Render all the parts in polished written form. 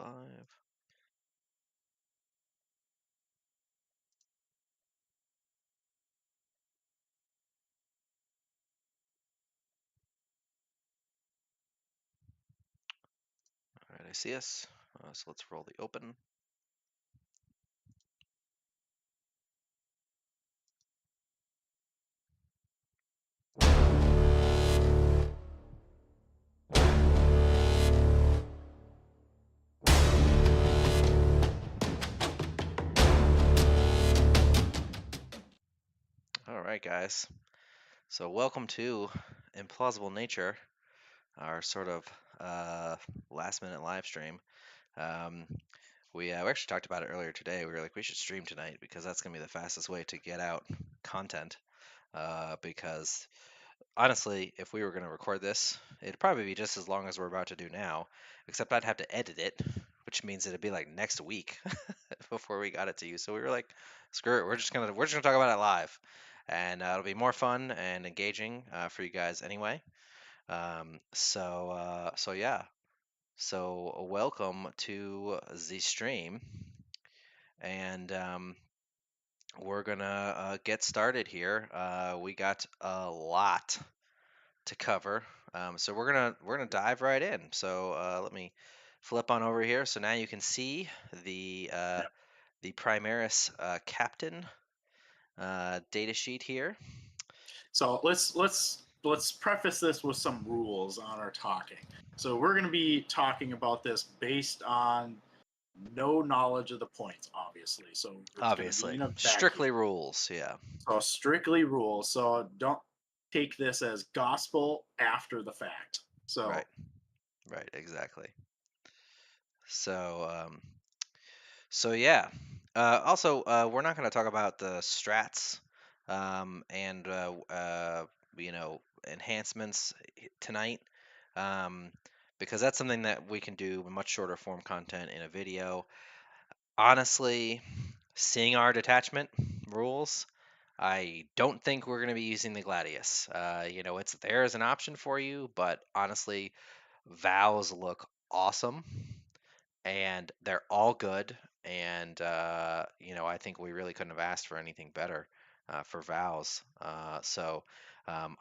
live. All right, I see us. So let's roll the open. All right, guys. So welcome to Implausible Nature, our sort of last-minute live stream. We actually talked about it earlier today. We were like, we should stream tonight because that's going to be the fastest way to get out content. Because honestly, if we were going to record this, it'd probably be just as long as we're about to do now, except I'd have to edit it, which means it'd be like next week before we got it to you. So we were like, screw it, we're just gonna talk about it live, and it'll be more fun and engaging for you guys anyway. So yeah, so welcome to the stream, and we're gonna get started here. We got a lot to cover. So we're gonna dive right in. So let me flip on over here. So now you can see the Primaris Captain data sheet here. So let's preface this with some rules on our talking. So we're going to be talking about this based on no knowledge of the points, obviously. So it's Obviously, going to be strictly rules. Yeah. So strictly rules. So don't take this as gospel after the fact. So Right. Right. Exactly. So so yeah. Also, we're not going to talk about the strats and you know, enhancements tonight, because that's something that we can do in much shorter form content in a video. Honestly, seeing our detachment rules, I don't think we're going to be using the Gladius. You know, it's there as an option for you, but honestly, vows look awesome and they're all good. And you know, I think we really couldn't have asked for anything better for vows.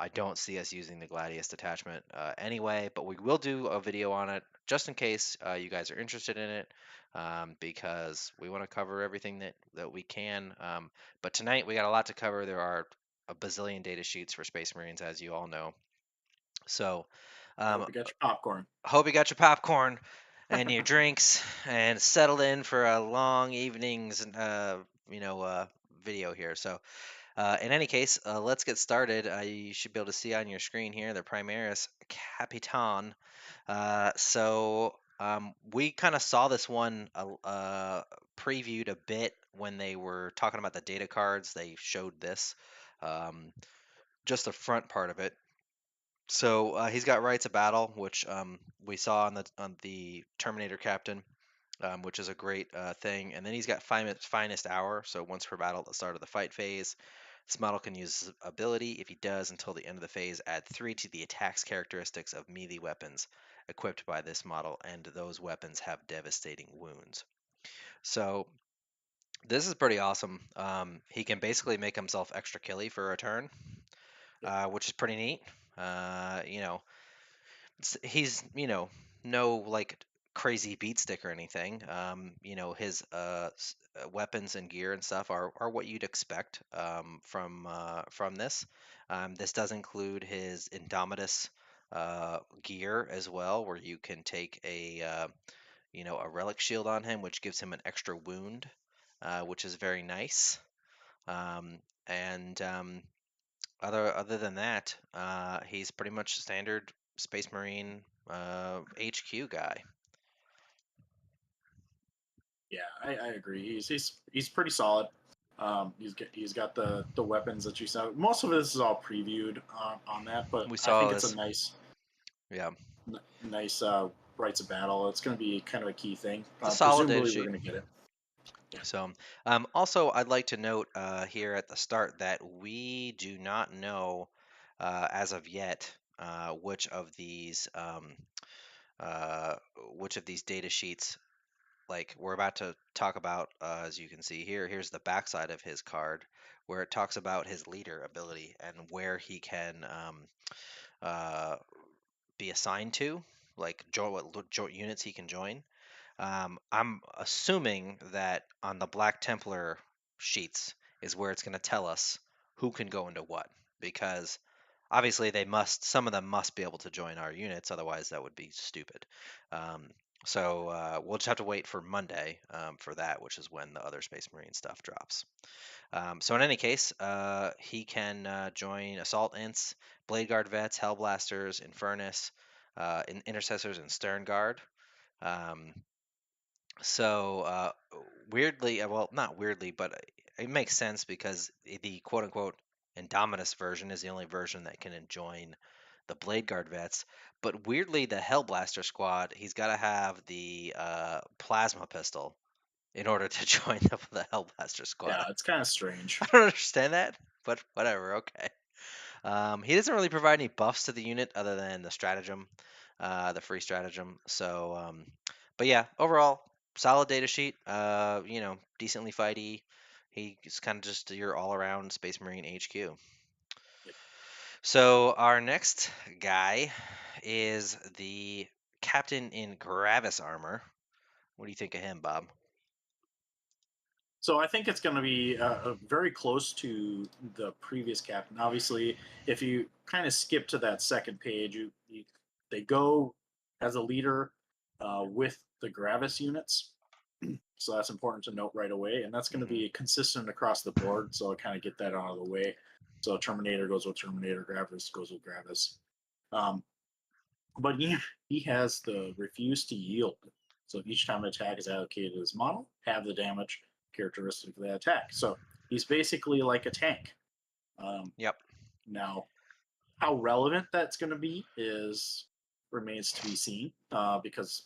I don't see us using the Gladius detachment anyway, but we will do a video on it just in case you guys are interested in it, because we want to cover everything that we can. But tonight we got a lot to cover. There are a bazillion data sheets for Space Marines, as you all know. So hope you got your popcorn. hope you got your popcorn and your drinks and settled in for a long evening's you know video here. So in any case, let's get started. You should be able to see on your screen here the Primaris Captain. We kind of saw this one previewed a bit when they were talking about the data cards. They showed this, just the front part of it. So he's got Rites of Battle, which we saw on the Terminator Captain, which is a great thing. And then he's got Finest Hour. So once per battle at the start of the fight phase, this model can use his ability. If he does, until the end of the phase, add 3 to the attacks characteristics of melee weapons equipped by this model, and those weapons have devastating wounds. So this is pretty awesome. He can basically make himself extra killy for a turn, which is pretty neat. You know, he's, you know, no like crazy beat stick or anything. You know, his weapons and gear and stuff are what you'd expect from this. This does include his Indomitus gear as well, where you can take a you know, a relic shield on him, which gives him an extra wound, which is very nice. And other than that, he's pretty much standard Space Marine HQ guy. Yeah, I agree. He's pretty solid. He's got the weapons that you saw. Most of this is all previewed on that, but We I saw think it's this. a nice Yeah, nice rites of battle. It's going to be kind of a key thing. it's a solid data Presumably, we're sheet. going to get it. Yeah. So, also, I'd like to note here at the start that we do not know as of yet which of these data sheets like we're about to talk about, as you can see here, here's the backside of his card, where it talks about his leader ability and where he can uh, be assigned to, like what joint units he can join. I'm assuming that on the Black Templar sheets is where it's going to tell us who can go into what, because obviously some of them must be able to join our units, otherwise that would be stupid. Um, so we'll just have to wait for Monday for that, which is when the other Space Marine stuff drops. So in any case, he can join Assault Ints, Bladeguard Vets, Hellblasters, Infernus, Intercessors, and Stern Guard. Um, so weirdly, well, not weirdly, but it makes sense because the quote unquote Indominus version is the only version that can join the Blade Guard vets. But weirdly, the Hellblaster squad, he's got to have the plasma pistol in order to join the Hellblaster squad. Yeah, it's kind of strange. I don't understand that, but whatever. Okay. He doesn't really provide any buffs to the unit other than the stratagem, the free stratagem. So, but yeah, overall, solid data sheet. Decently fighty. He's kind of just your all-around Space Marine HQ. Yep. So our next guy is the captain in Gravis armor. What do you think of him, Bob? So I think it's going to be very close to the previous captain. Obviously, if you kind of skip to that second page, they go as a leader with the Gravis units. So that's important to note right away, and that's going to Mhm. be consistent across the board. So I kind of get that out of the way. So Terminator goes with Terminator, Gravis goes with Gravis. Um, but he has the refuse to yield. So each time an attack is allocated to his model, have the damage characteristic of that attack. So he's basically like a tank. Um, Yep. Now, how relevant that's going to be is remains to be seen, because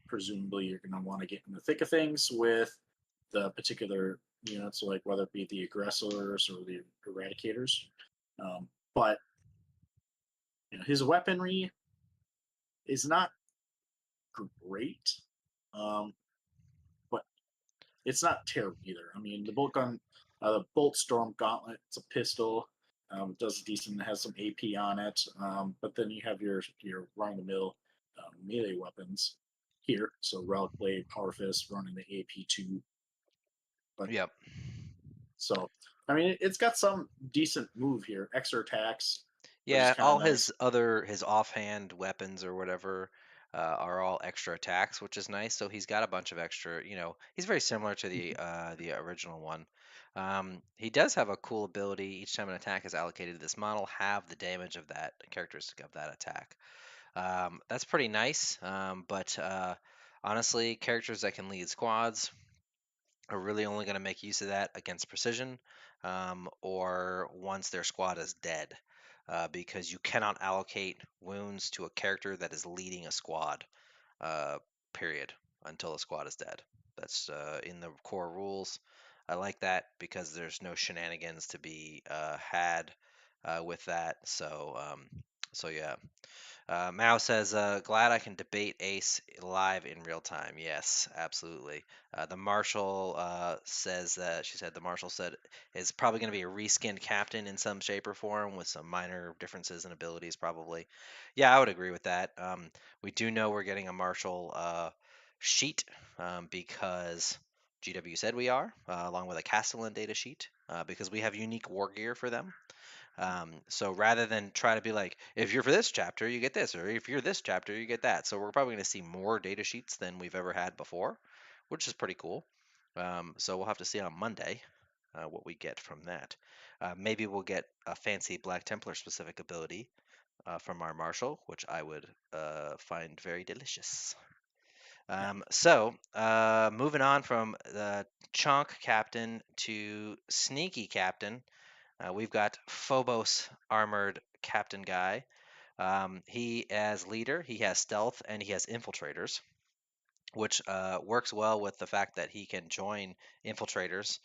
presumably you're going to want to get in the thick of things with the particular units, like whether it be the aggressors or the eradicators. But his weaponry is not great, um, but it's not terrible either. I mean, the bolt storm gauntlet, it's a pistol. It does decent. It has some AP on it, but then you have your run of the mill melee weapons here. So relic blade, power fist, running the AP2. But Yep. so I mean, it's got some decent move here, extra attacks, which is Yeah, kind of all nice. his offhand weapons or whatever are all extra attacks, which is nice. So he's got a bunch of extra. He's very similar to the original one. He does have a cool ability. Each time an attack is allocated to this model, have the damage of that characteristic of that attack. That's pretty nice. But honestly, characters that can lead squads are really only going to make use of that against precision, or once their squad is dead, because you cannot allocate wounds to a character that is leading a squad, uh, period, until the squad is dead. That's in the core rules. I like that because there's no shenanigans to be had with that. So yeah. Mao says, glad I can debate Ace live in real time. Yes, absolutely. The Marshal says that she said the Marshal said is probably going to be a reskinned captain in some shape or form with some minor differences in abilities, probably. Yeah, I would agree with that. We do know we're getting a Marshal sheet because GW said we are, along with a Castellan data sheet, because we have unique war gear for them. So rather than try to be like, if you're for this chapter, you get this, or if you're this chapter, you get that. So we're probably going to see more data sheets than we've ever had before, which is pretty cool. So we'll have to see on Monday what we get from that. Maybe we'll get a fancy Black Templar specific ability from our Marshal, which I would find very delicious. Yeah. So moving on from the Chunk Captain to Sneaky Captain. We've got Phobos armored captain guy. He, as leader, he has stealth and he has infiltrators, which works well with the fact that he can join infiltrators,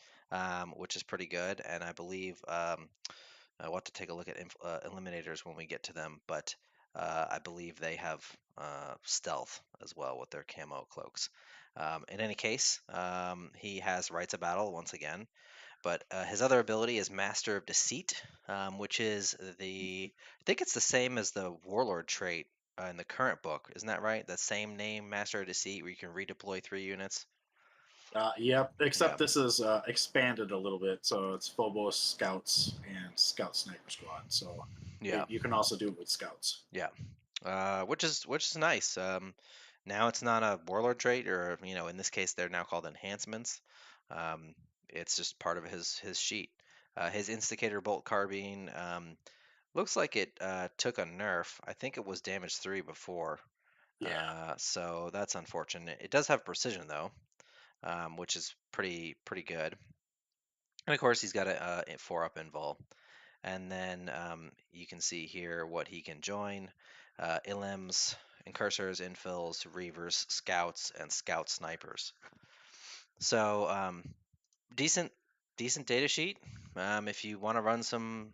which is pretty good. And I believe we'll have to take a look at eliminators when we get to them, but I believe they have stealth as well with their camo cloaks. In any case, he has rights of battle once again, but his other ability is Master of Deceit, which is I think it's the same as the Warlord trait in the current book. Isn't that right? That same name, Master of Deceit, where you can redeploy 3 units. Yep, Yeah, except this is expanded a little bit, so it's Phobos Scouts and Scout Sniper Squad. So yeah, you can also do it with Scouts. yeah. Which is nice. Now it's not a warlord trait, or in this case, they're now called enhancements. Um, it's just part of his sheet. His instigator bolt carbine looks like it took a nerf. I think it was damage 3 before, Yeah, so that's unfortunate. It does have precision though, which is pretty good. And of course, he's got a 4-up invul. And then you can see here what he can join: Ilims, Incursors, Infils, Reavers, Scouts, and Scout Snipers. So decent data sheet. If you want to run some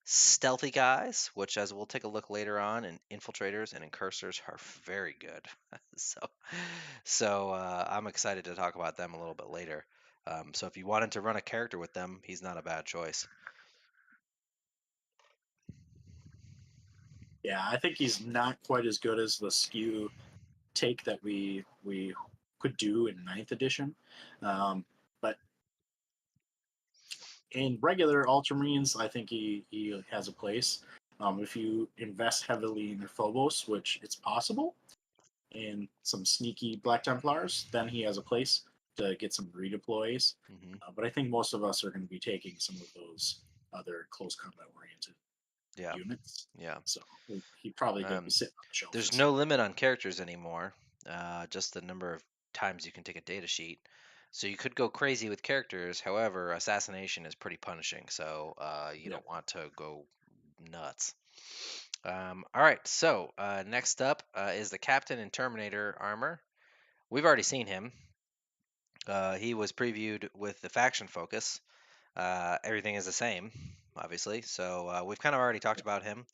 stealthy guys, which as we'll take a look later on, and infiltrators and incursors are very good. So I'm excited to talk about them a little bit later. So if you wanted to run a character with them, he's not a bad choice. yeah. I think he's not quite as good as the skew take that we could do in 9th edition, but in regular Ultramarines, I think he has a place. If you invest heavily in Phobos, which it's possible, and some sneaky Black Templars, then he has a place to get some redeploys. Hmm. But I think most of us are going to be taking some of those other close combat oriented Yeah, units. yeah. So he probably going to be Um, sitting on the shelf there's this year. no limit on characters anymore, just the number of times you can take a data sheet. So you could go crazy with characters. However, assassination is pretty punishing, so you Yep. don't want to go nuts. All right, so next up is the Captain and Terminator armor. We've already seen him. He was previewed with the faction focus. Everything is the same, obviously. So we've kind of already talked about him.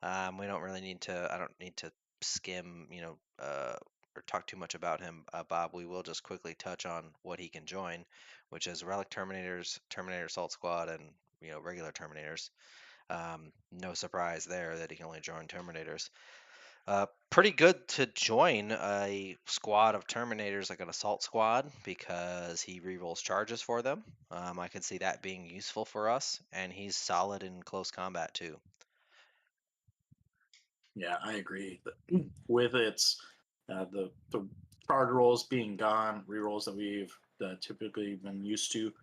We don't really need to. I don't need to skim, or talk too much about him, Bob. We will just quickly touch on what he can join, which is Relic Terminators, Terminator Assault Squad, and regular Terminators. No surprise there that he can only join Terminators. Pretty good to join a squad of Terminators like an Assault Squad because he rerolls charges for them. I can see that being useful for us, and he's solid in close combat too. Yeah, I agree. With its the charge rolls being gone, rerolls that we've typically been used to,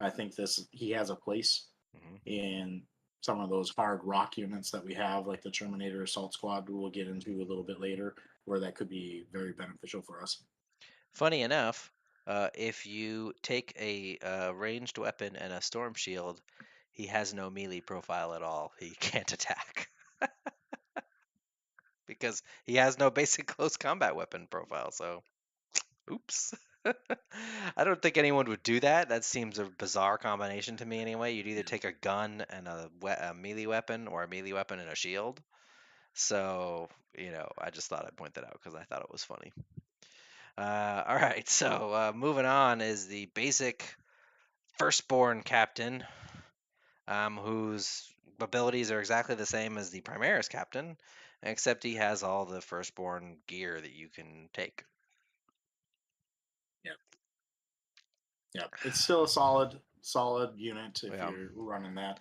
I think he has a place Hmm. in some of those hard rock units that we have, like the Terminator Assault Squad, we'll get into a little bit later, where that could be very beneficial for us. Funny enough, if you take a ranged weapon and a storm shield, he has no melee profile at all. He can't attack because he has no basic close combat weapon profile. So, oops. I don't think anyone would do that. That seems a bizarre combination to me anyway. You'd either take a gun and a melee weapon, or a melee weapon and a shield. So, I just thought I'd point that out because I thought it was funny. All right, so moving on is the basic firstborn captain, whose abilities are exactly the same as the Primaris captain, except he has all the firstborn gear that you can take. Yeah, yeah, it's still a solid unit if Yeah. you're running that.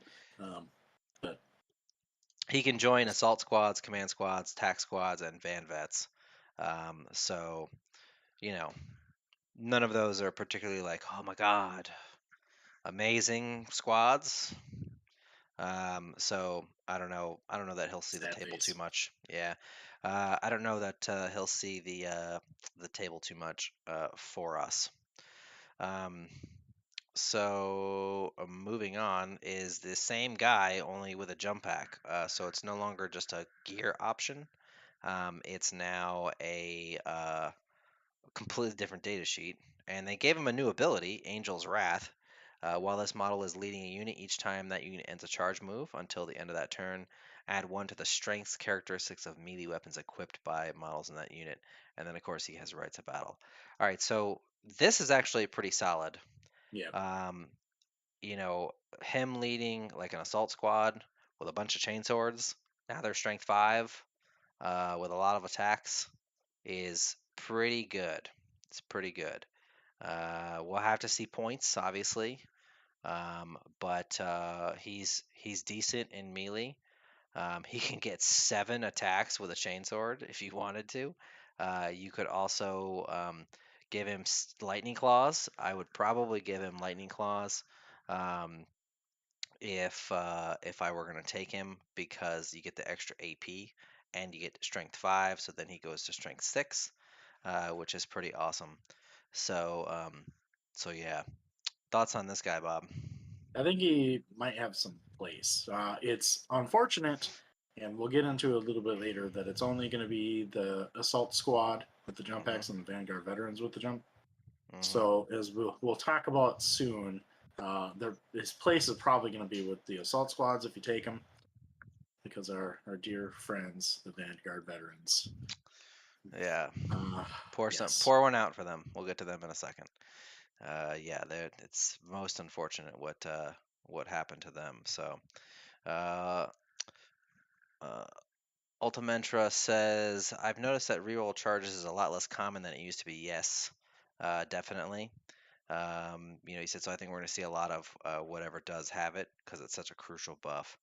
But He can join assault squads, command squads, tac squads, and van vets. So, you know, none of those are particularly like, oh my god, amazing squads. So I don't know. I don't know that he'll see the sad table too face. much. Yeah. I don't know that he'll see the table too much for us. Um, so moving on is the same guy, only with a jump pack. So it's no longer just a gear option. It's now a completely different data sheet. And they gave him a new ability, Angel's Wrath. While this model is leading a unit each time that unit ends a charge move until the end of that turn, Add 1 to the strengths characteristics of melee weapons equipped by models in that unit. And then, of course, he has rights of battle. All right, so this is actually pretty solid. Yeah. Um, you know, him leading like an assault squad with a bunch of chainswords. Now they're strength 5 with a lot of attacks is pretty good. It's pretty good. We'll have to see points, obviously, but he's decent in melee. He can get 7 attacks with a chainsword if you wanted to. You could also give him lightning claws. I would probably give him lightning claws um, if I were going to take him because you get the extra AP and you get strength 5, so then he goes to strength 6, which is pretty awesome. So yeah, thoughts on this guy, Bob? I think he might have some place. It's unfortunate, and we'll get into it a little bit later, that it's only going to be the assault squad with the jump Hmm. packs and the Vanguard veterans with the jump. Hmm. So as we'll talk about soon, his place is probably going to be with the assault squads if you take them, because our dear friends, the Vanguard veterans. Yeah, Uh, yes. pour one out for them. We'll get to them in a second. Yeah, it's most unfortunate what happened to them. So, uh, uh, Ultimentra says, I've noticed that reroll charges is a lot less common than it used to be. Yes, definitely. He said, so I think we're going to see a lot of whatever does have it because it's such a crucial buff.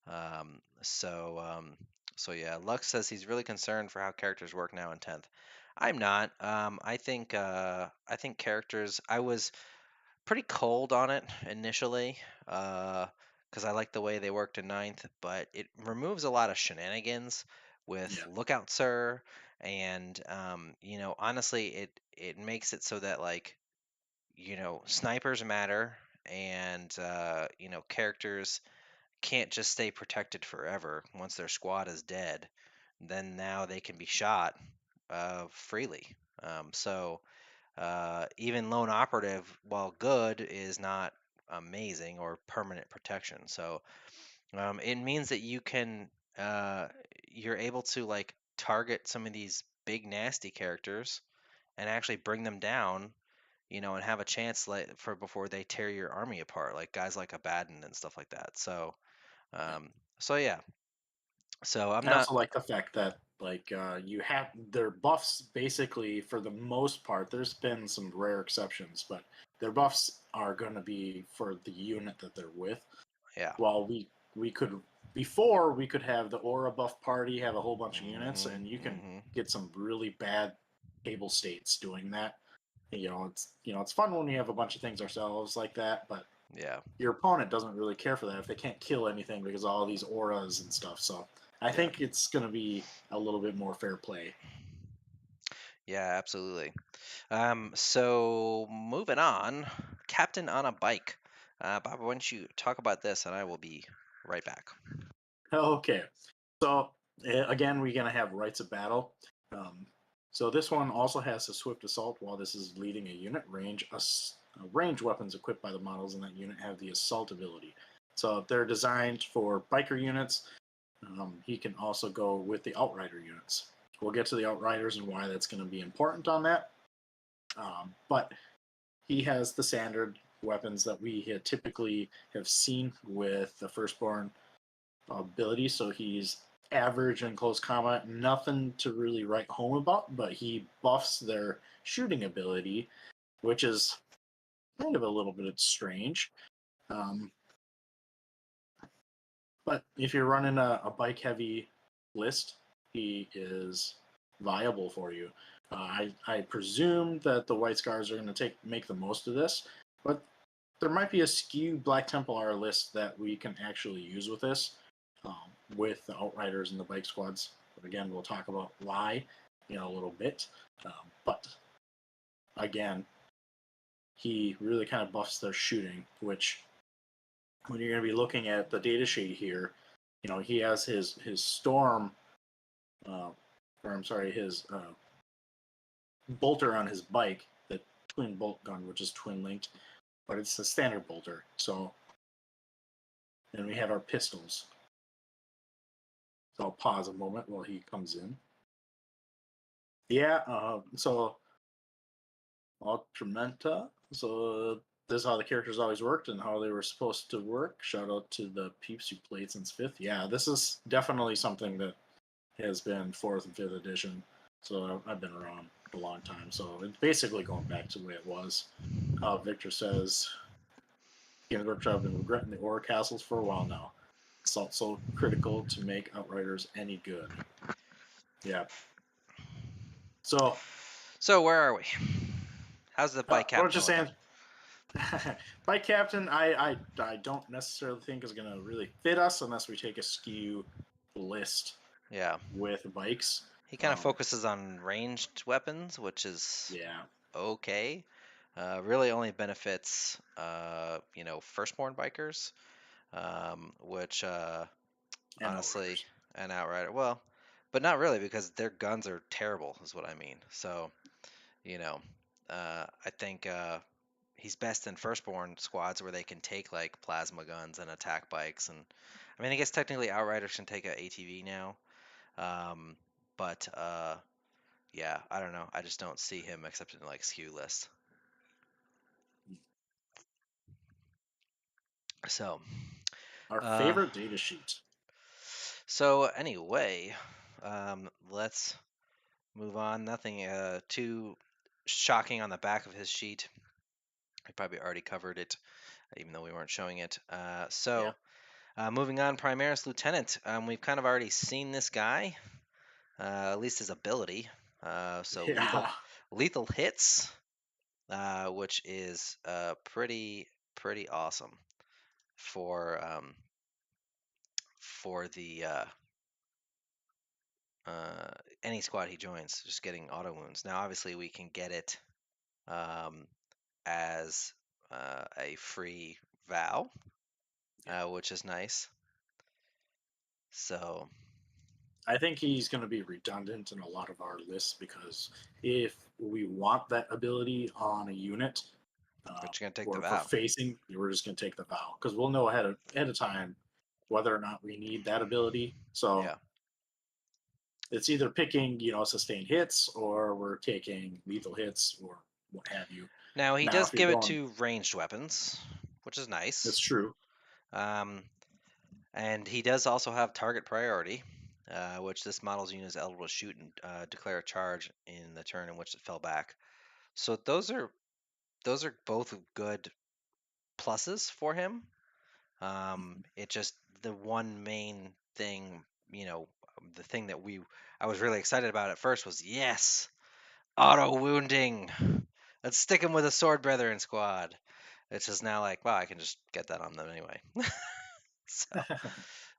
Um, so, um, so yeah, Lux says he's really concerned for how characters work now in 10th. I'm not. I think characters. I was pretty cold on it initially because I like the way they worked in ninth, but it removes a lot of shenanigans with Yeah. Lookout Sir, and honestly, it makes it so that like snipers matter, and characters can't just stay protected forever. Once their squad is dead, then now they can be shot freely. Even lone operative, while good, is not amazing or permanent protection. So it means that you're able to like target some of these big nasty characters and actually bring them down, and have a chance like for before they tear your army apart, like guys like Abaddon and stuff like that. So Yeah. um, so yeah, so I'm I not. also like the fact that you have their buffs basically for the most part. There's been some rare exceptions, but their buffs are going to be for the unit that they're with. Yeah. While we could before we could have the aura buff party have a whole bunch of units, Hmm. and you can Hmm. get some really bad table states doing that. It's fun when we have a bunch of things ourselves like that, but Yeah. your opponent doesn't really care for that if they can't kill anything because of all these auras and stuff. So I Yeah. think it's going to be a little bit more fair play. Yeah, absolutely. So moving on, Captain on a Bike. Bob, why don't you talk about this, and I will be right back. Okay, so again, we're going to have rights of battle. Um, so this one also has a swift assault. While this is leading a unit, range weapons equipped by the models in that unit have the assault ability. So they're designed for biker units. He can also go with the Outrider units. We'll get to the Outriders and why that's going to be important on that. But he has the standard weapons that we typically have seen with the Firstborn ability. So he's average in close combat, nothing to really write home about, but he buffs their shooting ability, which is kind of a little bit strange. Um, but if you're running a bike heavy list, he is viable for you. I presume that the White Scars are going to make the most of this, but there might be a skew Black Templar list that we can actually use with this, with the Outriders and the bike squads. But again, we'll talk about why in a little bit. But again, he really kind of buffs their shooting, which when you're going to be looking at the data sheet here, he has his storm, or I'm sorry, his bolter on his bike, the twin bolt gun, which is twin linked, but it's a standard bolter. So then we have our pistols. So I'll pause a moment while he comes in. Yeah, so Ultramenta. So this is how the characters always worked and how they were supposed to work. Shout out to the peeps who played since 5th. Yeah, this is definitely something that has been 4th and 5th edition. So I've been around a long time. So it's basically going back to the way it was. Victor says, Games Workshop have been regretting the ore castles for a while now. It's also critical to make Outriders any good. Yeah. So where are we? How's the bike what I'm captain just looking? saying, Bike Captain, I don't necessarily think is going to really fit us unless we take a skew list Yeah. with bikes. He kind of focuses on ranged weapons, which is Yeah. okay. Really only benefits, firstborn bikers, which And honestly, Outriders. an outrider. Well, but not really because their guns are terrible, is what I mean. So, you know, I think he's best in firstborn squads where they can take like plasma guns and attack bikes, and I mean, I guess technically outriders can take a ATV now, um, but yeah, I don't know. I just don't see him except in like skew lists. So, Our uh, favorite data sheet. so anyway, let's move on. Nothing too shocking on the back of his sheet. We probably already covered it, even though we weren't showing it. Yeah. Moving on, Primaris Lieutenant. We've kind of already seen this guy, at least his ability. So Yeah. lethal hits, which is pretty awesome for the uh, any squad he joins, just getting auto wounds. Now, obviously, we can get it um, as a free vow, which is nice. So, I think he's going to be redundant in a lot of our lists because if we want that ability on a unit, but you're gonna take the or for vow. facing, we're just going to take the vow because we'll know ahead of time whether or not we need that ability. So Yeah. it's either picking, sustained hits or we're taking lethal hits or what have you. Now he Now, does if you're give it going, to ranged weapons, which is that's nice. true. Um, and he does also have target priority, which this model's unit is eligible to shoot and declare a charge in the turn in which it fell back. So those are both good pluses for him. It just the one main thing, the thing that I was really excited about at first was yes, auto wounding. Let's stick him with a sword brethren squad. It's just now like, wow, I can just get that on them anyway.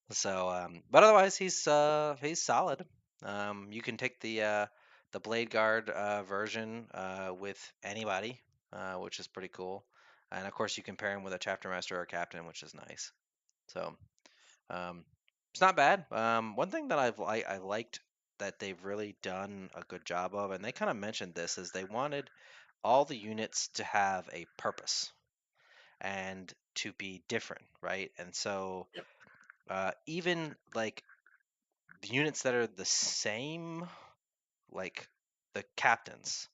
so, but otherwise he's solid. You can take the Bladeguard version with anybody, which is pretty cool. And of course, you can pair him with a chapter master or a captain, which is nice. So um, it's not bad. One thing that I liked that they've really done a good job of, and they kind of mentioned this, is they wanted all the units to have a purpose and to be different, right? And so Yep. even like the units that are the same, like the captains,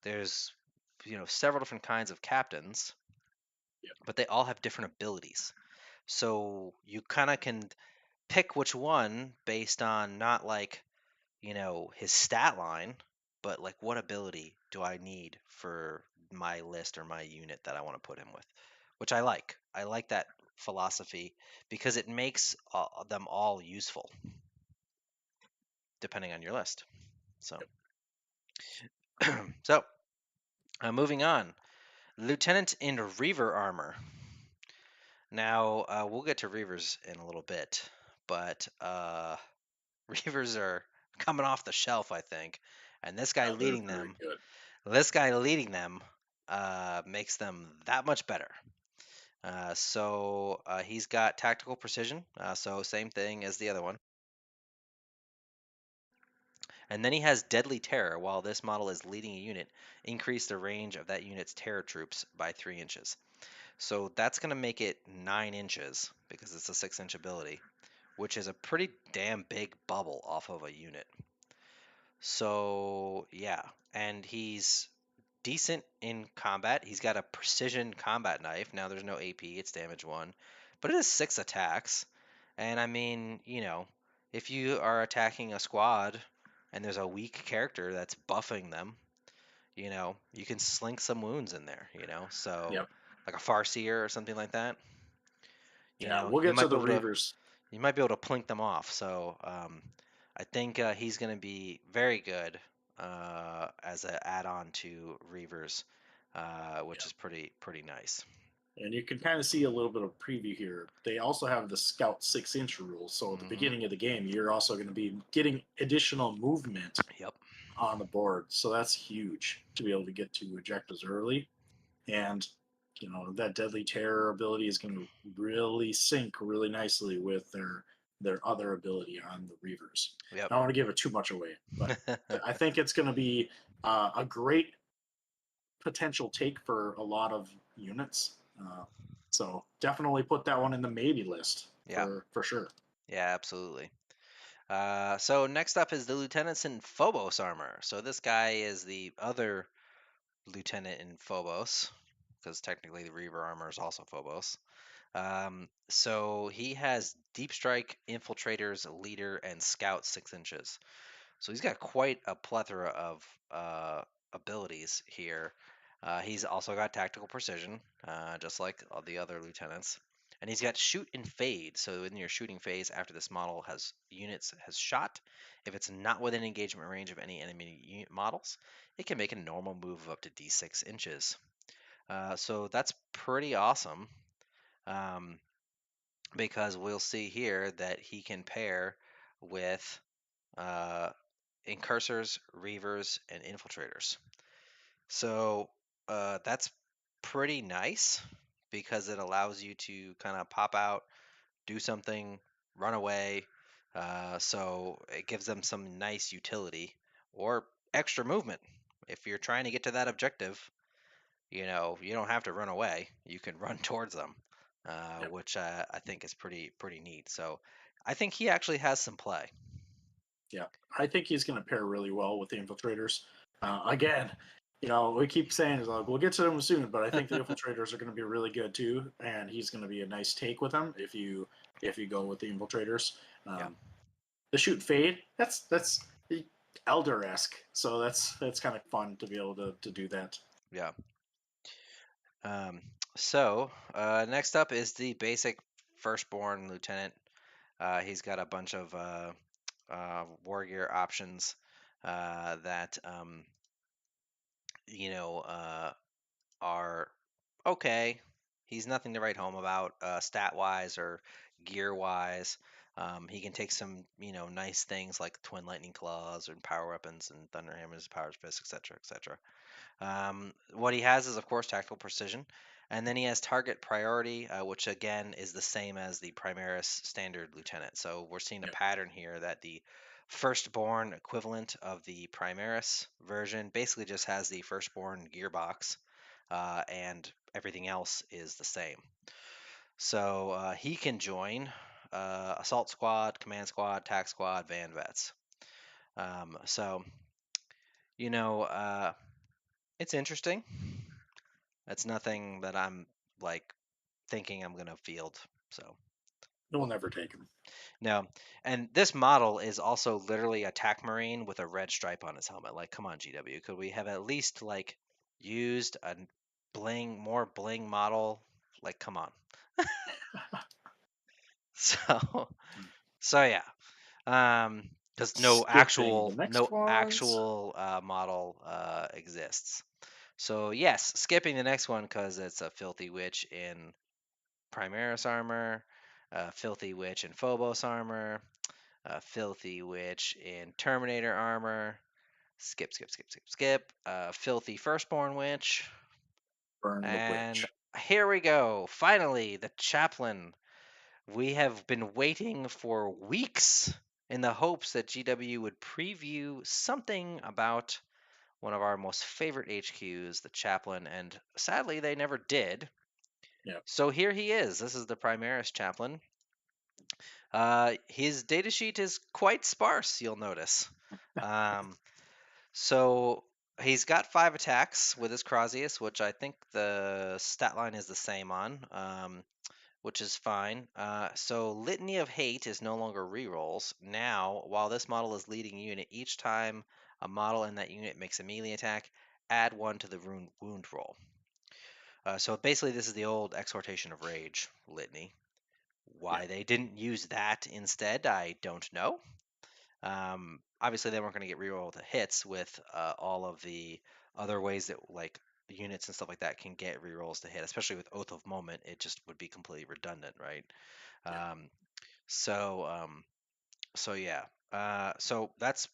there's several different kinds of captains, Yep. but they all have different abilities. So you kind of can pick which one based on not like his stat line, but like what ability do I need for my list or my unit that I want to put him with, which I like. I like that philosophy because it makes them all useful depending on your list. So, so moving on, Lieutenant in Reiver armor. Now we'll get to Reivers in a little bit, but Reivers are coming off the shelf, I think, and this guy They're leading very them. good. This guy leading them makes them that much better. So he's got tactical precision, so same thing as the other one. And then he has deadly terror. While this model is leading a unit, increase the range of that unit's terror troops by 3 inches. So that's going to make it 9 inches because it's a 6-inch ability, which is a pretty damn big bubble off of a unit. So yeah, and he's decent in combat. He's got a precision combat knife. Now there's no AP, it's damage 1, but it has 6 attacks. And I mean, if you are attacking a squad and there's a weak character that's buffing them, you can slink some wounds in there, so Yep. like a Farseer or something like that, Yeah, we'll you get to might be the able to Reavers. plink them off. So I think he's going to be very good as an add-on to Reavers, which is pretty nice. And you can kind of see a little bit of preview here. They also have the Scout 6-inch rule. So at the Hmm. beginning of the game, you're also going to be getting additional movement Yep. on the board. So that's huge to be able to get to objectives early. And, that Deadly Terror ability is going to really sync really nicely with their other ability on the Reavers. Yep. I don't want to give it too much away, but I think it's going to be a great potential take for a lot of units. So definitely put that one in the maybe list Yeah. for sure. Yeah, absolutely. So next up is the Lieutenants in Phobos armor. So this guy is the other Lieutenant in Phobos, because technically the Reaver armor is also Phobos. So he has Deep Strike, Infiltrators, Leader, and Scout 6 inches. So he's got quite a plethora of abilities here. He's also got Tactical Precision, just like all the other lieutenants. And he's got Shoot and Fade. So in your shooting phase, after this model has shot, if it's not within engagement range of any enemy models, it can make a normal move of up to D6 inches. So that's pretty awesome. Um, because we'll see here that he can pair with uh, Incursors, Reavers, and Infiltrators. So that's pretty nice because it allows you to kind of pop out, do something, run away. So it gives them some nice utility or extra movement. If you're trying to get to that objective, you don't have to run away. You can run towards them, Yep. which I think is pretty neat. So I think he actually has some play. Yeah, I think he's going to pair really well with the Infiltrators. Again, we keep saying is like we'll get to them soon, but I think the Infiltrators are going to be really good too, and he's going to be a nice take with them if you go with the Infiltrators. Yeah, The Shoot Fade, that's Elder-esque, so that's kind of fun to be able to do that. yeah. Um, so next up is the basic firstborn lieutenant. He's got a bunch of war gear options that you know uh, are okay. He's nothing to write home about stat wise or gear wise. He can take some nice things like twin lightning claws and power weapons and thunder hammers, power fists, etc., etc. What he has is, of course, tactical precision. And then he has target priority, which again is the same as the Primaris standard lieutenant. So we're seeing a Yep. pattern here that the firstborn equivalent of the Primaris version basically just has the firstborn gearbox, and everything else is the same. So he can join Assault Squad, Command Squad, Tac Squad, Van Vets. So, you know, uh, it's interesting. That's nothing that I'm like thinking I'm gonna field. So We'll never take him. no, and this model is also literally a Techmarine with a red stripe on his helmet. Like, come on, GW, could we have at least like used a more bling model? Like, come on. So so yeah, because Skipping the next no ones. actual model exists. So yes, skipping the next one because it's a filthy witch in Primaris armor, Filthy Witch in Phobos armor, Filthy Witch in Terminator armor. Skip, skip, skip, skip, skip. Filthy Firstborn Witch. Burn the And witch. here we go. Finally, the Chaplain. We have been waiting for weeks in the hopes that GW would preview something about one of our most favorite HQs, the Chaplain, and sadly, they never did. Yeah. So here he is. This is the Primaris Chaplain. His datasheet is quite sparse, you'll notice. Um, so he's got 5 attacks with his Crozius, which I think the stat line is the same on, which is fine. So Litany of Hate is no longer rerolls. Now, while this model is leading unit, each time a model in that unit makes a melee attack, add 1 to the wound roll. So basically, this is the old Exhortation of Rage litany. Why they didn't use that instead, I don't know. Obviously, they weren't going to get reroll to hits with all of the other ways that like units and stuff like that can get rerolls to hit, especially with Oath of Moment. It just would be completely redundant, right? Yeah. Um, so, so yeah, so that's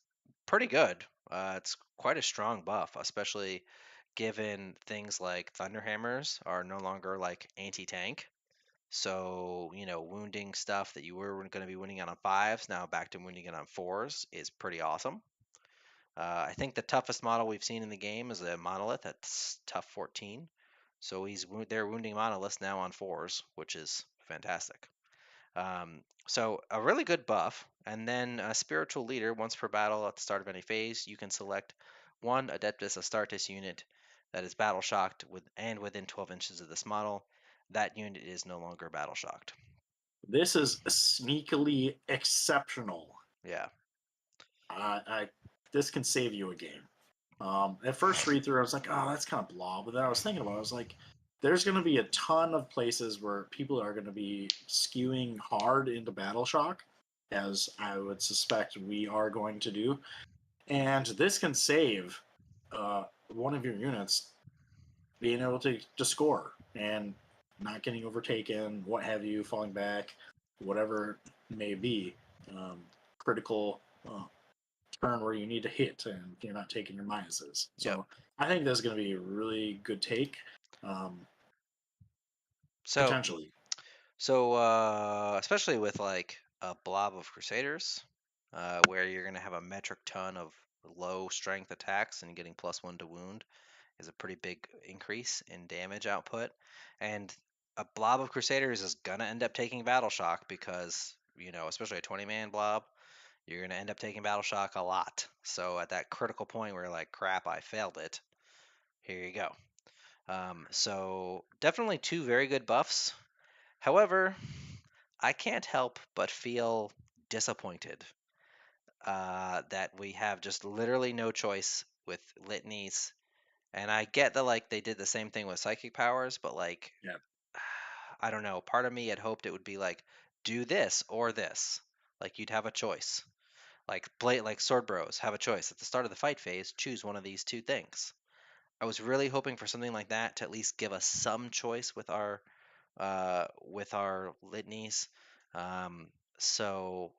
pretty good. It's quite a strong buff, especially given things like Thunderhammers are no longer like anti-tank. So, wounding stuff that you were going to be wounding on 5s, now back to wounding it on 4s is pretty awesome. I think the toughest model we've seen in the game is a Monolith that's tough 14. So they're wounding Monoliths now on 4s, which is fantastic. So a really good buff. And then a Spiritual Leader, once per battle at the start of any phase, you can select one Adeptus Astartes unit that is battle shocked and within 12 inches of this model. That unit is no longer battle shocked. This is sneakily exceptional. Yeah. This can save you a game. At first read through, I was like, oh, that's kind of blah. But then I was thinking about it, I was like, there's going to be a ton of places where people are going to be skewing hard into Battle Shock, as I would suspect we are going to do. And this can save one of your units being able to score and not getting overtaken, what have you, falling back, whatever it may be. Critical turn where you need to hit and you're not taking your minuses. So Yep. I think that's going to be a really good take, So potentially. especially with like a blob of Crusaders, where you're gonna have a metric ton of low strength attacks and getting +1 to wound is a pretty big increase in damage output. And a blob of Crusaders is gonna end up taking Battle Shock because, especially a 20-man blob, you're gonna end up taking Battle Shock a lot. So at that critical point where you're like, crap, I failed it, here you go. So definitely 2 very good buffs. However, I can't help but feel disappointed that we have just literally no choice with litanies. And I get that like they did the same thing with psychic powers, but like Yeah. I don't know. Part of me had hoped it would be like do this or this. Like you'd have a choice. Like sword bros have a choice at the start of the fight phase. Choose one of these 2 things. I was really hoping for something like that to at least give us some choice with our litanies. Um, so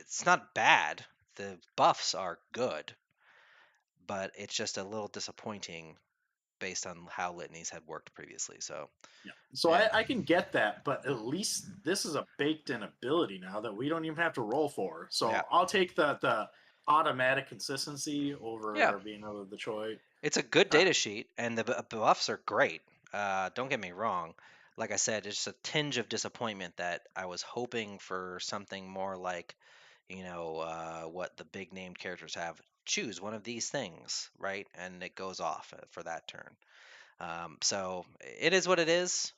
it's not bad. The buffs are good, but it's just a little disappointing based on how litanies had worked previously. So Yeah. So yeah, I can get that, but at least this is a baked in ability now that we don't even have to roll for. yeah, So I'll take the automatic consistency yeah. over being able to choice. It's a good data sheet, and the buffs are great. Don't get me wrong. Like I said, it's a tinge of disappointment that I was hoping for something more like, what the big named characters have. Choose one of these things, right? And it goes off for that turn. So it is what it is.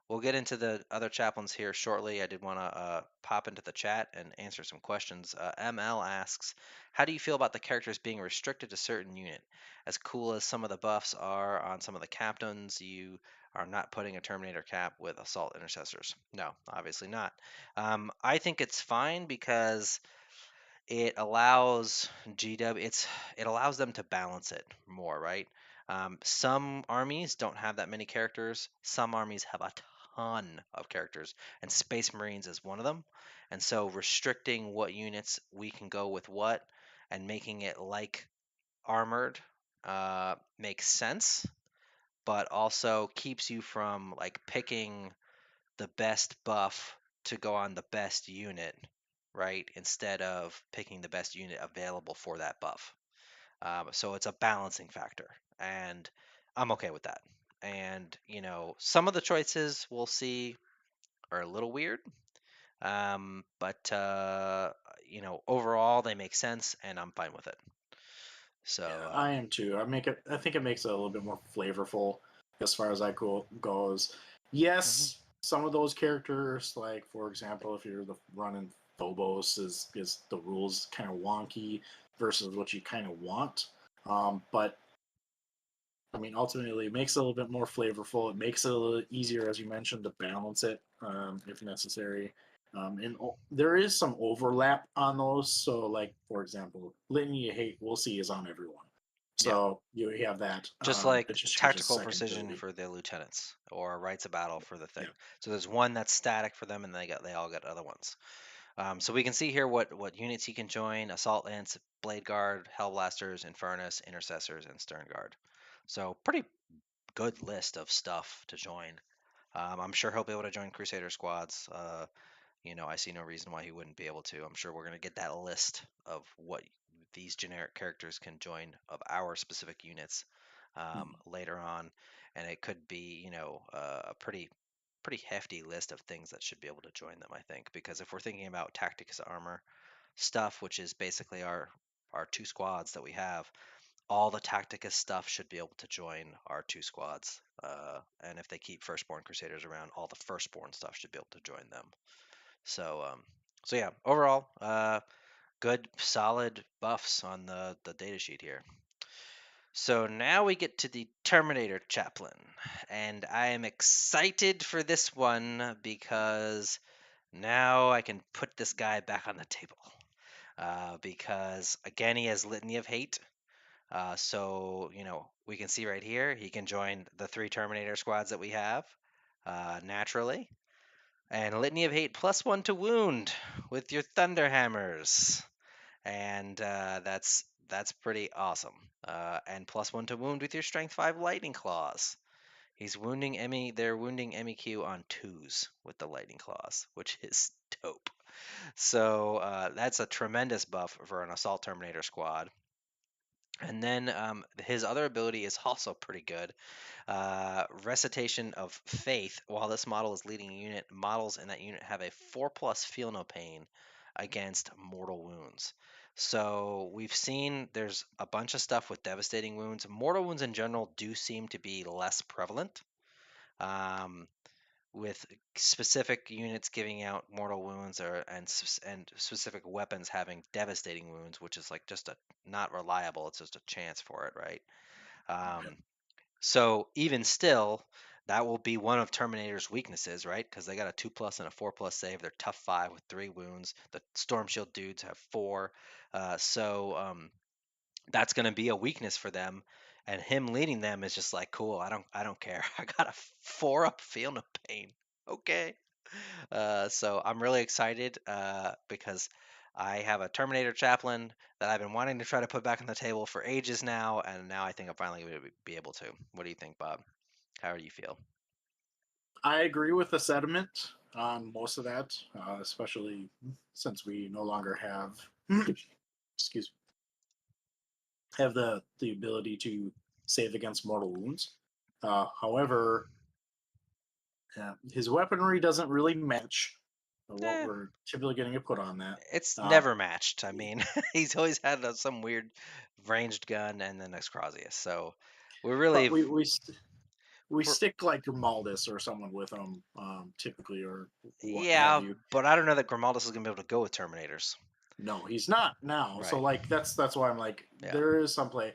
We'll get into the other chaplains here shortly. I did want to pop into the chat and answer some questions. ML asks, how do you feel about the characters being restricted to certain unit? As cool as some of the buffs are on some of the captains, you are not putting a Terminator cap with Assault Intercessors. No, obviously not. I think it's fine because it allows it allows them to balance it more, right? Some armies don't have that many characters. Some armies have a ton of characters, and Space Marines is one of them. And so restricting what units we can go with what and making it like armored makes sense, but also keeps you from like picking the best buff to go on the best unit, right? Instead of picking the best unit available for that buff. So it's a balancing factor, and I'm okay with that. And some of the choices we'll see are a little weird. But overall they make sense, and I'm fine with it. Yeah, So I am too. I think it makes it a little bit more flavorful as far as goes. mhm. Yes, some of those characters, like for example, if you're the running Phobos, is the rules kind of wonky versus what you kind of want. But I mean, ultimately, it makes it a little bit more flavorful. It makes it a little easier, as you mentioned, to balance it if necessary. There is some overlap on those. So, like for example, Litany of Hate, we'll see, is on everyone. Yeah, So you have that. just It like just changes tactical second precision ability. for the lieutenants or rites of battle for the thing. Yeah. So there's one that's static for them, and they all got other ones. So we can see here what units he can join: Assault Lance, Blade Guard, Hellblasters, Infernus, Intercessors, and Stern Guard. So pretty good list of stuff to join. I'm sure he'll be able to join Crusader squads. I see no reason why he wouldn't be able to. I'm sure we're going to get that list of what these generic characters can join of our specific units Mhm. later on, and it could be, a pretty hefty list of things that should be able to join them. I think because if we're thinking about Tacticus armor stuff, which is basically our two squads that we have, all the Tacticus stuff should be able to join our two squads. And if they keep Firstborn Crusaders around, all the Firstborn stuff should be able to join them. So yeah, overall, good solid buffs on the data sheet here. So now we get to the Terminator Chaplain, and I am excited for this one because now I can put this guy back on the table. Because again, he has Litany of Hate. So we can see right here he can join the 3 Terminator squads that we have naturally. And Litany of Hate +1 to wound with your Thunder Hammers, and that's pretty awesome. And +1 to wound with your Strength 5 Lightning Claws. He's wounding Emmy. They're wounding MEQ on 2s with the Lightning Claws, which is dope. So that's a tremendous buff for an Assault Terminator squad. And then his other ability is also pretty good. Recitation of Faith. While this model is leading a unit, models in that unit have a 4+ feel no pain against mortal wounds. So we've seen there's a bunch of stuff with devastating wounds. Mortal wounds in general do seem to be less prevalent. Um, with specific units giving out mortal wounds and specific weapons having devastating wounds, which is like just a not reliable. It's just a chance for it, right? Yeah. Um, so even still, that will be one of Terminator's weaknesses, right? Because they got a 2+ and a 4+ save. They're tough 5 with 3 wounds. The Storm Shield dudes have 4. So that's going to be a weakness for them. And him leading them is just like cool. I don't care. I got a 4+ feel no pain. Okay. So I'm really excited because I have a Terminator Chaplain that I've been wanting to try to put back on the table for ages now, and now I think I'm finally going to be able to. What do you think, Bob? How do you feel? I agree with the sentiment on most of that, especially since we no longer have, excuse have the ability to save against mortal wounds. However, his weaponry doesn't really match what Eh, we're typically getting to put on that. it's Uh, never matched. I mean, he's always had some weird ranged gun and then Excrasius. So we're but really, we we're, stick like Maldus or someone with him typically, or what have yeah, you. but I don't know that Grimaldus is going to be able to go with Terminators. No, he's not now. So Right. like that's why I'm like Yeah. there is some play.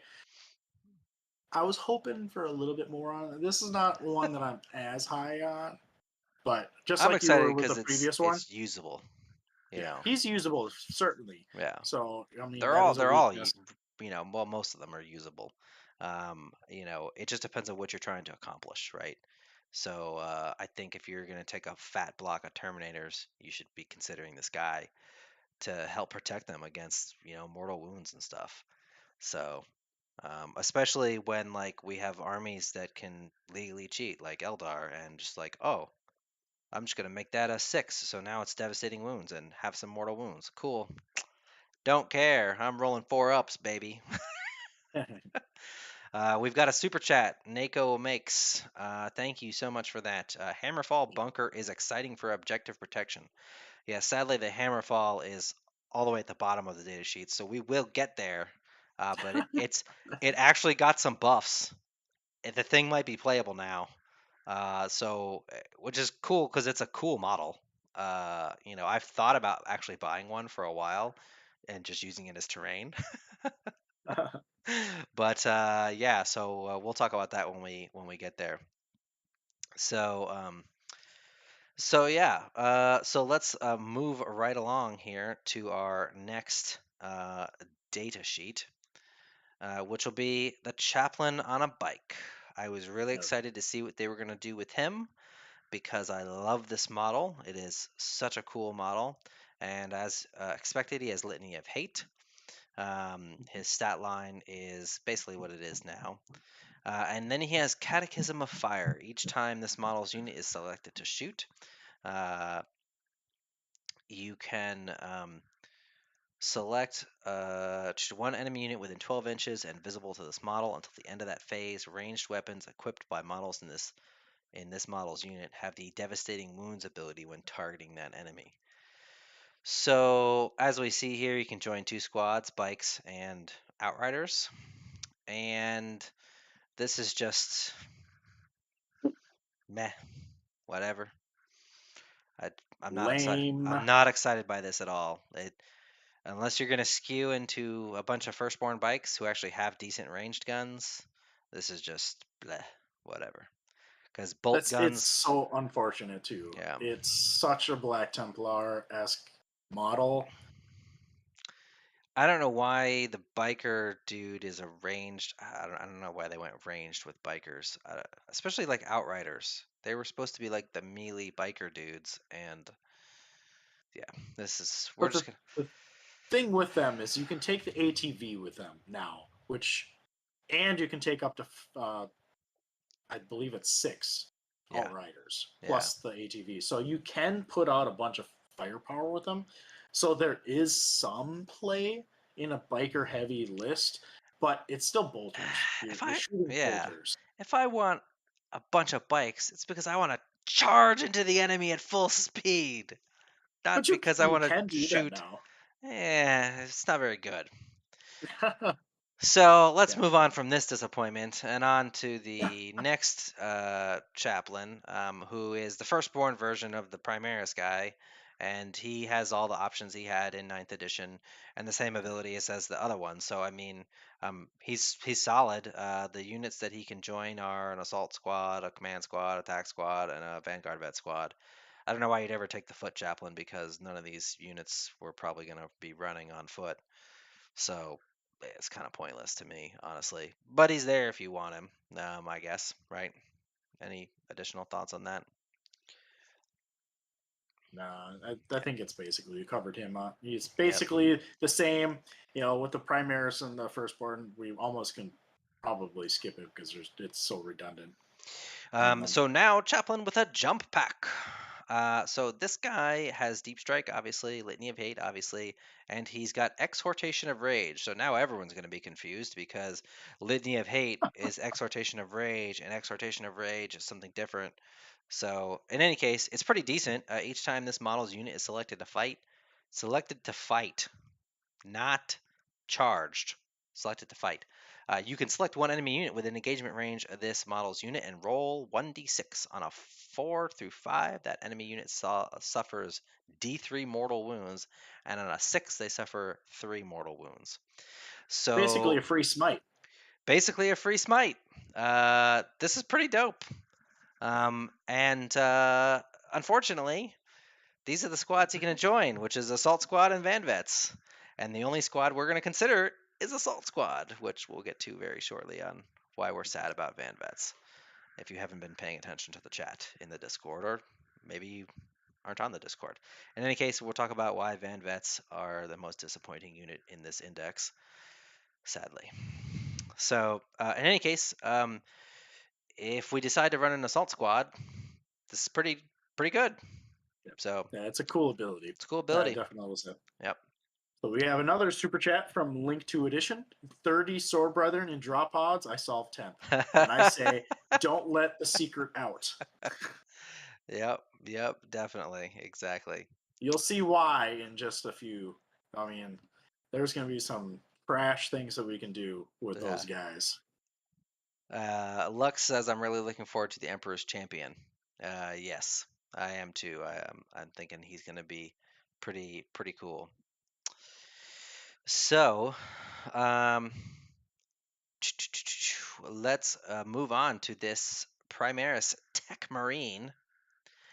I was hoping for a little bit more on it. This is not one that I'm as high on, but just I'm like you excited were with the because it's previous one, it's usable. You yeah, know. he's usable certainly. Yeah. So I mean They're that all is a they're all weakness. well, most of them are usable. It just depends on what you're trying to accomplish, right? So I think if you're going to take a fat block of Terminators, you should be considering this guy to help protect them against mortal wounds and stuff. So especially when like we have armies that can legally cheat, like Eldar, and just like I'm just going to make that a 6, so now it's devastating wounds and have some mortal wounds. Cool. Don't care. I'm rolling 4 ups, baby. We've got a super chat. Nako makes. Thank you so much for that. Hammerfall Bunker is exciting for objective protection. Yeah, sadly, the Hammerfall is all the way at the bottom of the data sheet, so we will get there. But it actually got some buffs. The thing might be playable now, which is cool because it's a cool model. I've thought about actually buying one for a while and just using it as terrain. But yeah, so we'll talk about that when we get there. So yeah, so let's move right along here to our next data sheet, which will be the Chaplain on a bike. I was really Yep. excited to see what they were going to do with him because I love this model. It is such a cool model, and as expected, he has Litany of Hate. His stat line is basically what it is now. And then he has Catechism of Fire. Each time this model's unit is selected to shoot, you can select one enemy unit within 12 inches and visible to this model until the end of that phase. Ranged weapons equipped by models in this model's unit have the devastating wounds ability when targeting that enemy. So as we see here, you can join 2 squads, bikes and outriders, and this is just meh, whatever. I'm not excited. Lame. I'm not excited by this at all. Unless you're going to skew into a bunch of firstborn bikes who actually have decent ranged guns, this is just bleh, whatever. Because bolt It's guns, so unfortunate too. yeah. It's such a Black Templar-esque model. I don't know why the biker dude is a ranged. I don't know why they went ranged with bikers, especially like outriders. They were supposed to be like the melee biker dudes, and yeah, we're But just gonna. the thing with them is you can take the ATV with them now, and you can take up to I believe it's 6 Yeah, Outriders yeah. plus the ATV. So you can put out a bunch of firepower with them. So there is some play in a biker heavy list, but it's still bolters. If You're I shooting yeah, bolters. if I want a bunch of bikes, it's because I want to charge into the enemy at full speed, not But because I you want to can do that shoot. now. It's not very good. So let's Yeah. move on from this disappointment and on to the next chaplain, who is the firstborn version of the Primaris guy, and he has all the options he had in ninth edition and the same abilities as the other one. So I mean, he's solid. The units that he can join are an assault squad, a command squad, attack squad, and a vanguard vet squad. I don't know why you'd ever take the foot chaplain because none of these units were probably going to be running on foot. So it's kind of pointless to me, honestly. But he's there if you want him, I guess, right? Any additional thoughts on that? Nah, I think it's basically you covered him. He's Yep. basically the same. With the Primaris and the Firstborn, we almost can probably skip it because it's so redundant. So now Chaplain with a jump pack. So this guy has Deep Strike, obviously, Litany of Hate, obviously, and he's got Exhortation of Rage. So now everyone's going to be confused because Litany of Hate is Exhortation of Rage, and Exhortation of Rage is something different. So in any case, it's pretty decent. Each time this model's unit is selected to fight, not charged, selected to fight. You can select one enemy unit within engagement range of this model's unit and roll 1d6. On a 4 through 5, that enemy unit suffers d3 mortal wounds, and on a 6, they suffer 3 mortal wounds. Basically, So a free smite. basically a free smite. This is pretty dope. And unfortunately, these are the squads you can join, which is Assault Squad and Van Vets. And the only squad we're going to consider is Assault Squad, which we'll get to very shortly on why we're sad about Van Vets. If you haven't been paying attention to the chat in the Discord, or maybe you aren't on the Discord. In any case, we'll talk about why Van Vets are the most disappointing unit in this index, sadly. So, in any case, if we decide to run an Assault Squad, this is pretty good. So, Yeah, it's a cool ability. it's a cool I ability. definitely will say. Yep. So we have another super chat from Link to Edition. 30 Sword Brethren in draw pods. I solved 10th. And I say, don't let the secret out. Yep, definitely, exactly. You'll see why in just a few. I mean, there's going to be some trash things that we can do with Yeah. those guys. Lux says, I'm really looking forward to the Emperor's Champion. Yes, I am too. I'm thinking he's going to be pretty cool. So, um, let's move on to this Primaris Techmarine.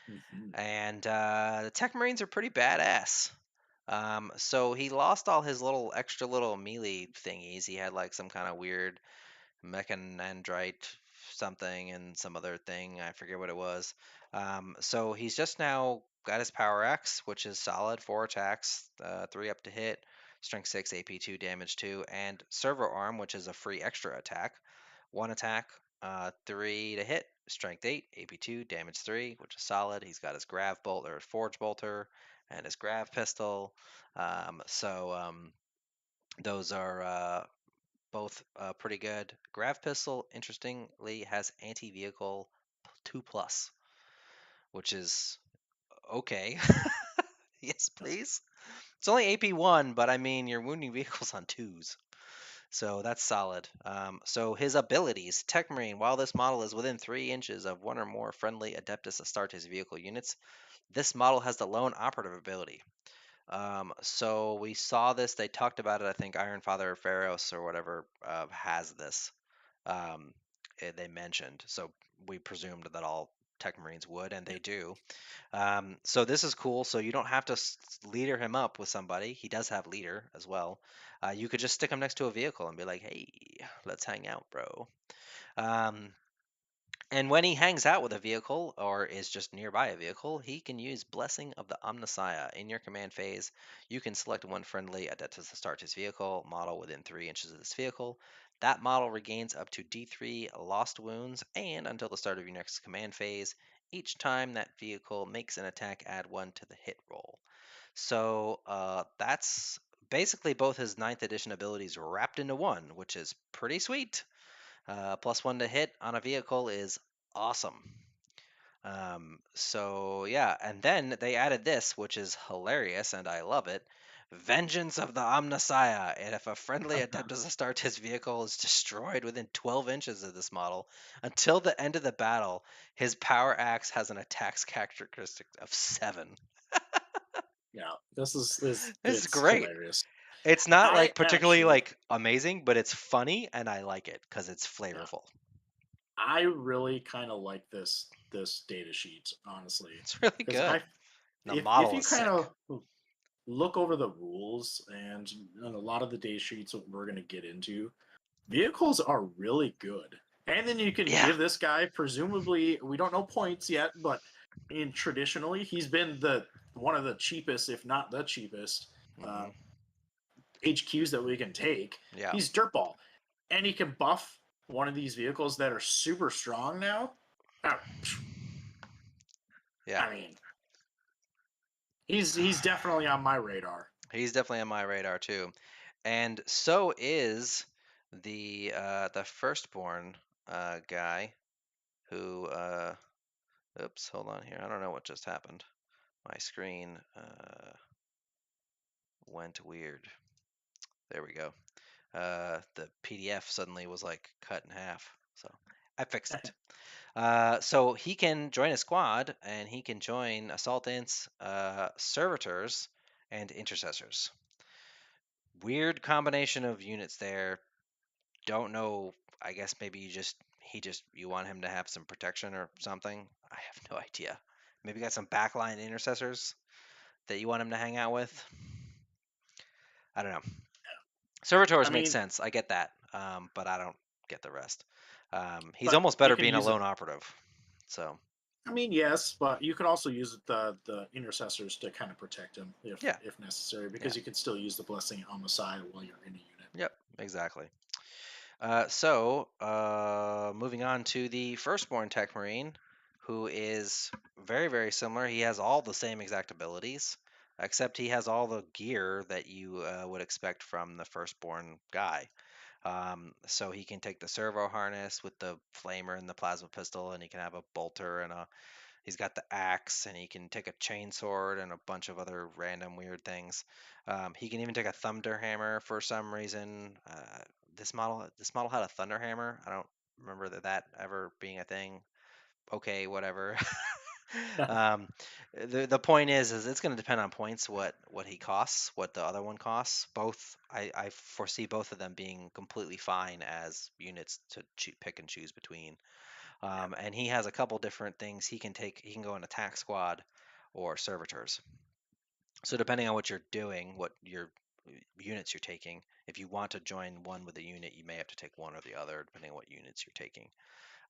Mhm. And the Techmarines are pretty badass. So he lost all his little extra little melee thingies. He had like some kind of weird mechanandrite something and some other thing. I forget what it was. So he's just now got his power axe, which is solid, 4 attacks, 3 up to hit, strength 6, AP 2, damage 2, and servo arm, which is a free extra attack, 1 attack, 3 to hit, strength 8, AP 2, damage 3, which is solid. He's got his grav bolt or forge bolter and his grav pistol. Those are both pretty good. Grav pistol, interestingly, has anti-vehicle 2 plus, which is okay. Yes, please. It's only AP 1, but I mean, you're wounding vehicles on 2s. So that's solid. So his abilities, Techmarine, while this model is within 3 inches of one or more friendly Adeptus Astartes vehicle units, this model has the lone operative ability. So we saw this. They talked about it. I think Iron Father Pharaohs or whatever has this. They mentioned. So we presumed that all Tech Marines would, and they do. So this is cool. So you don't have to leader him up with somebody. He does have leader as well. You could just stick him next to a vehicle and be like, "Hey, let's hang out, bro." Um, and when he hangs out with a vehicle or is just nearby a vehicle, he can use Blessing of the Omnissiah. In your command phase, you can select one friendly Adeptus Astartes vehicle model within 3 inches of this vehicle. That model regains up to D3 lost wounds, and until the start of your next command phase, each time that vehicle makes an attack, add 1 to the hit roll. So that's basically both his 9th edition abilities wrapped into one, which is pretty sweet. +1 to hit on a vehicle is awesome. So yeah, and then they added this, which is hilarious, and I love it. Vengeance of the Omnissiah, and if a friendly Adeptus Astartes vehicle is destroyed within 12 inches of this model, until the end of the battle, his power axe has an attack characteristic of 7. Yeah, this This is it's great. hilarious. It's not I like particularly actually, like amazing, but it's funny, and I like it because it's yeah, flavorful. I really kind of like this data sheet, honestly, It's really because good. I The if model you is kind sick. of look over the rules and a lot of the data sheets that we're going to get into, vehicles are really good. And then you can Yeah. give this guy, presumably, we don't know points yet, but in traditionally, he's been the one of the cheapest, if not the cheapest, uh, Hmm. HQs that we can take. Yeah. He's dirtball, and he can buff one of these vehicles that are super strong now. Uh, Yeah. I mean, he's definitely on my radar. He's definitely on my radar too. And so is the firstborn guy who oops, hold on here. I don't know what just happened. My screen went weird. There we go. The PDF suddenly was like cut in half. So I fixed it. So he can join a squad, and he can join assaultants, servitors, and intercessors. Weird combination of units there. Don't know. I guess maybe you want him to have some protection or something. I have no idea. Maybe got some backline intercessors that you want him to hang out with. I don't know. I Servitors make mean, sense. I get that, but I don't get the rest. He's but almost you better can being a use it. lone operative. So I mean, yes, but you could also use the intercessors to kind of protect him yeah, if necessary, yeah, because you could still use the blessing on the side while you're in a unit. yep, exactly. Moving on to the firstborn Tech Marine, who is very similar. He has all the same exact abilities, except he has all the gear that you would expect from the firstborn guy. So he can take the servo harness with the flamer and the plasma pistol, and he can have a bolter and a He's got the axe, and he can take a chainsword and a bunch of other random weird things. He can even take a thunder hammer for some reason. This model had a thunder hammer. I don't remember that ever being a thing. Okay, whatever. um, the point is it's going to depend on points what he costs, what the other one costs. Both I foresee both of them being completely fine as units to pick and choose between. And he has a couple different things he can take. He can go in attack squad or servitors. So depending on what you're doing, what your units you're taking, if you want to join one with a unit, you may have to take one or the other, depending on what units you're taking.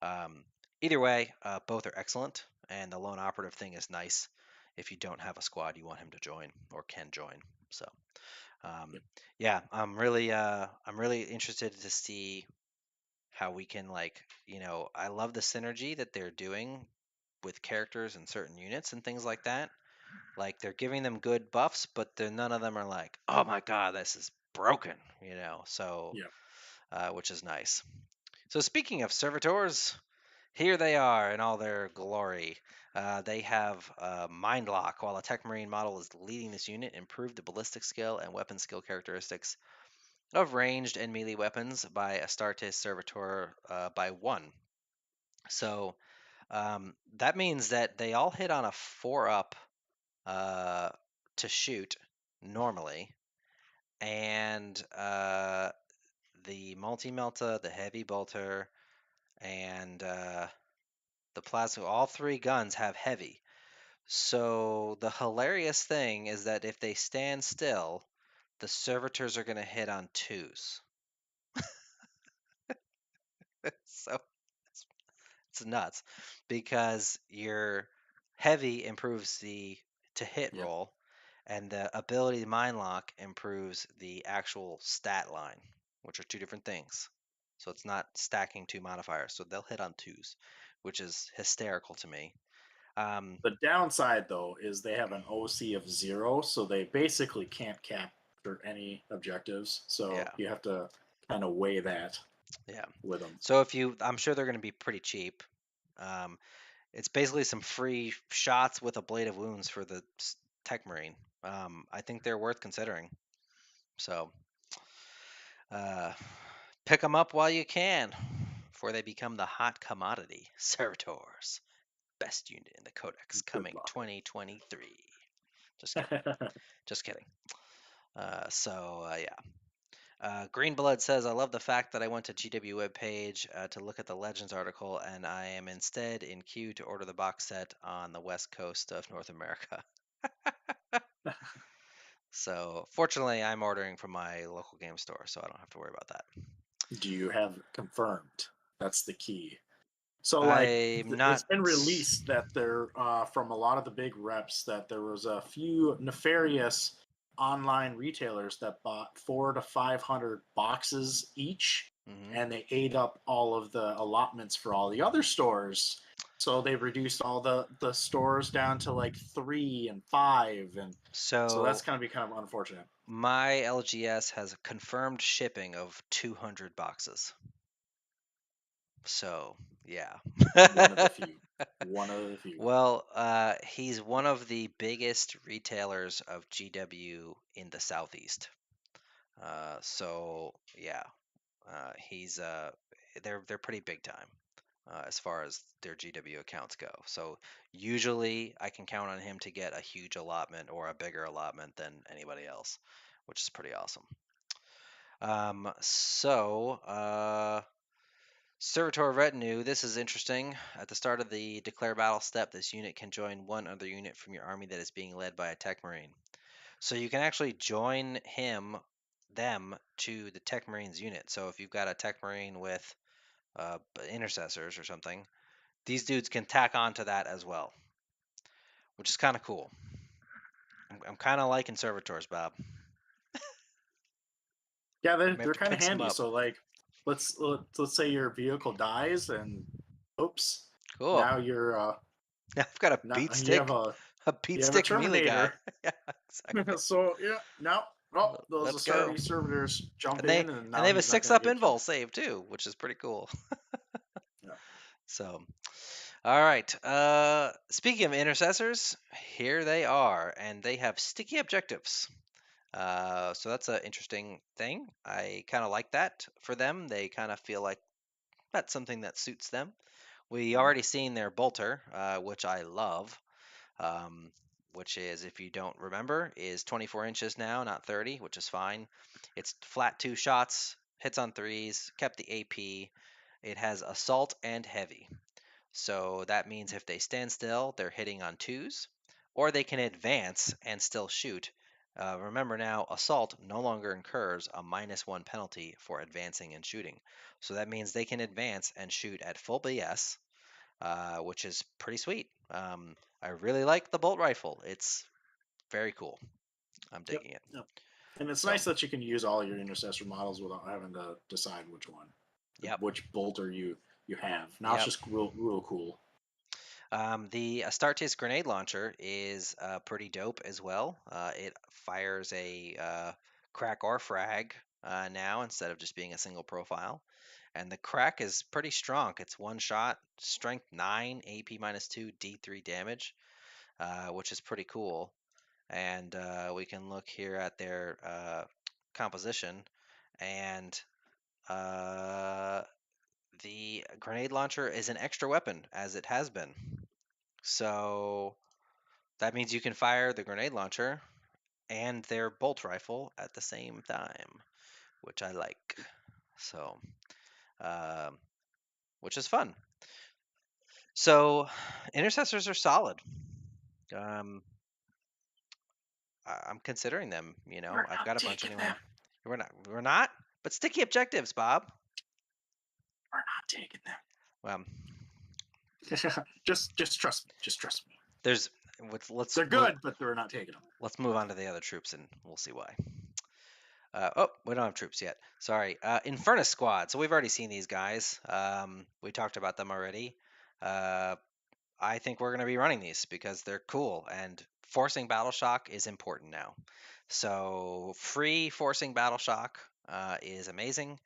Um, Either way, both are excellent, and the lone operative thing is nice. If you don't have a squad, you want him to join or can join. So, um, Yep. yeah, I'm really interested to see how we can I love the synergy that they're doing with characters and certain units and things like that. Like they're giving them good buffs, but none of them are like, oh my god, this is broken, So, Yeah. which is nice. So speaking of servitors, here they are in all their glory. They have Mind Lock. While a Techmarine model is leading this unit, improve the ballistic skill and weapon skill characteristics of ranged and melee weapons by Astartes Servitor by 1. So that means that they all hit on a 4-up to shoot normally, and the multi-melta, the heavy bolter, and the plasma, all 3 guns have heavy. So the hilarious thing is that if they stand still, the servitors are going to hit on 2s. So it's nuts because your heavy improves the to hit Yep. roll, and the ability mind lock improves the actual stat line, which are 2 different things. So it's not stacking 2 modifiers. So they'll hit on 2s, which is hysterical to me. The downside, though, is they have an OC of 0, so they basically can't capture any objectives. So Yeah, you have to kind of weigh that yeah. with them. So I'm sure they're going to be pretty cheap. Um, it's basically some free shots with a blade of wounds for the Techmarine. I think they're worth considering. So uh, pick them up while you can, before they become the hot commodity. Servitors, best unit in the Codex, Good coming luck. 2023. Just kidding. Just kidding. Yeah. Greenblood says, I love the fact that I went to GW webpage to look at the Legends article, and I am instead in queue to order the box set on the west coast of North America. So, fortunately, I'm ordering from my local game store, so I don't have to worry about that. Do you have confirmed? That's the key. So, like, I'm it's not. been released that there, from a lot of the big reps, that there was a few nefarious online retailers that bought 400 to 500 boxes each, Mhm. and they ate up all of the allotments for all the other stores. So they reduced all the stores down to like 3 and 5, and so that's So, going to be kind of unfortunate. my LGS has confirmed shipping of 200 boxes. So, yeah. One of the few. One of the few. Well, he's one of the biggest retailers of GW in the Southeast. So yeah, he's they're pretty big time as far as their GW accounts go. So usually I can count on him to get a huge allotment or a bigger allotment than anybody else, which is pretty awesome. Servitor Retinue, this is interesting. At the start of the declare battle step, this unit can join one other unit from your army that is being led by a Techmarine. So you can actually join them to the Techmarine's unit. So if you've got a Techmarine with intercessors or something, these dudes can tack on to that as well, which is kind of cool. I'm kind of liking servitors, Bob. Yeah, May have they're to kind of pick some handy. up. So like, let's say your vehicle dies, and oops, Cool. now you're I've got a not beat you have stick, a beat you have a stick melee guy. Terminator. Yeah, exactly. So yeah, no, oh, those Let's go. Astartes servitors jump And they in, and and now they have a he's not going to 6-up get invul killed. save too, which is pretty cool. Yeah. So, All right. Speaking of intercessors, here they are, and they have sticky objectives. So that's an interesting thing. I kind of like that for them. They kind of feel like that's something that suits them. We Mhm. already seen their bolter, which I love. Um, which is, if you don't remember, is 24 inches now, not 30, which is fine. It's flat 2 shots, hits on threes, kept the AP. It has assault and heavy. So that means if they stand still, they're hitting on twos, or they can advance and still shoot. Remember now, assault no longer incurs a -1 penalty for advancing and shooting. So that means they can advance and shoot at full BS, which is pretty sweet. I really like the bolt rifle. It's very cool. I'm Yep. digging it. Yep. And it's So, nice that you can use all your intercessor models without having to decide which one, yep, which bolter you have. Now it's yep. just real cool. The Astartes grenade launcher is pretty dope as well. It fires a crack or frag now instead of just being a single profile. And the crack is pretty strong. It's one shot, strength 9, AP -2, D3 damage, which is pretty cool. And we can look here at their composition, and uh, the grenade launcher is an extra weapon, as it has been. So that means you can fire the grenade launcher and their bolt rifle at the same time, which I like. So, um, which is fun. So, intercessors are solid. Um, I'm considering them. We're I've not got a bunch taking anyway. them. We're not, but sticky objectives, Bob. We're not taking Well, them. Just trust me. Just trust me. there's let's They're move. good, but we're not taking them. Let's move on to the other troops, and we'll see why. Oh, we don't have troops yet. Sorry. Infernus Squad. So we've already seen these guys. We talked about them already. Uh, I think we're going to be running these because they're cool, and forcing battle shock is important now. So free forcing battle shock is amazing,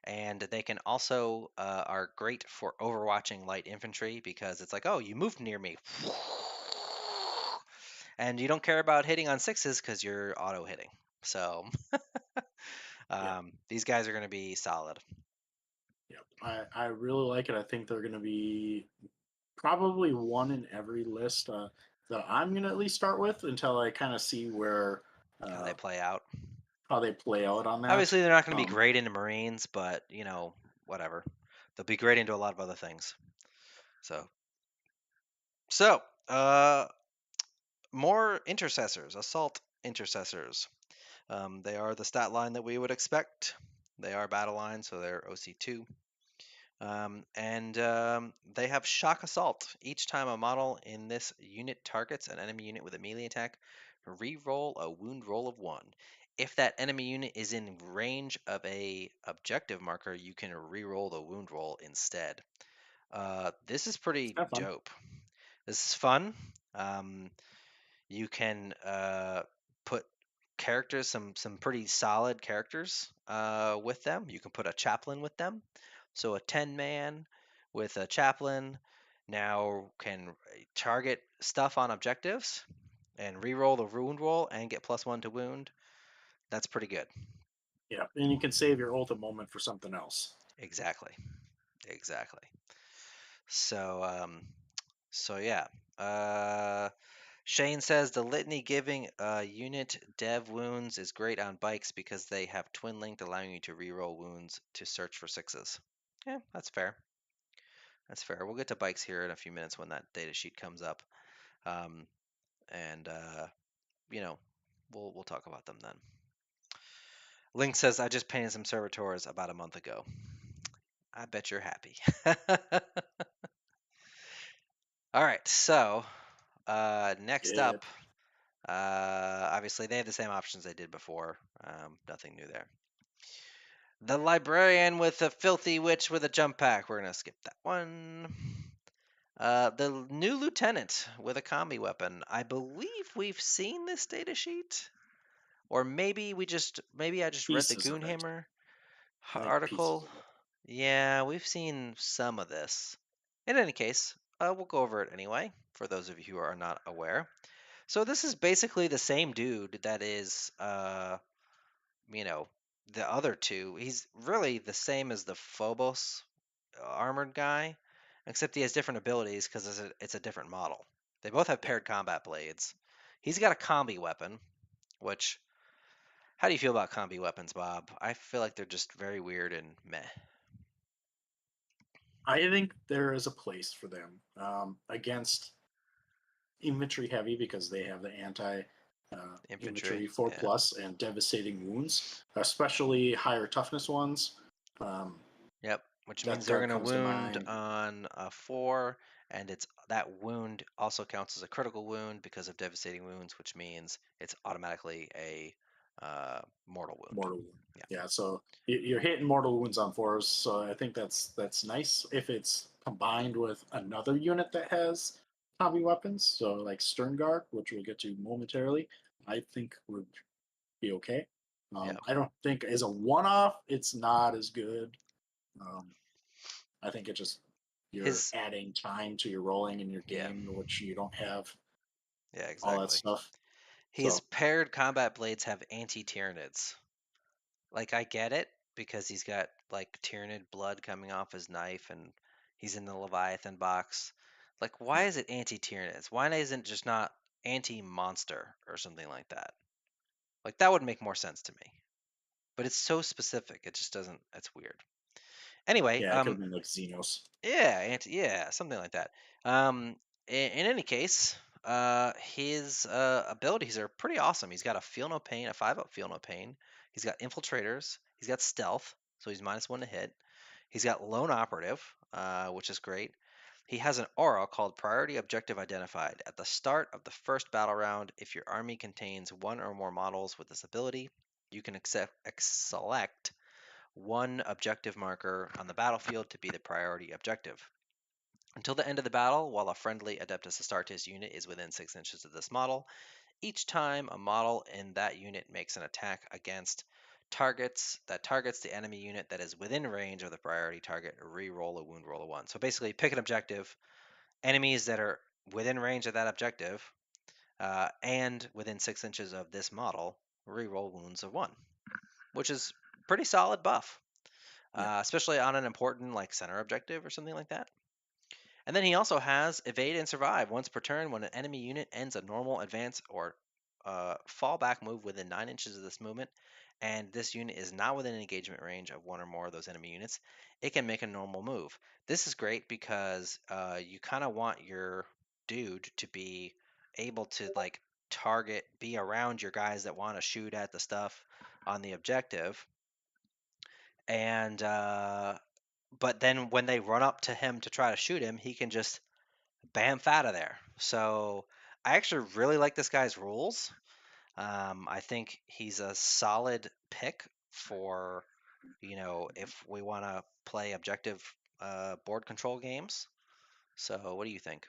and they can also are great for overwatching light infantry because it's like, oh, you moved near me, and you don't care about hitting on sixes because you're auto hitting. So Yeah. these guys are going to be solid. Yep. I really like it. I think they're going to be probably one in every list that I'm going to at least start with until I kind of see where How they uh, play out. how they play out on that. Obviously, they're not going to be Um, great into Marines, but whatever. They'll be great into a lot of other things. So, more intercessors, assault intercessors. They are the stat line that we would expect. They are battle line, so they're OC2. And they have shock assault. Each time a model in this unit targets an enemy unit with a melee attack, re-roll a wound roll of 1. If that enemy unit is in range of a objective marker, you can re-roll the wound roll instead. This is pretty have fun. dope. This is fun. You can put characters, some pretty solid characters with them. You can put a chaplain with them. So a 10-man with a chaplain now can target stuff on objectives and re-roll the wound roll and get +1 to wound. That's pretty good. Yeah, and you can save your ultimate moment for something else. Exactly. Exactly. So so yeah. Shane says the litany giving unit dev wounds is great on bikes because they have twin linked, allowing you to reroll wounds to search for sixes. Yeah, that's fair. That's fair. We'll get to bikes here in a few minutes when that data sheet comes up, um, and you know, we'll talk about them then. Link says I just painted some servitors about a month ago. I bet you're happy. All right, so next Yeah, up, obviously they have the same options they did before. Nothing new there. The librarian with a filthy witch with a jump pack. We're gonna skip that one. The new lieutenant with a combi-weapon. I believe we've seen this data sheet, or maybe I just read the pieces of it. Goonhammer I think pieces article. of it. Yeah, we've seen some of this. In any case, we'll go over it anyway, for those of you who are not aware. So this is basically the same dude that is, you know, the other two. He's really the same as the Phobos armored guy, except he has different abilities because it's a different model. They both have Yeah. paired combat blades. He's got a combi weapon, which, how do you feel about combi weapons, Bob? I feel like they're just very weird and meh. I think there is a place for them against infantry heavy because they have the anti Infantry, infantry 4 yeah. plus and devastating wounds, especially higher toughness ones. Um, Yep, which means Death they're Guard going to comes to wound mind. on a 4, and it's that wound also counts as a critical wound because of devastating wounds, which means it's automatically a mortal wound. Mortal wound. Yeah, Yeah, so you're hitting mortal wounds on 4s, so I think that's nice if it's combined with another unit that has combi weapons. So like Stern Guard, which we'll get to momentarily, I think would be okay. yeah. I don't think as a one-off, it's not as good. Um, I think it just you're His, adding time to your rolling in your yeah, game, which you don't have yeah, all that exactly. stuff. His So paired combat blades have anti-Tyranids. Like, I get it because he's got like Tyranid blood coming off his knife and he's in the Leviathan box. Like, why yeah, is it anti-Tyranids? Why isn't it just not anti-monster or something like that? Like, that would make more sense to me. But it's so specific, it just doesn't. It's weird. Anyway, yeah, it could have been like Xenos. yeah, yeah, something like that. In any case, his abilities are pretty awesome. He's got a feel no pain, a 5-up feel no pain. He's got infiltrators. He's got stealth, so he's -1 to hit. He's got lone operative, which is great. He has an aura called Priority Objective Identified. At the start of the first battle round, if your army contains one or more models with this ability, you can select one objective marker on the battlefield to be the priority objective. Until the end of the battle, while a friendly Adeptus Astartes unit is within 6 inches of this model, each time a model in that unit makes an attack against targets the enemy unit that is within range of the priority target, re-roll a wound roll of 1. So basically, pick an objective, enemies that are within range of that objective, and within 6 inches of this model, re-roll wounds of 1, which is pretty solid buff, Yeah, especially on an important like center objective or something like that. And then he also has evade and survive once per turn when an enemy unit ends a normal advance or fallback move within 9 inches of this movement, and this unit is not within engagement range of one or more of those enemy units, it can make a normal move. This is great because you kind of want your dude to be able to like be around your guys that want to shoot at the stuff on the objective, and but then when they run up to him to try to shoot him, he can just bamf out of there. So I actually really like this guy's rules. I think he's a solid pick for, if we want to play objective board control games. So what do you think?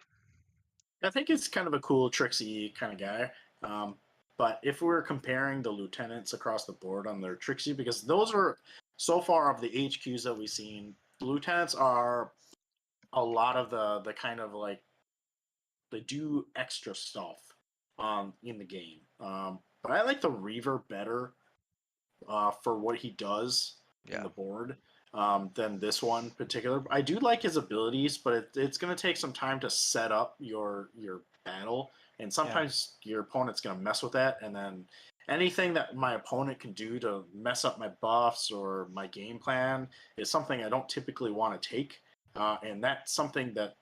I think it's kind of a cool, tricksy kind of guy. Um, but if we're comparing the lieutenants across the board on their tricksy, because those are so far of the HQs that we've seen, the lieutenants are a lot of the kind of like they do extra stuff in the game. But I like the Reiver better for what he does in Yeah. the board than this one in particular. I do like his abilities, but it's going to take some time to set up your battle, and Yeah. sometimes your opponent's going to mess with that, and then anything that my opponent can do to mess up my buffs or my game plan is something I don't typically want to take, and that's something that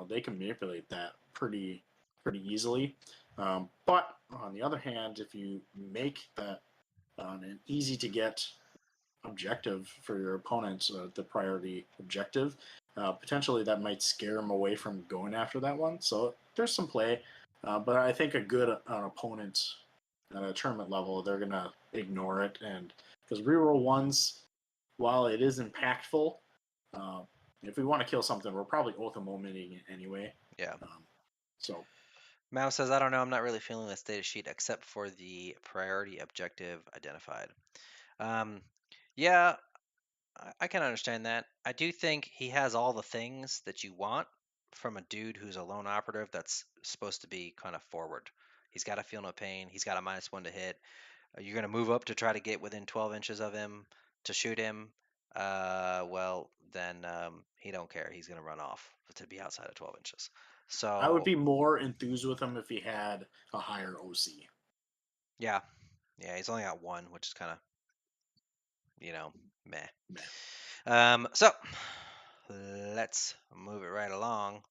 they can manipulate that pretty easily. But on the other hand, if you make that an easy to get objective for your opponent, the priority objective, potentially that might scare them away from going after that one. So there's some play, but I think a good opponent at a tournament level, they're gonna ignore it, and because reroll ones, while it is impactful, uh, if we want to kill something, we're probably oath momenting it anyway. Yeah. Um, so Mao says, I don't know, I'm not really feeling this data sheet except for the priority objective identified. Um, yeah, I can understand that. I do think he has all the things that you want, from a dude who's a lone operative that's supposed to be kind of forward. He's got to feel no pain. He's got a -1 to hit. You're going to move up to try to get within 12 inches of him to shoot him. Well, then he don't care. He's going to run off to be outside of 12 inches. I would So be more enthused with him if he had a higher OC. yeah, he's only got 1, which is kind of meh. So let's move it right along.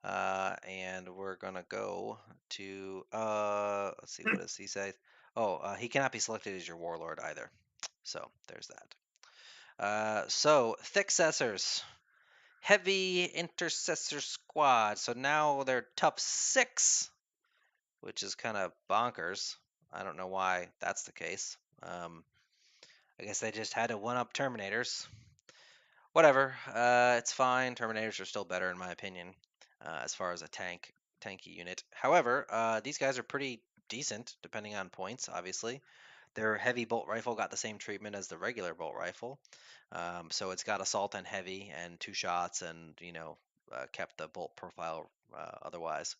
And we're gonna go to let's see, what does he say? Oh, he cannot be selected as your warlord either. So there's that. So Thickcessors, heavy Intercessor Squad. So now they're tough 6, which is kind of bonkers. I don't know why that's the case. I guess they just had to one-up Terminators. Whatever, it's fine. Terminators are still better in my opinion, as far as a tanky unit. However, these guys are pretty decent depending on points. Obviously, their heavy bolt rifle got the same treatment as the regular bolt rifle, so it's got assault and heavy and 2 shots, and kept the bolt profile otherwise.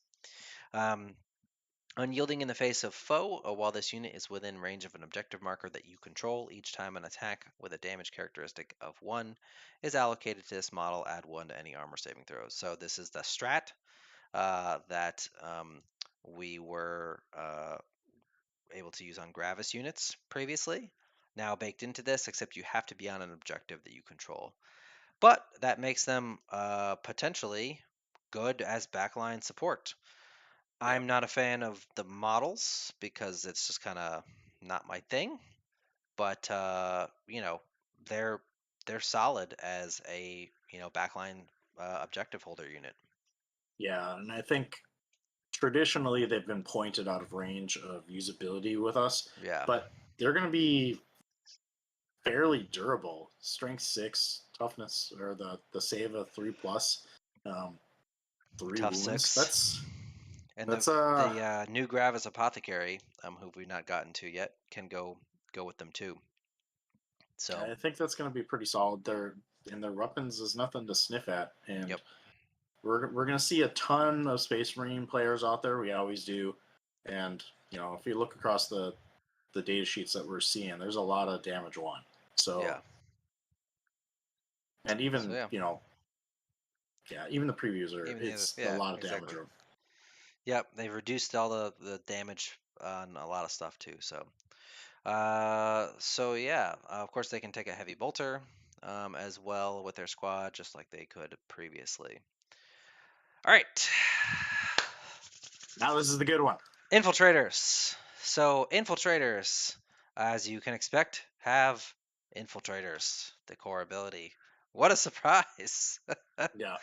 Unyielding in the face of foe, while this unit is within range of an objective marker that you control, each time an attack with a damage characteristic of 1 is allocated to this model, add 1 to any armor saving throws. So this is the strat that we were able to use on Gravis units previously. Now baked into this, except you have to be on an objective that you control. But that makes them potentially good as backline support. I'm not a fan of the models because it's just kind of not my thing, but they're solid as a backline objective holder unit. Yeah, and I think traditionally they've been pointed out of range of usability with us, Yeah, but they're going to be fairly durable. Strength 6, toughness, or the save of 3+, 3 tough wounds. 6. And That's the new Gravis Apothecary, who we've not gotten to yet, can go with them too. So I think that's going to be pretty solid. Their weapons is nothing to sniff at, and yep, we're going to see a ton of Space Marine players out there. We always do, and if you look across the data sheets that we're seeing, there's a lot of damage 1. So yeah, and even yeah. even the previews are Even the other, it's a yeah, lot of damage exactly. room. Yep, they've reduced all the damage on a lot of stuff too. So yeah, of course they can take a heavy bolter as well with their squad, just like they could previously. All right, Now this is the good one. Infiltrators. So Infiltrators, as you can expect, have Infiltrators, the core ability. What a surprise! Yeah.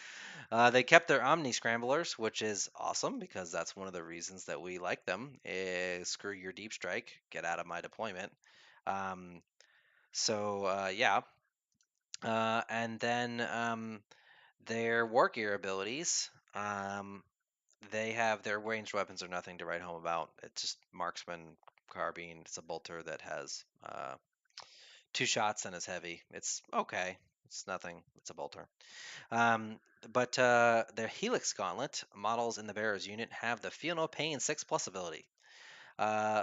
They kept their Omni Scramblers, which is awesome because that's one of the reasons that we like them. Is screw your deep strike, get out of my deployment. Um, yeah, and then their war gear abilities. They have their ranged weapons are nothing to write home about. It's just marksman carbine. It's a bolter that has 2 shots and is heavy. It's okay. It's nothing. It's a bolter. Um, but their Helix Gauntlet models in the Bearer's unit have the Feel No Pain 6+ ability.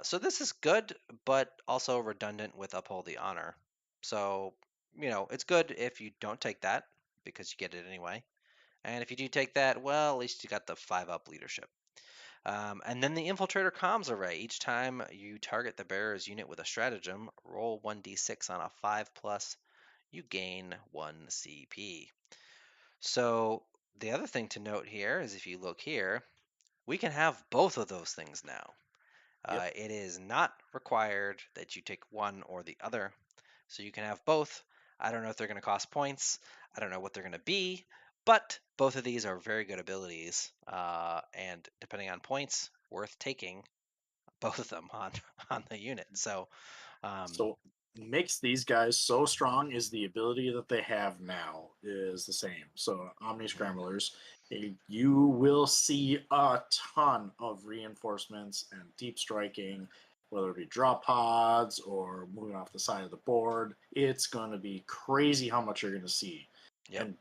So this is good, but also redundant with Uphold the Honor. So, it's good if you don't take that, because you get it anyway. And if you do take that, well, at least you got the 5-up leadership. And then the Infiltrator Comms Array. Each time you target the Bearer's unit with a stratagem, roll 1d6 on a 5+, you gain 1 CP. So the other thing to note here is if you look here, we can have both of those things now. Yep. It is not required that you take one or the other. So you can have both. I don't know if they're going to cost points. I don't know what they're going to be. But both of these are very good abilities. And depending on points, worth taking both of them on the unit. So, So makes these guys so strong is the ability that they have now is the same. So Omni Scramblers, you will see a ton of reinforcements and deep striking, whether it be drop pods or moving off the side of the board. It's going to be crazy how much you're going to see. yep. And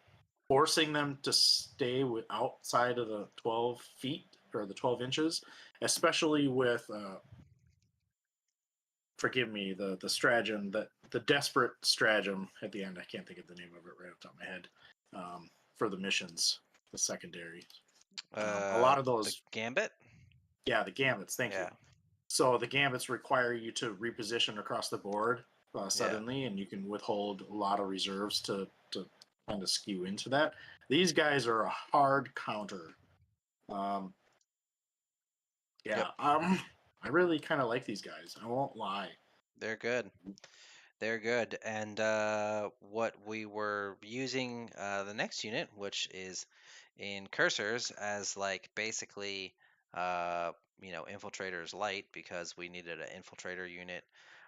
forcing them to stay outside of the 12 feet or the 12 inches, especially with forgive me, the stratagem, the desperate stratagem at the end. I can't think of the name of it right off the top of my head. For the missions, the secondary. A lot of The those, Gambit? yeah, the gambits. Thank you. Yeah. So the gambits require you to reposition across the board Yeah. suddenly, and you can withhold a lot of reserves to kind of skew into that. These guys are a hard counter. Yeah, Yep. I really kind of like these guys. I won't lie. They're good. They're good. And what we were using the next unit, which is Incursors, as like basically, Infiltrators light, because we needed an Infiltrator unit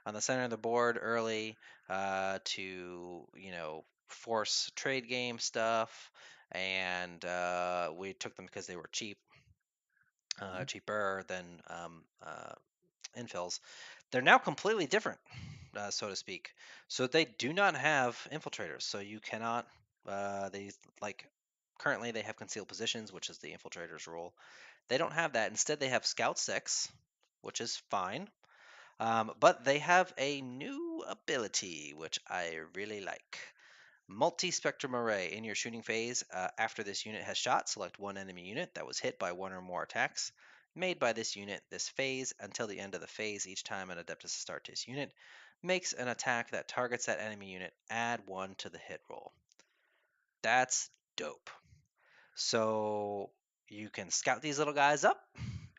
on the center of the board early to, force trade game stuff. And we took them because they were cheaper than infills. They're now completely different, so to speak. So they do not have infiltrators. So you cannot. They like currently they have concealed positions, which is the infiltrators role. They don't have that. Instead, they have Scout 6, which is fine. But they have a new ability, which I really like. Multi-spectrum array. In your shooting phase, after this unit has shot, select one enemy unit that was hit by one or more attacks made by this unit this phase until the end of the phase. Each time an Adeptus Astartes unit makes an attack that targets that enemy unit, add 1 to the hit roll. That's dope. So you can scout these little guys up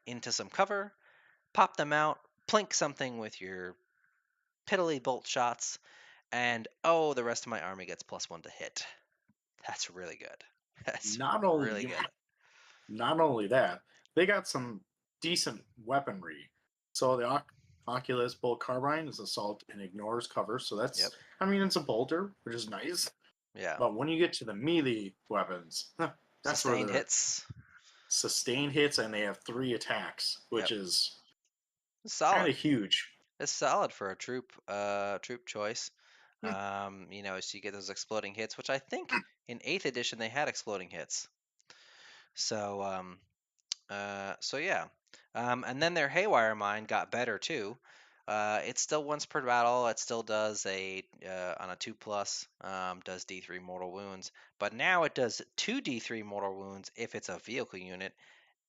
into some cover, pop them out, plink something with your piddly bolt shots, and the rest of my army gets +1 to hit. That's really good. That's Not really only good. not only that, they got some decent weaponry. So the Oculus Bolt Carbine is assault and ignores cover, so that's Yep. I mean it's a bolter, which is nice. Yeah. But when you get to the melee weapons, that's where Sustained the hits. sustained hits, and they have 3 attacks, which Yep. is kind Solid. of huge. It's solid for a troop choice. Hmm. So you get those exploding hits, which I think in 8th edition they had exploding hits. So yeah. And then their Haywire Mine got better too. It's still once per battle. It still does on a 2+, does D3 mortal wounds, but now it does 2d3 mortal wounds if it's a vehicle unit.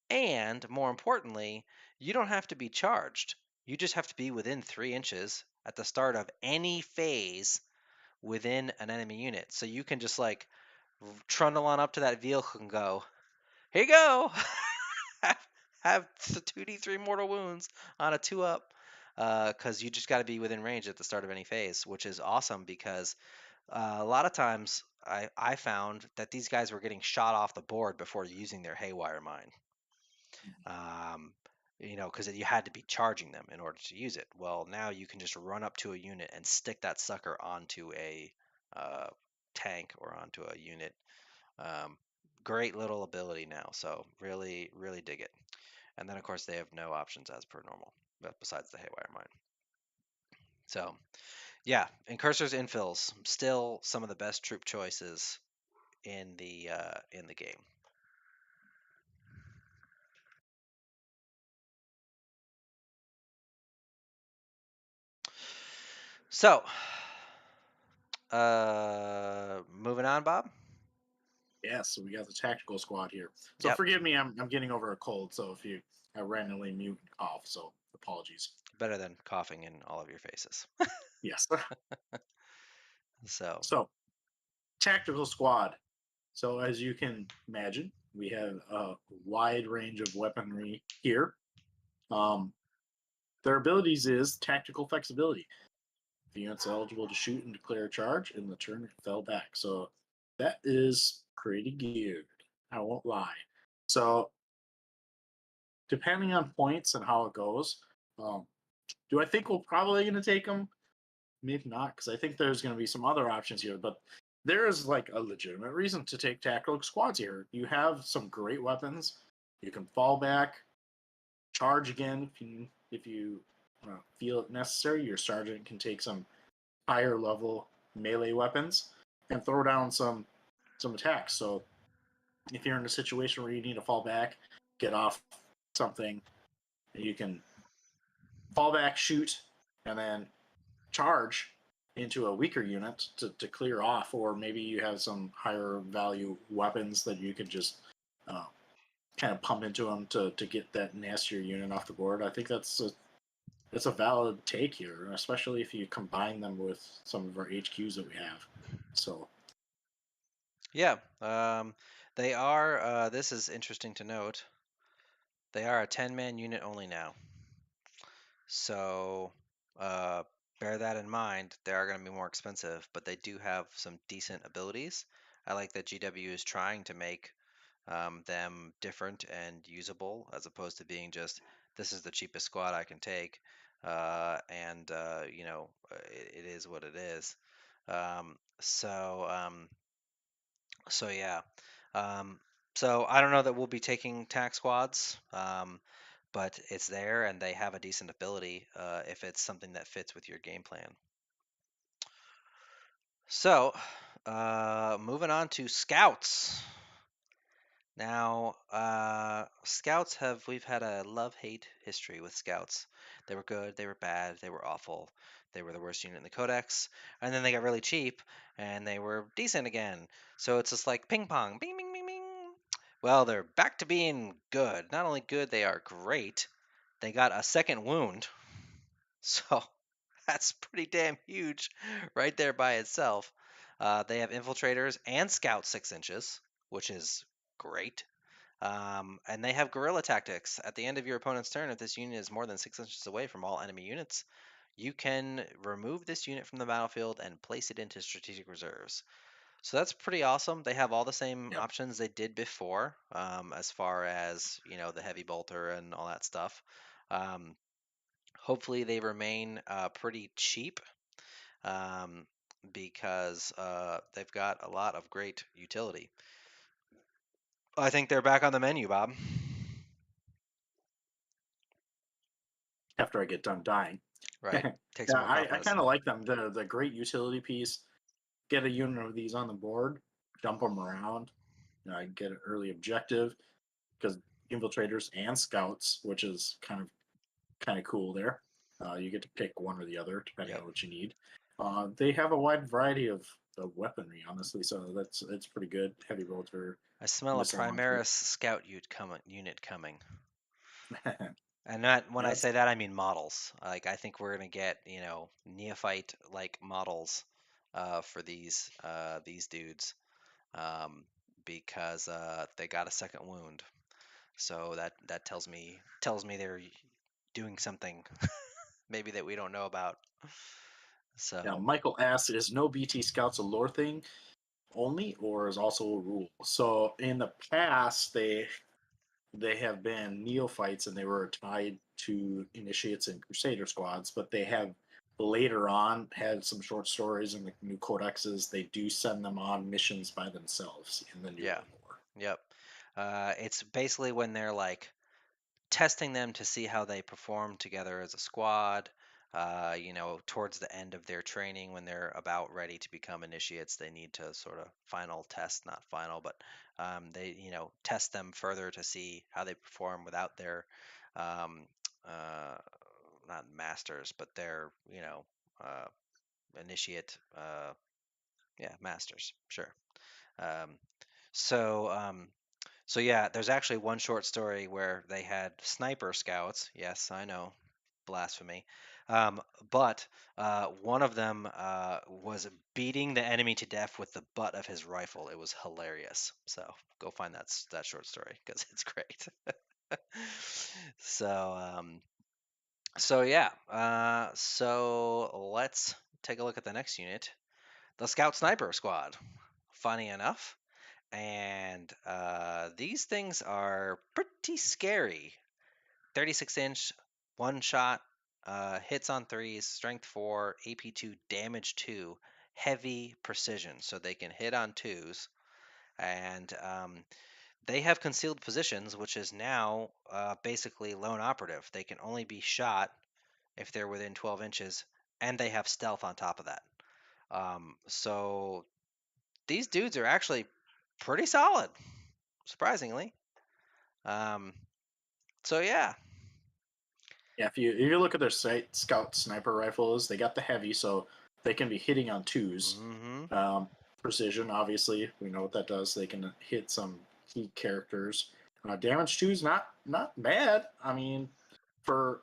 And more importantly, you don't have to be charged. You just have to be within 3 inches at the start of any phase within an enemy unit. So you can just like trundle on up to that vehicle and go, here you go. have 2d3 mortal wounds on a 2-up, because you just got to be within range at the start of any phase, which is awesome because a lot of times I found that these guys were getting shot off the board before using their Haywire Mine. Because you had to be charging them in order to use it. Well, now you can just run up to a unit and stick that sucker onto a tank or onto a unit. Great little ability now, so really, really dig it. And then, of course, they have no options as per normal, besides the Haywire Mine. So, yeah, Incursors infills still some of the best troop choices in the game. So, moving on, Bob. Yeah, so we got the tactical squad here. So Yep, forgive me, I'm getting over a cold, so if you I randomly mute and cough, so apologies. better than coughing in all of your faces. Yes. So, So tactical squad. So as you can imagine, we have a wide range of weaponry here. Um, their abilities is tactical flexibility. The unit's eligible to shoot and declare a charge, and the turn fell back. So that is pretty good. I won't lie. So depending on points and how it goes, um, do I think we're probably going to take them? Maybe not, because I think there's going to be some other options here. But there is like a legitimate reason to take tactical squads here. You have some great weapons. You can fall back, charge again if you feel it necessary. Your sergeant can take some higher level melee weapons and throw down some attacks. So if you're in a situation where you need to fall back, get off something, you can fall back, shoot, and then charge into a weaker unit to clear off, or maybe you have some higher value weapons that you can just kind of pump into them to get that nastier unit off the board. I think that's a valid take here, especially if you combine them with some of our HQs that we have. So Yeah, they are. This is interesting to note. They are a 10-man unit only now. So uh, bear that in mind. They are going to be more expensive, but they do have some decent abilities. I like that GW is trying to make them different and usable, as opposed to being just this is the cheapest squad I can take, and it is what it is. Um, so um, so yeah. Um, so I don't know that we'll be taking tax squads, but it's there and they have a decent ability if it's something that fits with your game plan. So, moving on to scouts. Now, we've had a love-hate history with scouts. They were good, they were bad, they were awful. They were the worst unit in the codex, and then they got really cheap, and they were decent again. So it's just like ping pong, bing, bing, bing, bing. Well, they're back to being good. Not only good, they are great. They got a second wound, so that's pretty damn huge right there by itself. They have infiltrators and scouts 6 inches, which is great. And they have guerrilla tactics. At the end of your opponent's turn, if this unit is more than 6 inches away from all enemy units, you can remove this unit from the battlefield and place it into strategic reserves. So that's pretty awesome. They have all the same yep, options they did before, as far as the heavy bolter and all that stuff. Um, Hopefully they remain pretty cheap, um, because they've got a lot of great utility. I think they're back on the menu, Bob. after I get done dying. Right. Yeah, Take some more cough I kind medicine. of like them. The great utility piece. Get a unit of these on the board, dump them around. Get an early objective because infiltrators and scouts, which is kind of cool there. You get to pick one or the other depending Yep. on what you need. They have a wide variety of weaponry, honestly, so it's pretty good. Heavy bolter, I smell a missile launcher. Primaris scout unit coming. And not when I That's say that, I mean models. Like I think we're gonna get neophyte like models for these dudes, um, because they got a second wound. So that tells me they're doing something maybe that we don't know about. Now, So Michael asks, is no BT scouts a lore thing only, or is also a rule? So in the past, they have been neophytes and they were tied to initiates and crusader squads, but they have later on had some short stories in the new codexes. They do send them on missions by themselves in the newer yeah, lore. yep. It's basically when they're like testing them to see how they perform together as a squad. Towards the end of their training, when they're about ready to become initiates, they need to sort of final test, not final, but they test them further to see how they perform without their um, uh, not masters, but their uh, initiate, yeah, masters, sure. Um, so um, so yeah, there's actually one short story where they had sniper scouts. Yes, I know, blasphemy. Um, but one of them was beating the enemy to death with the butt of his rifle. It was hilarious. So go find that short story because it's great. so um, so yeah. So let's take a look at the next unit, the Scout Sniper Squad. Funny enough. And these things are pretty scary. 36-inch, one shot, hits on threes, strength 4, AP 2, damage 2, heavy precision. So they can hit on twos. And they have concealed positions, which is now basically lone operative. They can only be shot if they're within 12 inches, and they have stealth on top of that. So these dudes are actually pretty solid, surprisingly. So yeah. Yeah, if you look at their scout sniper rifles, they got the heavy, so they can be hitting on twos. Mm-hmm. Precision, obviously, we know what that does. They can hit some key characters. Damage twos, not bad. I mean, for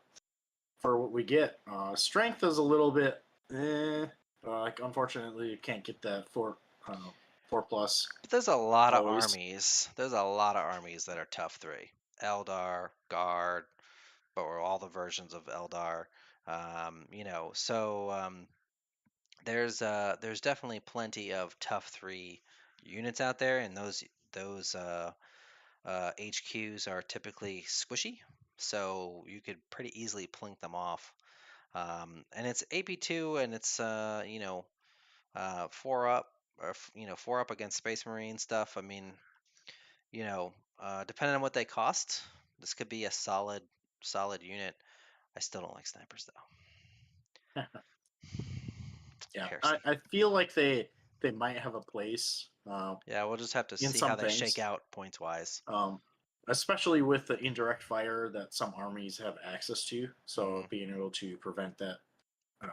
what we get, strength is a little bit. Like unfortunately, you can't get that 4+ But there's a lot of always. armies. There's a lot of armies that are tough 3. Eldar, Guard, or all the versions of Eldar. There's definitely plenty of tough 3 units out there, and those HQs are typically squishy, so you could pretty easily plink them off. And it's AP2, and it's 4 up, or 4 up against Space Marine stuff. I mean, depending on what they cost, this could be a solid unit. I still don't like snipers though. Yeah, Heresy. I feel like they might have a place Yeah, we'll just have to in see how some they shake things, out points wise. especially with the indirect fire that some armies have access to. So Hmm. being able to prevent that uh,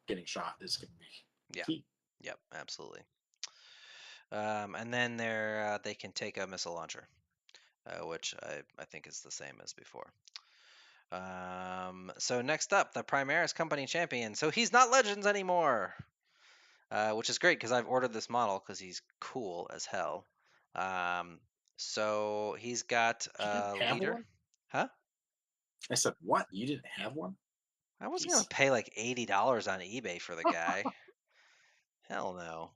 getting shot is going to be Yeah. key. Yep. Absolutely. And then they can take a missile launcher, which I think is the same as before. So next up, the Primaris Company Champion. So he's not Legends anymore, which is great because I've ordered this model because he's cool as hell. So he's got You didn't a have leader. one? Huh? I said, what? You didn't have one? I wasn't gonna Jeez. pay like $80 on eBay for the guy. Hell no.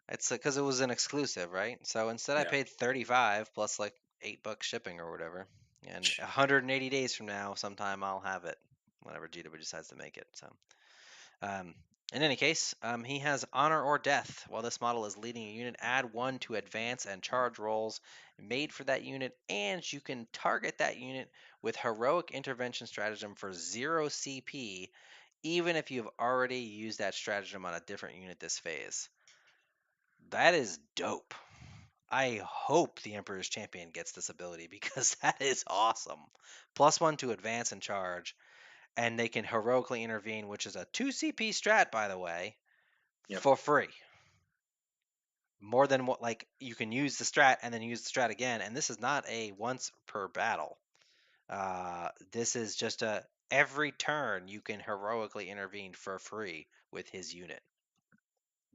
It's because it was an exclusive, right? So instead I Yeah. paid 35 plus like $8 shipping or whatever. And 180 days from now, sometime I'll have it, whenever GW decides to make it. So, um, in any case, he has Honor or Death. While this model is leading a unit, add 1 to advance and charge rolls made for that unit, and you can target that unit with Heroic Intervention Stratagem for 0 CP, even if you've already used that stratagem on a different unit this phase. That is dope. I hope the Emperor's Champion gets this ability because that is awesome. +1 to advance and charge, and they can heroically intervene, which is a 2 CP strat, by the way, Yep. for free. More than what, like, you can use the strat and then use the strat again, and this is not a once per battle. This is just every turn you can heroically intervene for free with his unit.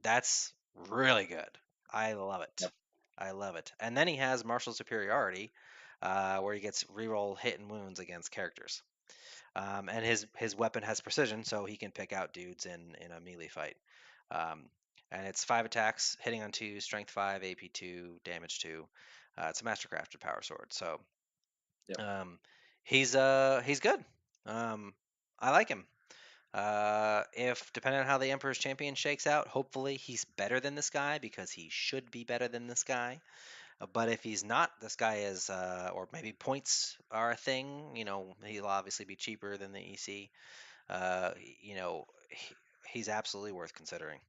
That's really good. I love it. Yep. I love it. And then he has martial superiority, where he gets reroll hit and wounds against characters. And his weapon has precision, so he can pick out dudes in a melee fight. Um, and it's 5 attacks, hitting on 2, strength 5, AP 2, damage 2. It's a mastercrafted power sword, so Yep. he's good. I like him. If depending on how the Emperor's Champion shakes out, hopefully he's better than this guy because he should be better than this guy. But if he's not, this guy is, or maybe points are a thing. He'll obviously be cheaper than the EC. Uh, you know, he's absolutely worth considering.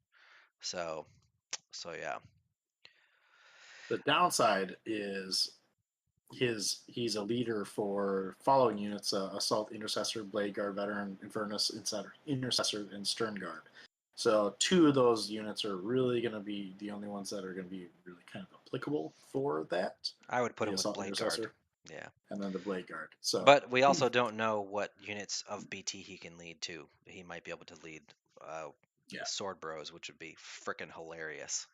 So yeah. The downside is he's a leader for following units: Assault, Intercessor, Bladeguard, Veteran, Infernus, Intercessor, and Stern Guard. So 2 of those units are really going to be the only ones that are going to be really kind of applicable for that. I would put The him with Assault Bladeguard. Intercessor, Yeah. and then the Bladeguard. So But we also don't know what units of BT he can lead to. He might be able to lead yeah, Sword Bros, which would be freaking hilarious.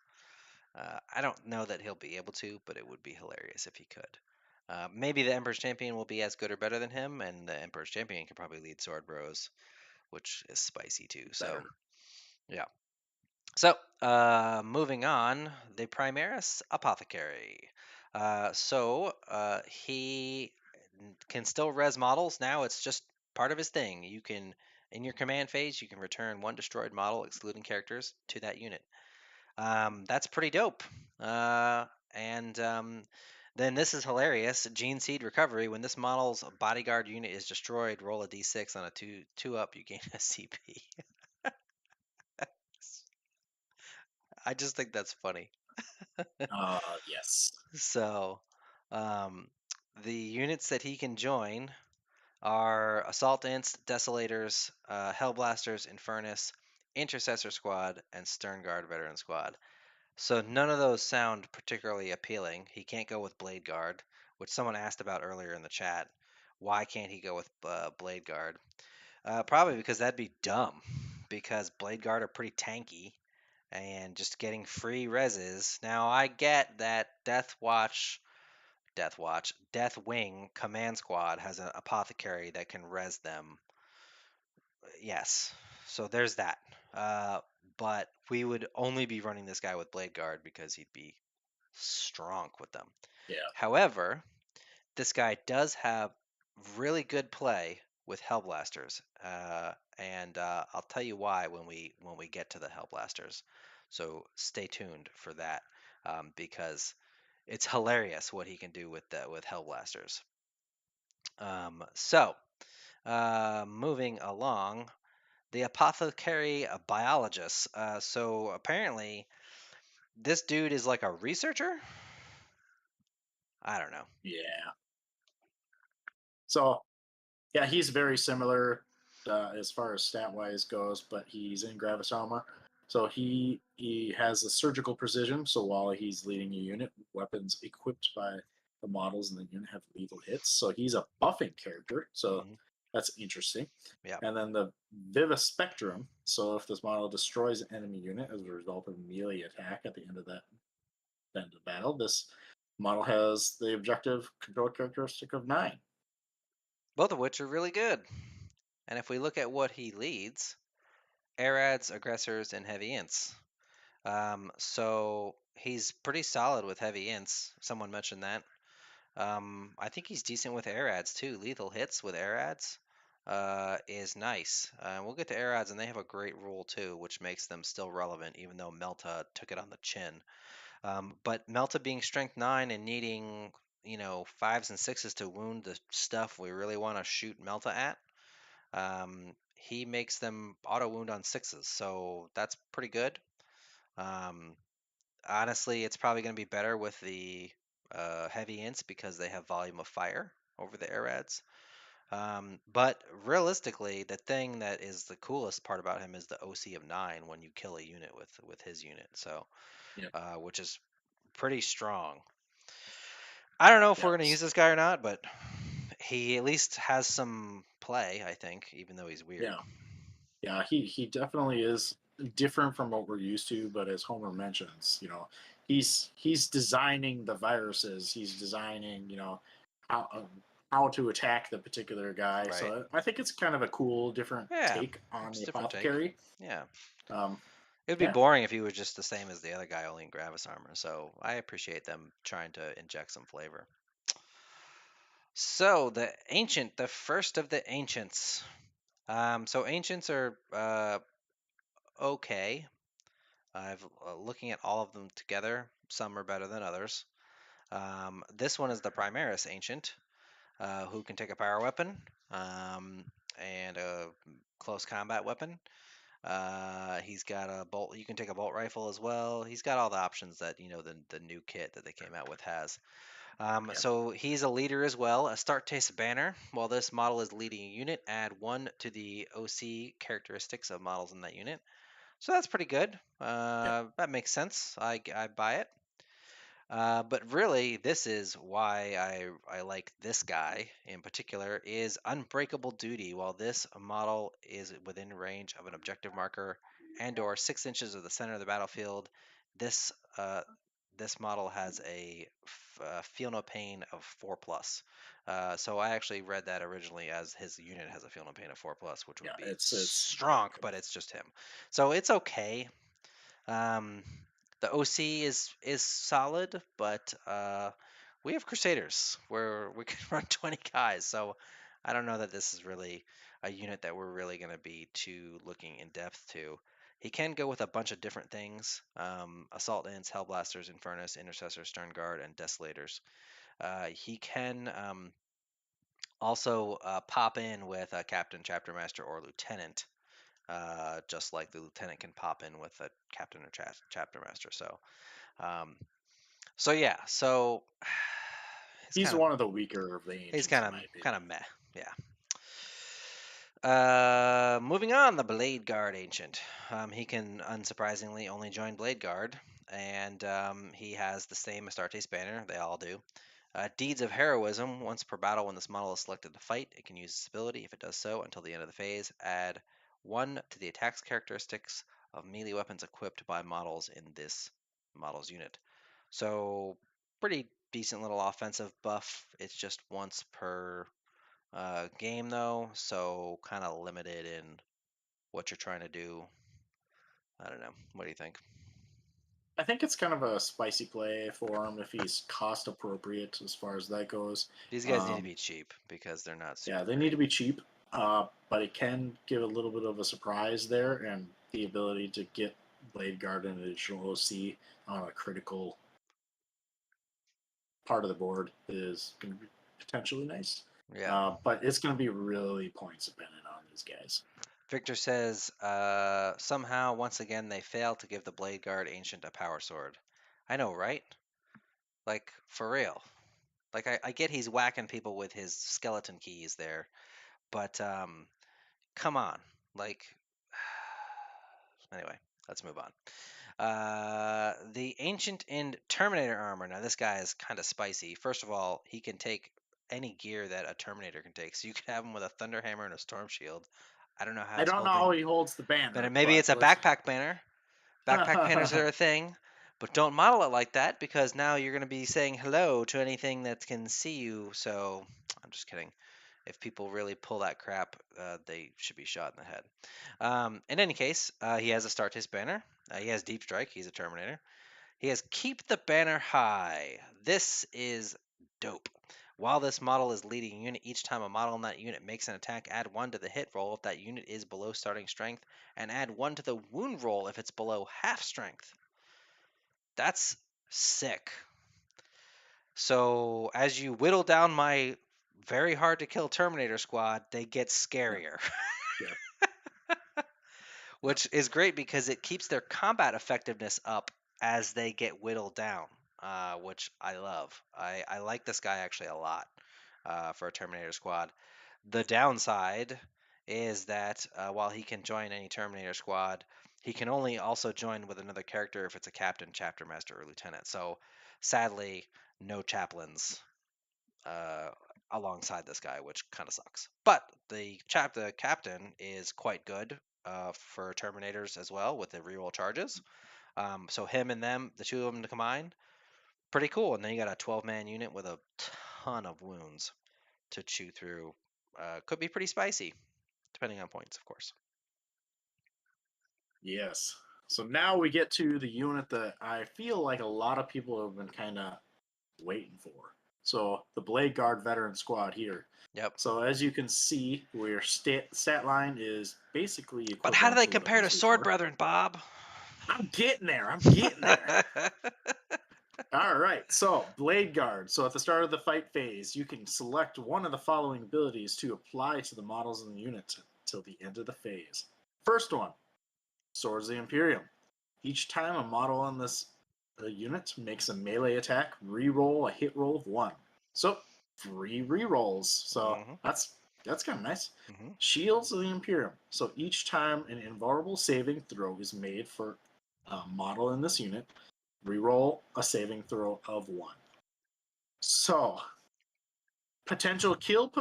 I don't know that he'll be able to, but it would be hilarious if he could. Maybe the Emperor's Champion will be as good or better than him, and the Emperor's Champion can probably lead Sword Bros, which is spicy too. So, better. yeah. So, moving on, the Primaris Apothecary. He can still res models. Now it's just part of his thing. You can, in your command phase, you can return 1 destroyed model, excluding characters, to that unit. That's pretty dope. And Then this is hilarious. Gene Seed Recovery. When this model's bodyguard unit is destroyed, roll a d6 on a 2 up, you gain a CP. I just think that's funny. Yes. So, um, the units that he can join are Assault Ints, Desolators, Hellblasters, Infernus, Intercessor Squad, and Stern Guard Veteran Squad. So none of those sound particularly appealing. He can't go with Blade Guard, which someone asked about earlier in the chat. Why can't he go with Blade Guard? Probably because that'd be dumb. Because Blade Guard are pretty tanky, and just getting free reses. Now I get that Death Wing Command Squad has an apothecary that can res them. Yes, so there's that. Uh, but we would only be running this guy with Blade Guard because he'd be strong with them. Yeah. However, this guy does have really good play with Hellblasters, and I'll tell you why when we get to the Hellblasters. So stay tuned for that, because it's hilarious what he can do with Hellblasters. Moving along, the Apothecary Biologis. So apparently, this dude is like a researcher. I don't know. Yeah. So yeah, he's very similar as far as stat wise goes, but he's in Gravis armor. So he has the surgical precision. So while he's leading a unit, weapons equipped by the models in the unit have lethal hits. So he's a buffing character. So Hmm. that's interesting. Yeah. And then the Viva Spectrum. So if this model destroys an enemy unit as a result of a melee attack at the end of that end of battle, this model has the objective control characteristic of 9. Both of which are really good. And if we look at what he leads, Arads, Aggressors, and Heavy Ints. So he's pretty solid with Heavy Ints. Someone mentioned that. I think he's decent with Arads too. Lethal hits with Arads is nice. We'll get to Arads, and they have a great rule too, which makes them still relevant, even though Melta took it on the chin. But Melta being strength 9 and needing, fives and sixes to wound the stuff we really want to shoot Melta at, he makes them auto wound on sixes. So that's pretty good. Um, Honestly, it's probably going to be better with the heavy ints because they have volume of fire over the Arads. But realistically, the thing that is the coolest part about him is the OC of 9 when you kill a unit with his unit. So, Yeah. which is pretty strong. I don't know if we're going to Yes. use this guy or not, but he at least has some play, I think, even though he's weird. Yeah. Yeah. He definitely is different from what we're used to, but as Homer mentions, he's designing the viruses. He's designing, how how to attack the particular guy. Right. So I think it's kind of a cool, different Yeah. take on It's the a different take. apothecary. Yeah. Um, It'd be yeah. boring if he was just the same as the other guy, only in Gravis armor. So I appreciate them trying to inject some flavor. So the Ancient, the first of the Ancients. So Ancients are okay. I've looking at all of them together. Some are better than others. This one is the Primaris Ancient, who can take a power weapon and a close combat weapon. He's got a bolt. You can take a bolt rifle as well. He's got all the options that the new kit that they came out with has. Yeah. So he's a leader as well. Astartes banner. While this model is leading a unit, add 1 to the OC characteristics of models in that unit. So that's pretty good. Yeah. That makes sense. I buy it. But really, this is why I like this guy in particular is Unbreakable Duty. While this model is within range of an objective marker and/or 6 inches of the center of the battlefield, this uh, this model has feel no pain of 4 plus. So I actually read that originally as his unit has a feel no pain of 4 plus, which Yeah. would be It's strong, but it's just him. So it's okay. Um, the OC is solid, but we have Crusaders where we can run 20 guys. So I don't know that this is really a unit that we're really going to be too looking in depth to. He can go with a bunch of different things: Assault Ints, Hellblasters, Infernus, Intercessor, Stern Guard, and Desolators. He can also pop in with a Captain, Chapter Master, or Lieutenant, just like the lieutenant can pop in with a captain or chapter master. So So yeah, so He's one of the weaker of the he's ancients, in my opinion. kind of meh. Yeah. Moving on, the Bladeguard Ancient. He can unsurprisingly only join Bladeguard, and he has the same Astartes banner. They all do. Deeds of Heroism. Once per battle, when this model is selected to fight, it can use this ability. If it does so until the end of the phase, add 1 to the attack's characteristics of melee weapons equipped by models in this model's unit. So, pretty decent little offensive buff. It's just once per game though, so kind of limited in what you're trying to do. I don't know. What do you think? I think it's kind of a spicy play for him if he's cost appropriate as far as that goes. These guys need to be cheap because they're not super Yeah, they great. need to be cheap, but it can give a little bit of a surprise there, and the ability to get Bladeguard and additional OC on a critical part of the board is going to be potentially nice. Yeah. But it's going to be really points dependent on these guys. Victor says, somehow, once again, they failed to give the Bladeguard Ancient a power sword. I know, right? Like, for real. Like, I get he's whacking people with his skeleton keys there, but, come on. Like, anyway, let's move on. The Ancient in Terminator armor. Now, this guy is kind of spicy. First of all, he can take any gear that a Terminator can take. So you could have him with a Thunder Hammer and a Storm Shield. I don't know how I he's don't know holding. how he holds the banner, But maybe it's a let's... backpack banner. Backpack banners are a thing. But don't model it like that because now you're going to be saying hello to anything that can see you. So I'm just kidding. If people really pull that crap, they should be shot in the head. In any case, he has a Astartes banner. He has Deep Strike. He's a Terminator. He has Keep the Banner High. This is dope. While this model is leading a unit, each time a model in that unit makes an attack, add 1 to the hit roll if that unit is below starting strength, and add 1 to the wound roll if it's below half strength. That's sick. So as you whittle down my very hard to kill Terminator Squad, they get scarier. Yeah. Which is great because it keeps their combat effectiveness up as they get whittled down, which I love. I like this guy actually a lot for a Terminator Squad. The downside is that while he can join any Terminator Squad, he can only also join with another character if it's a captain, chapter master, or lieutenant. So sadly, no chaplains alongside this guy, which kind of sucks. But the captain is quite good for Terminators as well with the reroll charges. So him and them, the two of them to combine, pretty cool. And then you got a 12-man unit with a ton of wounds to chew through. Could be pretty spicy, depending on points, of course. Yes. So now we get to the unit that I feel like a lot of people have been kind of waiting for. So the Bladeguard Veteran Squad here. Yep. So as you can see, your stat line is basically But how do they equivalent what it compare to was Sword before. Brethren, Bob? I'm getting there. I'm getting there. All right. So Bladeguard. So at the start of the fight phase, you can select one of the following abilities to apply to the models in the unit till the end of the phase. First one, Swords of the Imperium. Each time a model on this unit makes a melee attack, re-roll a hit roll of 1. So 3 re-rolls. So that's kind of nice. Shields of the Imperium. So each time an invulnerable saving throw is made for a model in this unit, re-roll a saving throw of 1. So potential kill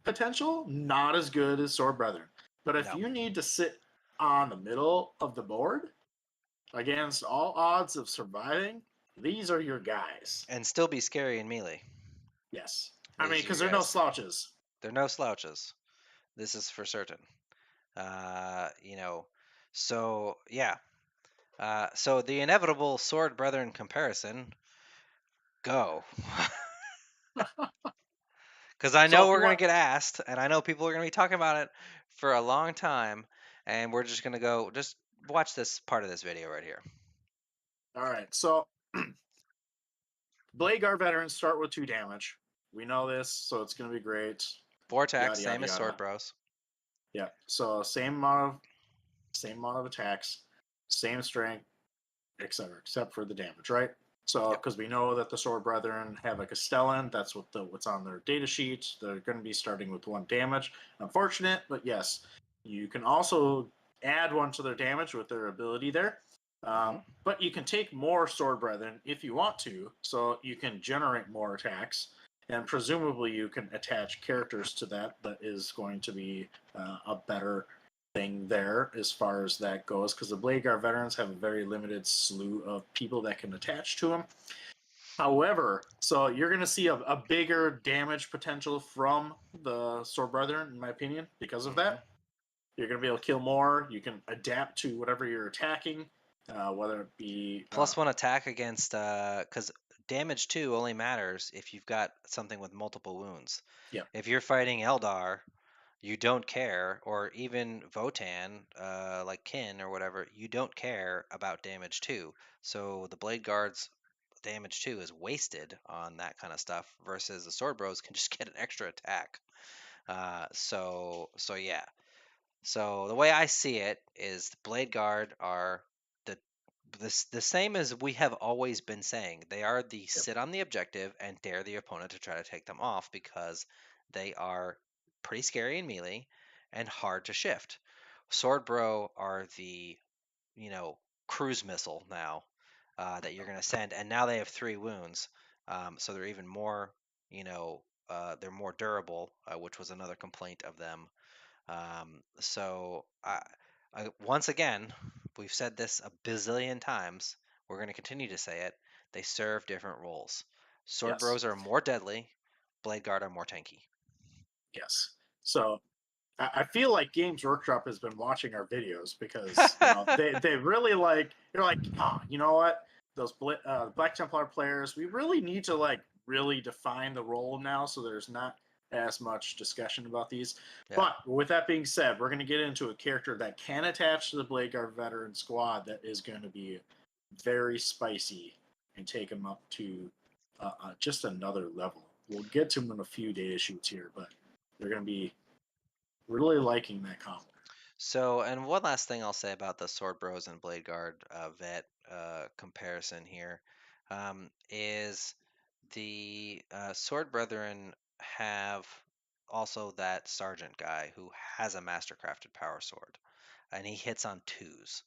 potential not as good as Sword Brethren. But if you need to sit on the middle of the board against all odds of surviving, these are your guys. And still be scary in melee. Yes. I mean, because they're no slouches. They're no slouches. This is for certain. So yeah. So the inevitable Sword Brethren comparison, go. Because I know we're going to get asked, and I know people are going to be talking about it for a long time, and we're just going to go, just watch this part of this video right here. All right, so Bladeguard Veterans start with 2 damage. We know this, so it's going to be great. 4 attacks, same as Sword Bros. Yeah, so same amount of attacks, same strength, etc., except for the damage, right? So, Yep. because we know that the Sword Brethren have a Castellan, that's what's on their data sheet. They're going to be starting with 1 damage. Unfortunate, but yes, you can also add 1 to their damage with their ability there. Hmm. But you can take more Sword Brethren if you want to, so you can generate more attacks, and presumably you can attach characters to that. That is going to be a better thing there as far as that goes, because the Bladeguard veterans have a very limited slew of people that can attach to them. However, so you're going to see a bigger damage potential from the Sword Brethren, in my opinion, because of Hmm. that. You're going to be able to kill more. You can adapt to whatever you're attacking, whether it be +1 attack against because damage 2 only matters if you've got something with multiple wounds. yeah, If you're fighting Eldar, you don't care, or even Votan, like Kin or whatever, you don't care about damage 2. So the Blade Guard's damage 2 is wasted on that kind of stuff, versus the Sword Bros can just get an extra attack. So yeah. So the way I see it is the Blade Guard are the the same as we have always been saying. They are the yep, sit on the objective and dare the opponent to try to take them off, because they are pretty scary in melee and hard to shift. Sword Bro are the, you know, cruise missile now, that you're going to send, and now they have 3 wounds, so they're even more, you know, they're more durable, which was another complaint of them. So once again, we've said this a bazillion times. We're going to continue to say it. They serve different roles. Sword yes, Bros are more deadly. Blade Guard are more tanky. yes. So I feel like Games Workshop has been watching our videos because they really they're like, oh, you know what, those Black Templar players, we really need to like really define the role now, so there's not as much discussion about these. Yeah. But with that being said, we're going to get into a character that can attach to the Bladeguard veteran squad that is going to be very spicy and take them up to just another level. We'll get to them in a few data shoots here, but they're going to be really liking that combo. So, and one last thing I'll say about the Sword Bros and Blade Guard vet comparison here, is the Sword Brethren have also that Sergeant guy who has a Mastercrafted Power Sword, and he hits on 2s.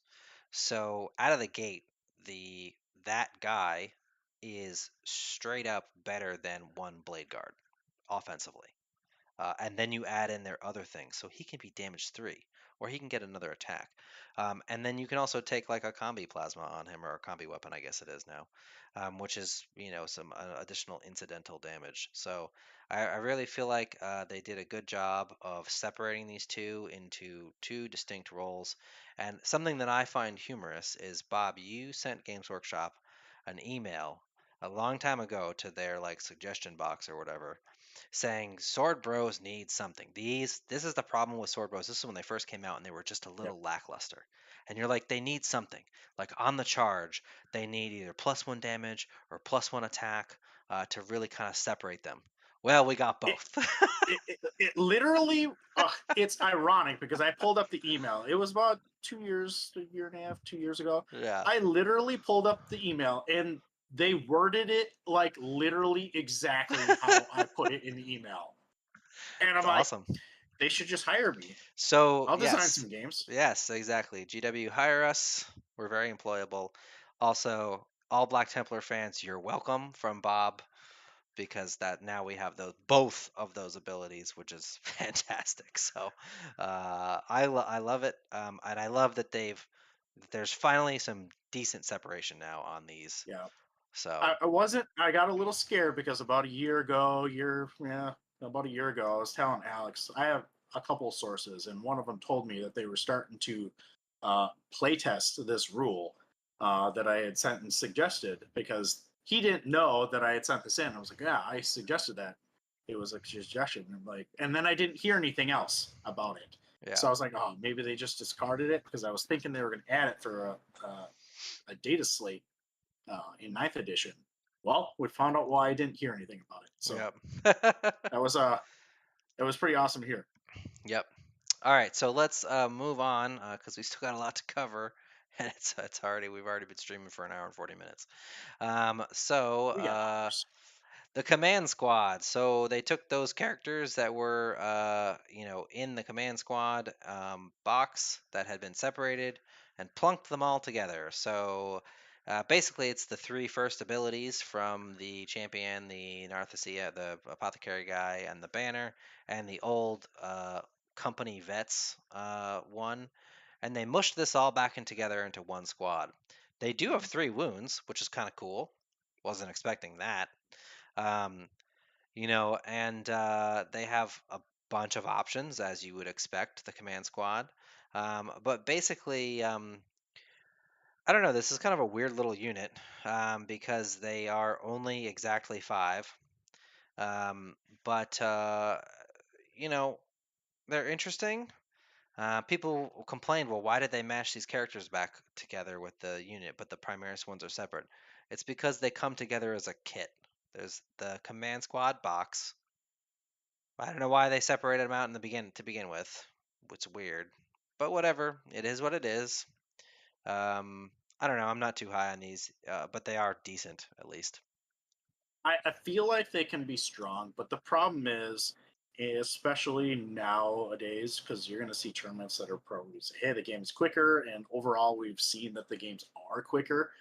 So out of the gate, the that guy is straight up better than one Blade Guard offensively. And then you add in their other things, so he can be damage 3, or he can get another attack. And then you can also take like a combi plasma on him, or a combi weapon, I guess it is now, which is, you know, some additional incidental damage. So I really feel like they did a good job of separating these two into 2 distinct roles. And something that I find humorous is, Bob, you sent Games Workshop an email a long time ago to their like suggestion box or whatever, saying Sword Bros need something. This is the problem with Sword Bros. This is when they first came out and they were just a Yep. little lackluster. And you're like, they need something. Like on the charge, they need either +1 damage or +1 attack, to really kind of separate them. Well, we got It, both. it literally, it's ironic because I pulled up the email. It was about 2 years, a year and a half, 2 years ago. Yeah. I literally pulled up the email and they worded it like literally exactly how I put it in the email. And I'm It's like, awesome. they should just hire me. So, I'll design yes. some games. Yes, exactly. GW, hire us. We're very employable. Also, all Black Templar fans, you're welcome from Bob, because that now we have those both of those abilities, which is fantastic. So I love it, and I love that there's finally some decent separation now on these. Yeah. So I got a little scared because about a year ago, about a year ago, I was telling Alex, I have a couple sources, and one of them told me that they were starting to playtest this rule that I had sent and suggested, because he didn't know that I had sent this in. I was like, yeah, I suggested that. It was a suggestion. And then I didn't hear anything else about it. yeah. So I was like, oh, maybe they just discarded it, because I was thinking they were going to add it for a data slate in ninth edition. Well, we found out why I didn't hear anything about it. So Yep. that was it was pretty awesome to hear. Yep. All right, so let's move on, because we still got a lot to cover And we've already been streaming for an hour and 40 minutes. So We got hours. the command squad. So they took those characters that were, in the command squad box that had been separated and plunked them all together. So basically, it's the three first abilities from the champion, the Narthesia, the apothecary guy, and the banner, and the old company vets one. And they mushed this all back in together into one squad. They do have 3 wounds, which is kind of cool. Wasn't expecting that. Um, and they have a bunch of options, as you would expect, the command squad. But basically, I don't know, this is kind of a weird little unit because they are only exactly 5. Um, but, you know, they're interesting. People complained, well, why did they mash these characters back together with the unit, but the Primaris ones are separate? It's because they come together as a kit. There's the command squad box. I don't know why they separated them out in the begin with. It's weird, but whatever. It is what it is. I don't know. I'm not too high on these, but they are decent at least. I feel like they can be strong, but the problem is, especially nowadays, because you're going to see tournaments that are probably say, hey, the game's quicker, and overall, we've seen that the games are quicker.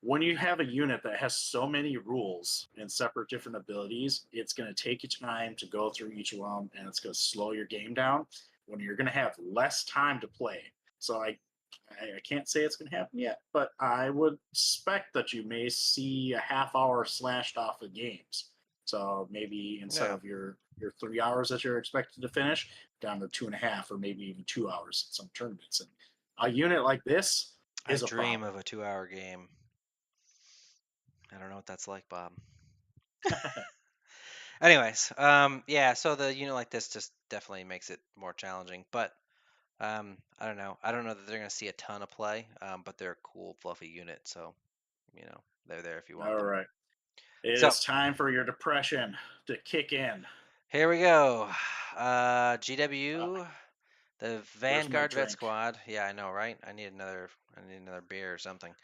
When you have a unit that has so many rules and separate different abilities, it's going to take you time to go through each one, and it's going to slow your game down when you're going to have less time to play. So I can't say it's going to happen yet, but I would expect that you may see a half hour slashed off of games. So maybe instead Yeah, of your 3 hours that you're expected to finish, down to 2.5 or maybe even 2 hours in some tournaments. And a unit like this I is a dream problem. of a 2-hour game. I don't know what that's like, Bob. Anyways, yeah. So the unit like this just definitely makes it more challenging, but I don't know. I don't know that they're gonna see a ton of play, but they're a cool, fluffy unit, so they're there if you want All them. right. It So is time for your depression to kick in. here we go. Uh, GW, the where's my Vanguard Vet drink? Squad. Yeah, I know, right? I need another. I need another beer or something.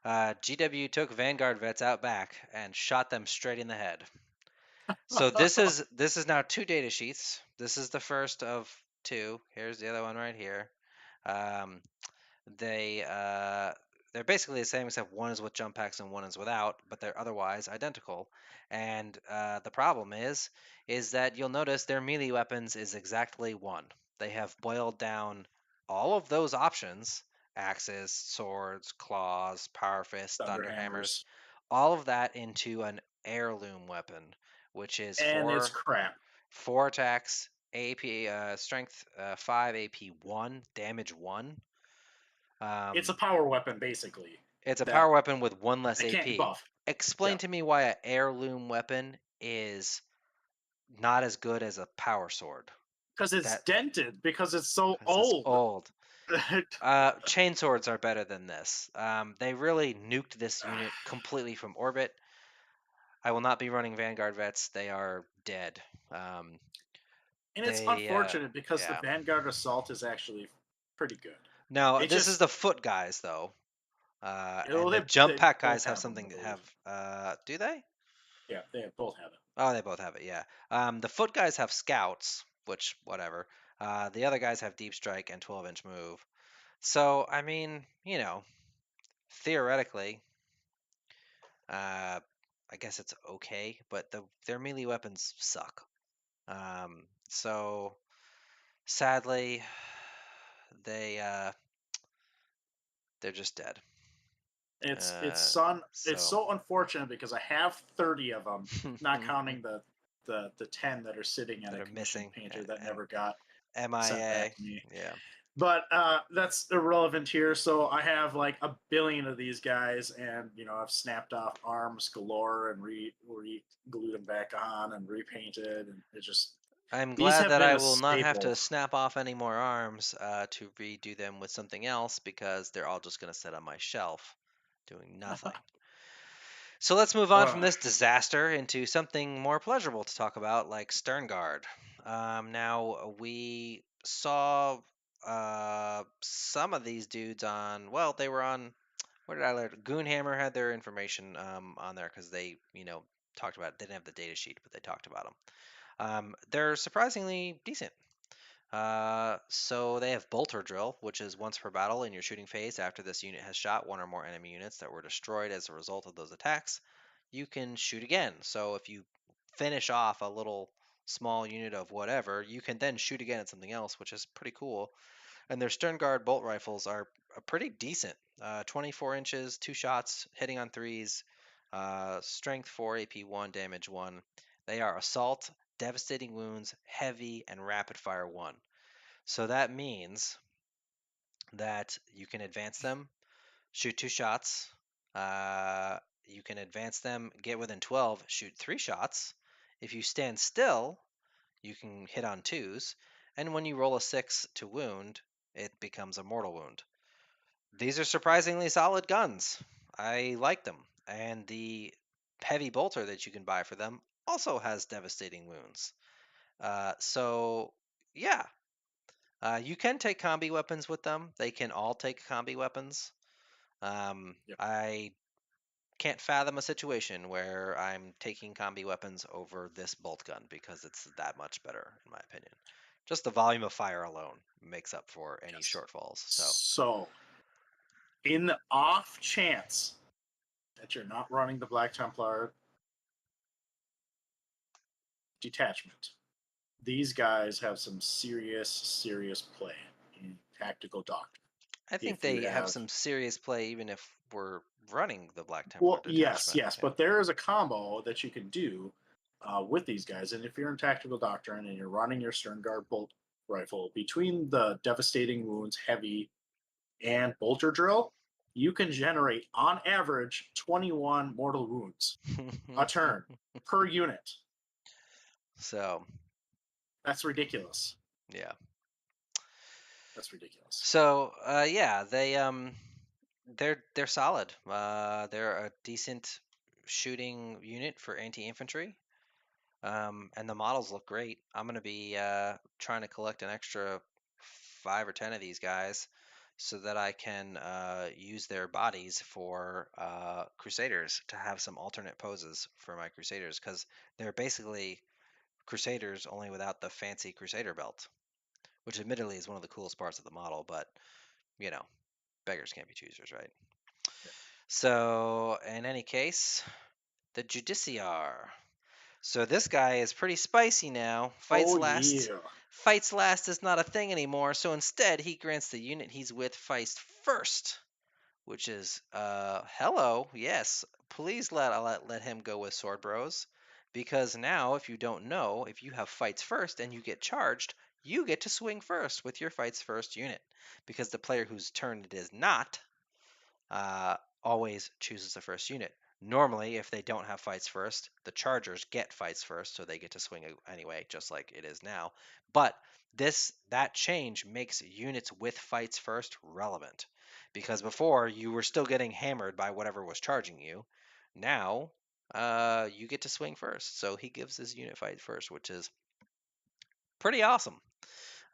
GW took Vanguard Vets out back and shot them straight in the head. So this is now 2 data sheets. This is the first of 2. Here's the other one right here. Um, they they're basically the same except one is with jump packs and one is without, but they're otherwise identical. And the problem is that you'll notice their melee weapons is exactly 1. They have boiled down all of those options: axes, swords, claws, power fists, thunder hammers, Thunderhammers. all of that into an heirloom weapon, which is And it's 4 crap. attacks, AP strength 5, AP 1, damage 1. It's a Um, power weapon, basically, it's a that power weapon with 1 less they can't AP. buff. Explain Yeah. to me why an heirloom weapon is not as good as a power sword. Because it's That dented, because it's so because it's old. old. Chain swords are better than this. They really nuked this unit completely from orbit. I will not be running Vanguard vets. They are dead. Um, And it's they, unfortunate because the yeah. Vanguard Assault is actually pretty good. Now It this is just, the foot guys though, well, and the jump they pack both guys have have them, I something. believe. Have do they? Yeah, they both have it. Oh, they both have it. Yeah. The foot guys have scouts, which whatever. The other guys have deep strike and 12-inch move. So I mean, theoretically, uh, I guess it's okay, but their melee weapons suck. So sadly, they they're just dead. Uh, It's so so unfortunate because I have 30 of them, not counting the 10 that are sitting in that a are commission missing painter that and never got sent back MIA. to me. Yeah. But that's irrelevant here. So I have like a billion of these guys, and I've snapped off arms galore and re glued them back on and repainted, and it just I'm these glad have that been I a will not have staple. to snap off any more arms to redo them with something else because they're all just going to sit on my shelf doing nothing. So let's move on from uh, this disaster into something more pleasurable to talk about, like Sternguard. Now, we saw some of these dudes on. Well, they were on. What did I learn? Goonhammer had their information on there because they, talked about it. They didn't have the data sheet, but they talked about them. They're surprisingly decent. So they have Bolter Drill, which is once per battle in your shooting phase after this unit has shot one or more enemy units that were destroyed as a result of those attacks, you can shoot again. So if you finish off a little small unit of whatever, you can then shoot again at something else, which is pretty cool. And their stern guard bolt rifles are pretty decent. 24 inches, two shots, hitting on threes, strength 4, AP 1, damage 1. They are assault, devastating wounds, heavy, and rapid fire 1. So that means that you can advance them, shoot 2 shots. You can advance them, get within 12, shoot 3 shots. If you stand still, you can hit on 2s. And when you roll a 6 to wound, it becomes a mortal wound. These are surprisingly solid guns. I like them. And the heavy bolter that you can buy for them also has devastating wounds. So, yeah, you can take combi weapons with them. They can all take combi weapons. Yep. I can't fathom a situation where I'm taking combi weapons over this bolt gun because it's that much better, in my opinion. Just the volume of fire alone makes up for any Yes. shortfalls. So, in the off chance that you're not running the Black Templar detachment, these guys have some serious play in tactical doctrine. I think If you they have have, some serious play even if we're running the Black Templar well, yes, detachment. yes, Yeah. but there is a combo that you can do with these guys. And if you're in tactical doctrine and you're running your stern guard bolt rifle between the devastating wounds, heavy, and bolter drill, you can generate on average 21 mortal wounds a turn per unit. So, That's ridiculous. yeah. That's ridiculous. So, yeah, they're solid. They're a decent shooting unit for anti-infantry. And the models look great. I'm gonna be trying to collect an extra 5 or 10 of these guys so that I can use their bodies for Crusaders to have some alternate poses for my Crusaders because they're basically Crusaders only without the fancy Crusader belt, which admittedly is one of the coolest parts of the model, but you know, beggars can't be choosers, right? Yeah. So, in any case, the Judiciar. So this guy is pretty spicy now. Oh yeah. Fights last is not a thing anymore, so instead he grants the unit he's with fights first, which is hello, yes. Please let him go with Sword Bros. Because now, if you don't know, if you have fights first and you get charged, you get to swing first with your fights first unit. Because the player whose turn it is not uh, always chooses the first unit. Normally, if they don't have fights first, the Chargers get fights first, so they get to swing anyway, just like it is now. But that change makes units with fights first relevant, because before you were still getting hammered by whatever was charging you. Now, you get to swing first, so he gives his unit fight first, which is pretty awesome.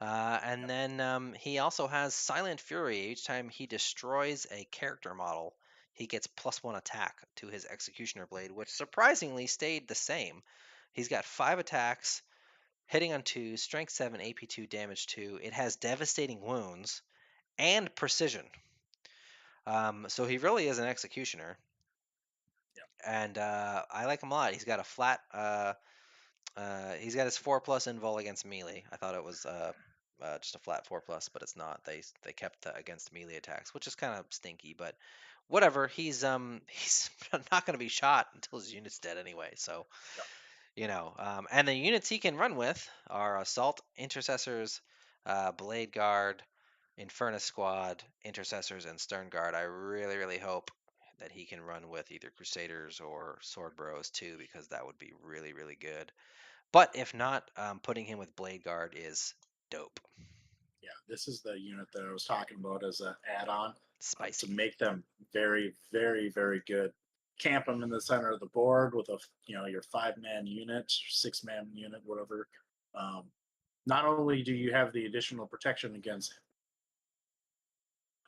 And Yep. then he also has Silent Fury. Each time he destroys a character model, he gets +1 attack to his Executioner Blade, which surprisingly stayed the same. He's got 5 attacks, hitting on 2, strength 7, AP 2, damage 2. It has devastating wounds and precision. So he really is an Executioner. Yep. And I like him a lot. He's got a flat. He's got his 4+ invul against melee. I thought it was just a flat 4+, but it's not. They kept against melee attacks, which is kind of stinky, but whatever. He's not going to be shot until his unit's dead anyway. So Yep. and the units he can run with are Assault, Intercessors, Bladeguard, Infernus Squad, Intercessors, and Stern Guard. I really hope that he can run with either Crusaders or Sword Bros too, because that would be really good. But if not, putting him with Blade Guard is dope. Yeah. This is the unit that I was talking about as an add-on to Spicy. make them very good. Camp them in the center of the board with your 5-man unit, 6-man unit, whatever. Um, not only do you have the additional protection against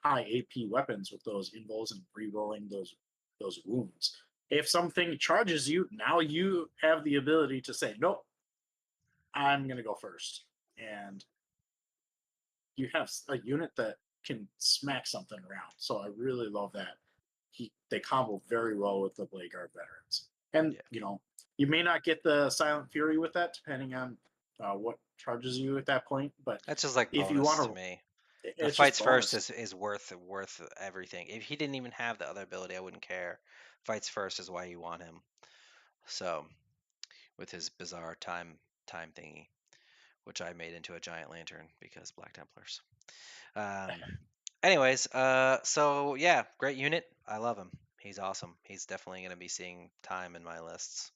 high AP weapons with those invulns and re-rolling those wounds. If something charges you, now you have the ability to say, nope, I'm gonna go first. And you have a unit that can smack something around. So I really love that. They combo very well with the Bladeguard veterans. And Yeah. you may not get the Silent Fury with that, depending on what charges you at that point. But That's just like if you bonus want to to, me. The it's just fights first bonus. is worth everything. If he didn't even have the other ability, I wouldn't care. Fights first is why you want him. So with his bizarre time thingy, which I made into a giant lantern because Black Templars. Um, anyways, so yeah, great unit. I love him. He's awesome. He's definitely going to be seeing time in my lists.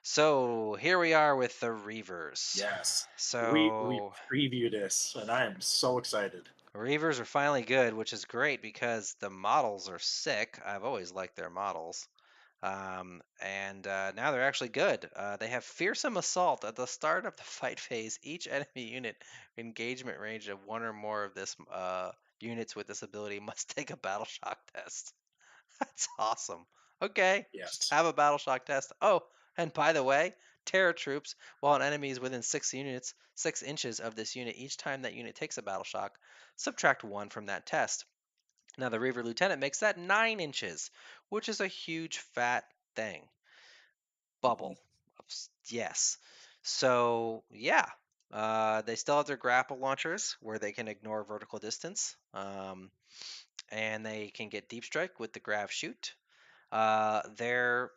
So here we are with the Reavers. Yes, we So preview this, and I am so excited. Reavers are finally good, which is great because the models are sick. I've always liked their models. And now they're actually good. They have fearsome assault at the start of the fight phase. Each enemy unit engagement range of one or more of this units with this ability must take a battle shock test. That's awesome. Okay, just Yes, have a battle shock test. Oh, and by the way, terror troops, while an enemy is within 6 inches of this unit, each time that unit takes a battle shock, subtract 1 from that test. Now the Reiver Lieutenant makes that 9 inches, which is a huge fat thing. mhm. Bubble. Yes. So yeah, they still have their grapple launchers where they can ignore vertical distance, and they can get deep strike with the grav shoot. Their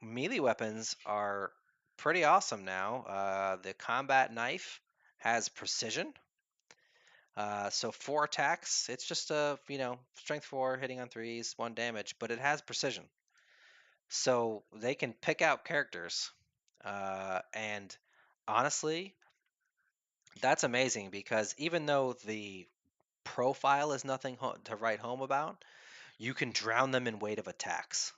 melee weapons are pretty awesome now. The combat knife has precision. So 4 attacks. It's just a strength 4 hitting on 3s, 1 damage, but it has precision. So they can pick out characters. And honestly, that's amazing because even though the profile is nothing to write home about, you can drown them in weight of attacks.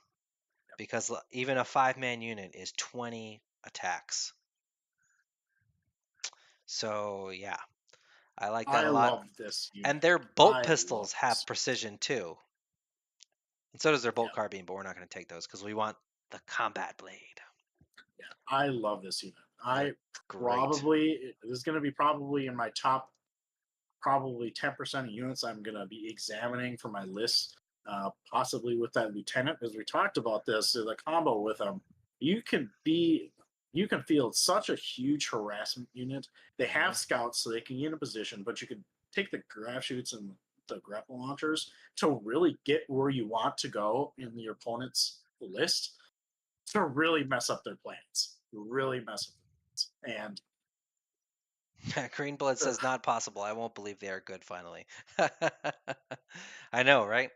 Because even a 5-man unit is 20 attacks. So yeah, I like that I a lot. love this And unit. their bolt I love pistols have this. precision too. And so does their bolt Yeah, carbine, but we're not going to take those because we want the combat blade. yeah, I love this unit. They're I great. probably this is going to be probably in my top probably 10% of units I'm going to be examining for my list, possibly with that lieutenant. As we talked about this, the combo with him, you can be, you can field such a huge harassment unit. They Hmm. have scouts, so they can get in a position, but you can take the grav shoots and the grapple launchers to really get where you want to go in your opponent's list to really mess up their plans. Really mess up their plans. Greenblood And says not possible. I won't believe they are good finally. I know, right?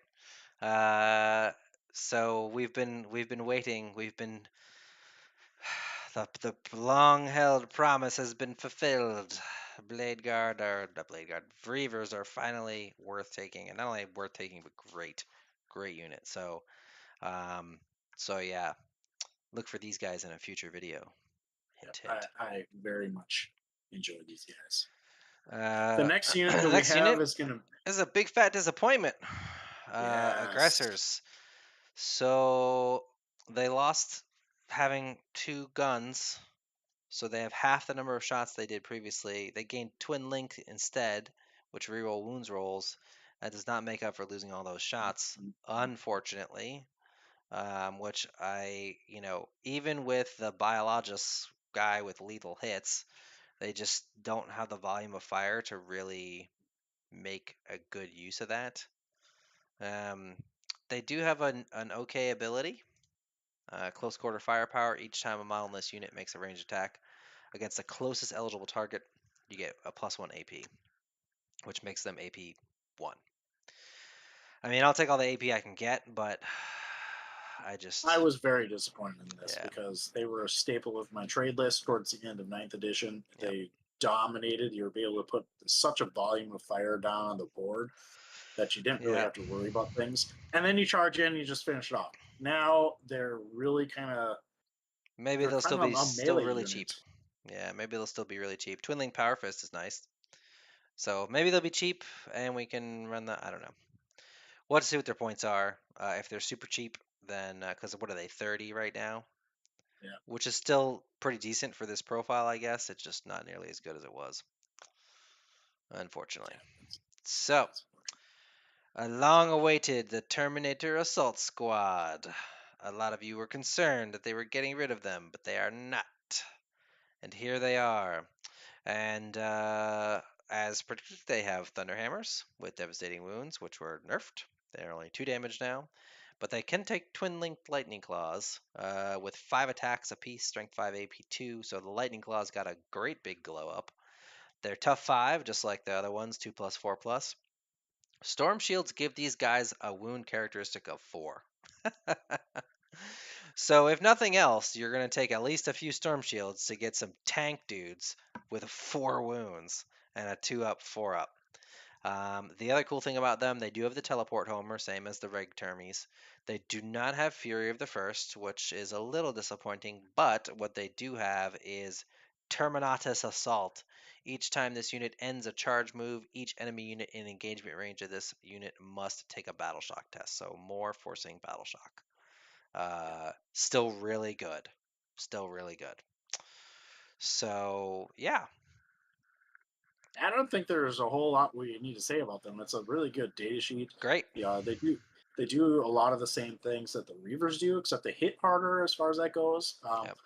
Uh, so we've been waiting. We've been the long held promise has been fulfilled. Bladeguard or the Bladeguard Reavers are finally worth taking, and not only worth taking, but great unit. Um, so yeah, look for these guys in a future video. Hint, hint. I very much enjoy these guys. The Uh, next unit the that we next unit have is going to, is a big fat disappointment. yes, Aggressors. So they lost having 2 guns, so they have half the number of shots they did previously. They gained Twin Link instead, which reroll wounds rolls. That does not make up for losing all those shots, unfortunately. Which even with the Biologis guy with lethal hits, they just don't have the volume of fire to really make a good use of that. Um, they do have an okay ability, close quarter firepower. Each time a model in this unit makes a ranged attack against the closest eligible target, you get a +1 AP, which makes them AP 1. I mean, I'll take all the AP I can get, but I I just, was very disappointed in this yeah, because they were a staple of my trade list towards the end of ninth edition. yep, They dominated. You were able to put such a volume of fire down on the board that you didn't really yeah. have to worry about things. And then you charge in, and you just finish it off. Now they're really Maybe they're they'll kind still of be a still melee really cheap. unit. Yeah, maybe they'll still be really cheap. Twin Link Power Fist is nice. So maybe they'll be cheap and we can run the. I don't know. We'll have to see what their points are. If they're super cheap, then because what are they 30 right now? Yeah. Which is still pretty decent for this profile, I guess. It's just not nearly as good as it was, unfortunately. So, a long-awaited the Terminator Assault Squad. A lot of you were concerned that they were getting rid of them, but they are not. And here they are. And as predicted, they have Thunderhammers with devastating wounds, which were nerfed. They're only 2 damage now. But they can take twin-linked Lightning Claws with 5 attacks apiece, Strength 5, AP 2. So the Lightning Claws got a great big glow up. They're tough 5, just like the other ones, 2+, 4+. Storm Shields give these guys a wound characteristic of 4. So if nothing else, you're going to take at least a few Storm Shields to get some tank dudes with 4 wounds and a 2-up, 4-up. The other cool thing about them, they do have the Teleport Homer, same as the Reg Termies. They do not have Fury of the First, which is a little disappointing, but what they do have is Terminatus Assault. Each time this unit ends a charge move, each enemy unit in engagement range of this unit must take a Battle Shock test, so more forcing Battle Shock. Still really good. Still really good. So, yeah. I don't think there's a whole lot we need to say about them. It's a really good data sheet. Great. Yeah, they do a lot of the same things that the Reavers do, except they hit harder as far as that goes. Yep.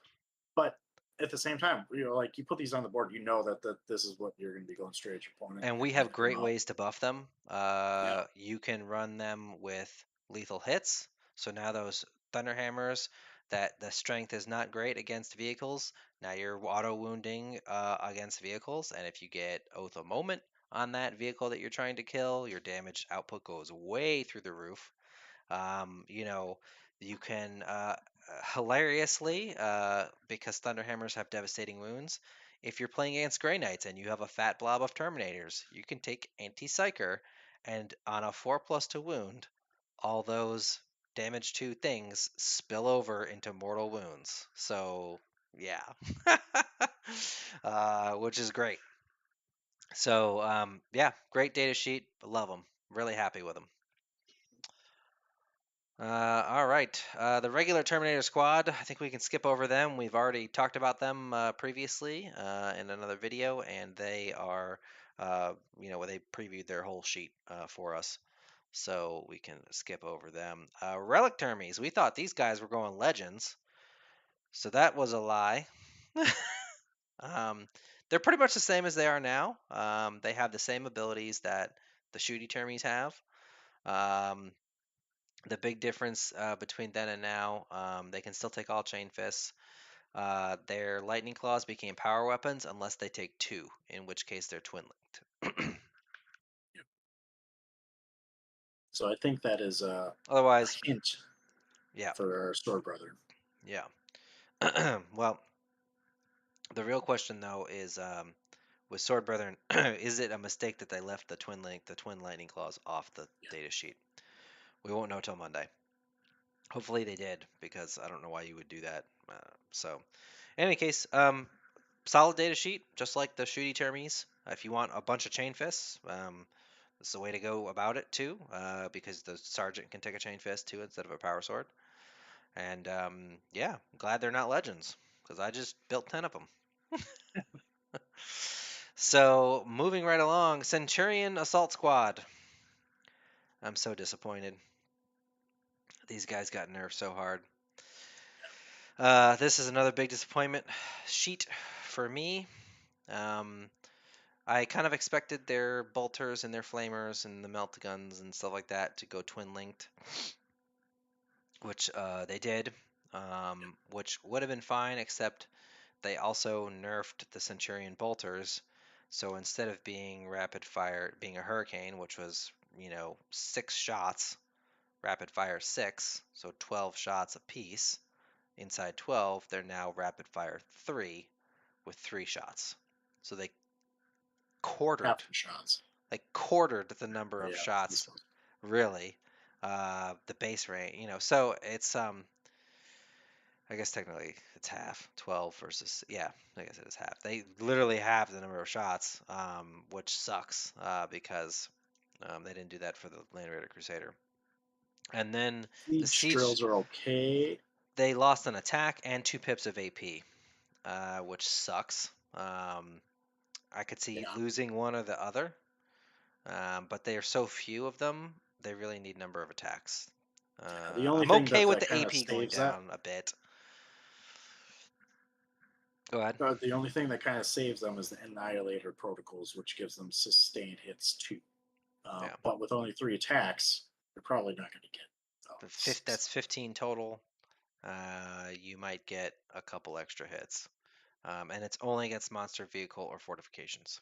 But at the same time, like you put these on the board, you know that this is what you're going to be going straight at your opponent. And You're we gonna have put them great out. ways to buff them. Yeah. You can run them with lethal hits. So now those Thunderhammers that the strength is not great against vehicles, now you're auto wounding against vehicles. And if you get Oath of Moment on that vehicle that you're trying to kill, your damage output goes way through the roof. You know, you can hilariously, because Thunderhammers have devastating wounds, if you're playing against Grey Knights and you have a fat blob of Terminators, you can take Anti-Psyker and on a 4+ to wound, all those damage 2 things spill over into mortal wounds. So, yeah. Which is great. So, yeah, great data sheet. Love them. Really happy with them. All right. The regular Terminator Squad, I think we can skip over them. We've already talked about them previously in another video, and they are, they previewed their whole sheet for us. So we can skip over them. Relic Termies, we thought these guys were going Legends. So that was a lie. They're pretty much the same as they are now. They have the same abilities that the Shooty Termies have. The big difference between then and now, they can still take all chain fists. Their lightning claws became power weapons unless they take 2, in which case they're twin linked. So I think that is a Otherwise, hint yeah, for our Sword Brother. yeah. Well, the real question though is, with Sword Brethren, is it a mistake that they left the twin lightning claws off the data sheet? We won't know till Monday. Hopefully they did, because I don't know why you would do that. So, in any case, solid data sheet, just like the Shooty Termies. If you want a bunch of chain fists, this is the way to go about it too, because the sergeant can take a chain fist too instead of a power sword. And yeah, I'm glad they're not legends, because I just built 10 of them. So moving right along, Centurion Assault Squad. I'm so disappointed. These guys got nerfed so hard. This is another big disappointment sheet for me. I kind of expected their bolters and their flamers and the melt guns and stuff like that to go twin linked, which they did, which would have been fine, except they also nerfed the Centurion bolters. So instead of being rapid fire, being a hurricane, which was 6 shots, rapid fire 6, so 12 shots apiece. Inside 12, they're now rapid fire 3 with 3 shots. So they quartered Half the shots. the number of Yeah. shots, really, the base rate. So it's I guess technically it's half. 12 versus, yeah, I guess it is half. They literally have the number of shots, which sucks because they didn't do that for the Land Raider Crusader. And then the Siege Siege, drills are okay. they lost an attack and 2 pips of AP, which sucks. I could see Yeah. losing one or the other, but they are so few of them, they really need number of attacks. The only I'm thing okay with that the kind of AP going saves that, down a bit. Go ahead. the only thing that kind of saves them is the Annihilator protocols, which gives them sustained hits too. Yeah. But with only 3 attacks, they're probably not going to get. That's 15 total. You might get a couple extra hits. And it's only against monster vehicle or fortifications.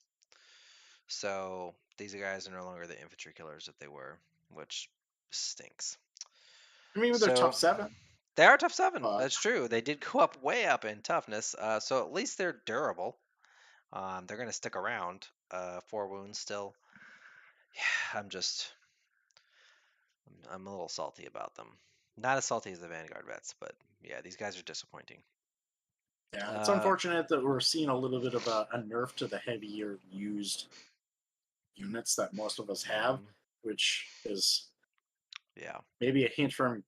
So these guys are no longer the infantry killers that they were, which stinks. I mean, they're So top 7. they are tough 7. But That's true. They did go up way up in toughness. So at least they're durable. They're going to stick around. 4 wounds still. Yeah, I'm a little salty about them. Not as salty as the Vanguard vets, but yeah, these guys are disappointing. yeah, it's unfortunate that we're seeing a little bit of a nerf to the heavier used units that most of us have, which is Yeah. maybe a hint from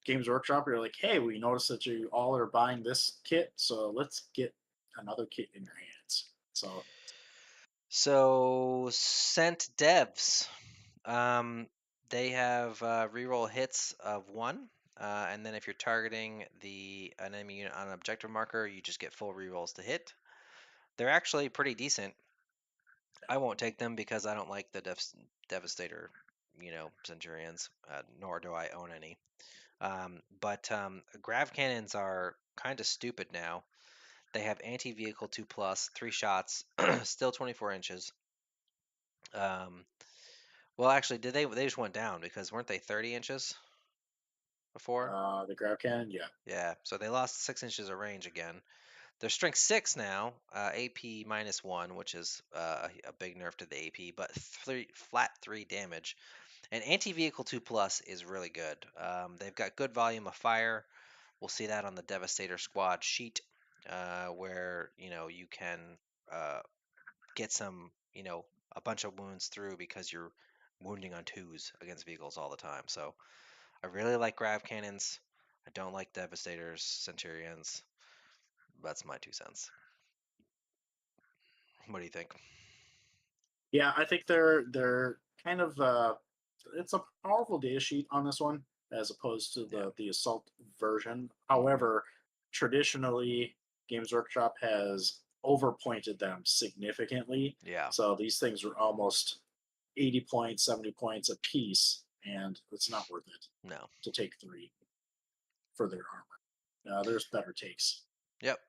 Games Workshop. You're like, hey, we noticed that you all are buying this kit, so let's get another kit in your hands. So sent devs, they have reroll hits of 1, and then if you're targeting an enemy unit on an objective marker, you just get full rerolls to hit. They're actually pretty decent. I won't take them because I don't like the Devastator, Centurions, nor do I own any. But grav cannons are kind of stupid now. They have anti-vehicle 2+, 3 shots, still 24 inches. Well, actually, did they just went down because weren't they 30 inches before? The Grav Cannon, yeah. Yeah, so they lost 6 inches of range again. They're strength 6 now, AP -1, which is a big nerf to the AP, but flat 3 damage. And anti-vehicle 2+ is really good. They've got good volume of fire. We'll see that on the Devastator Squad sheet, where you can get some, a bunch of wounds through because you're wounding on 2s against vehicles all the time. So I really like grav cannons. I don't like Devastators, Centurions. That's my 2 cents. What do you think? Yeah, I think they're kind of it's a powerful data sheet on this one as opposed to the assault version. However, traditionally Games Workshop has overpointed them significantly. Yeah. So these things are almost 80 points, 70 points a piece, and it's not worth it No. to take 3 for their armor. There's better takes. Yep.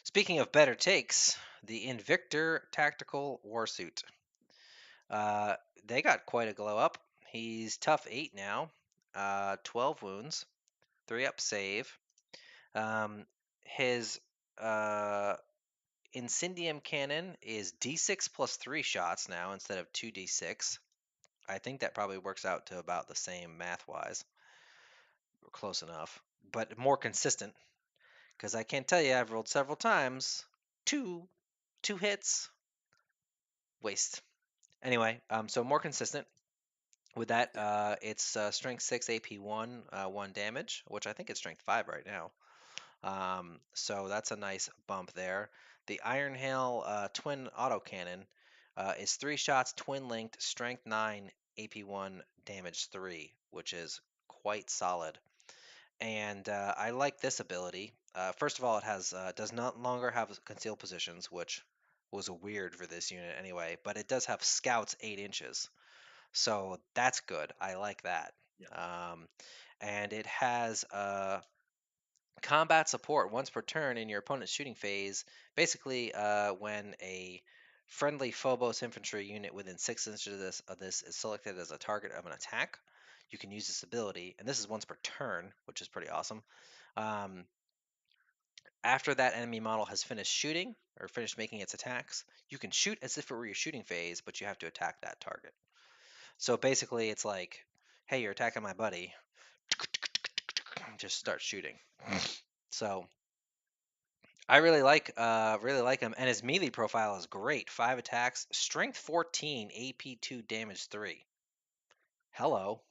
Speaking of better takes, the Invictor Tactical Warsuit. They got quite a glow up. He's tough 8 now, 12 wounds, 3 up save. His Incendium Cannon is D6 plus 3 shots now instead of 2d6. I think that probably works out to about the same math-wise. Close enough, but more consistent. Because I can't tell you, I've rolled several times. Two hits. Waste. Anyway, so more consistent. With that, it's strength 6 AP 1, 1 damage, which I think is strength 5 right now. So that's a nice bump there. The Iron Hail twin autocannon is 3 shots, twin linked, strength 9, AP 1, damage 3, which is quite solid. And I like this ability. First of all, it has does not longer have concealed positions, which was weird for this unit anyway. But it does have scouts 8 inches, so that's good. I like that. Yeah. And it has combat support once per turn in your opponent's shooting phase. Basically, when a friendly Phobos infantry unit within 6 inches of this is selected as a target of an attack, you can use this ability, and this is once per turn, which is pretty awesome. After that enemy model has finished shooting or finished making its attacks, you can shoot as if it were your shooting phase, but you have to attack that target. So basically, it's like, hey, you're attacking my buddy. Just start shooting. So I really like him, and his melee profile is great. 5 attacks, strength 14, AP 2, damage 3. Hello.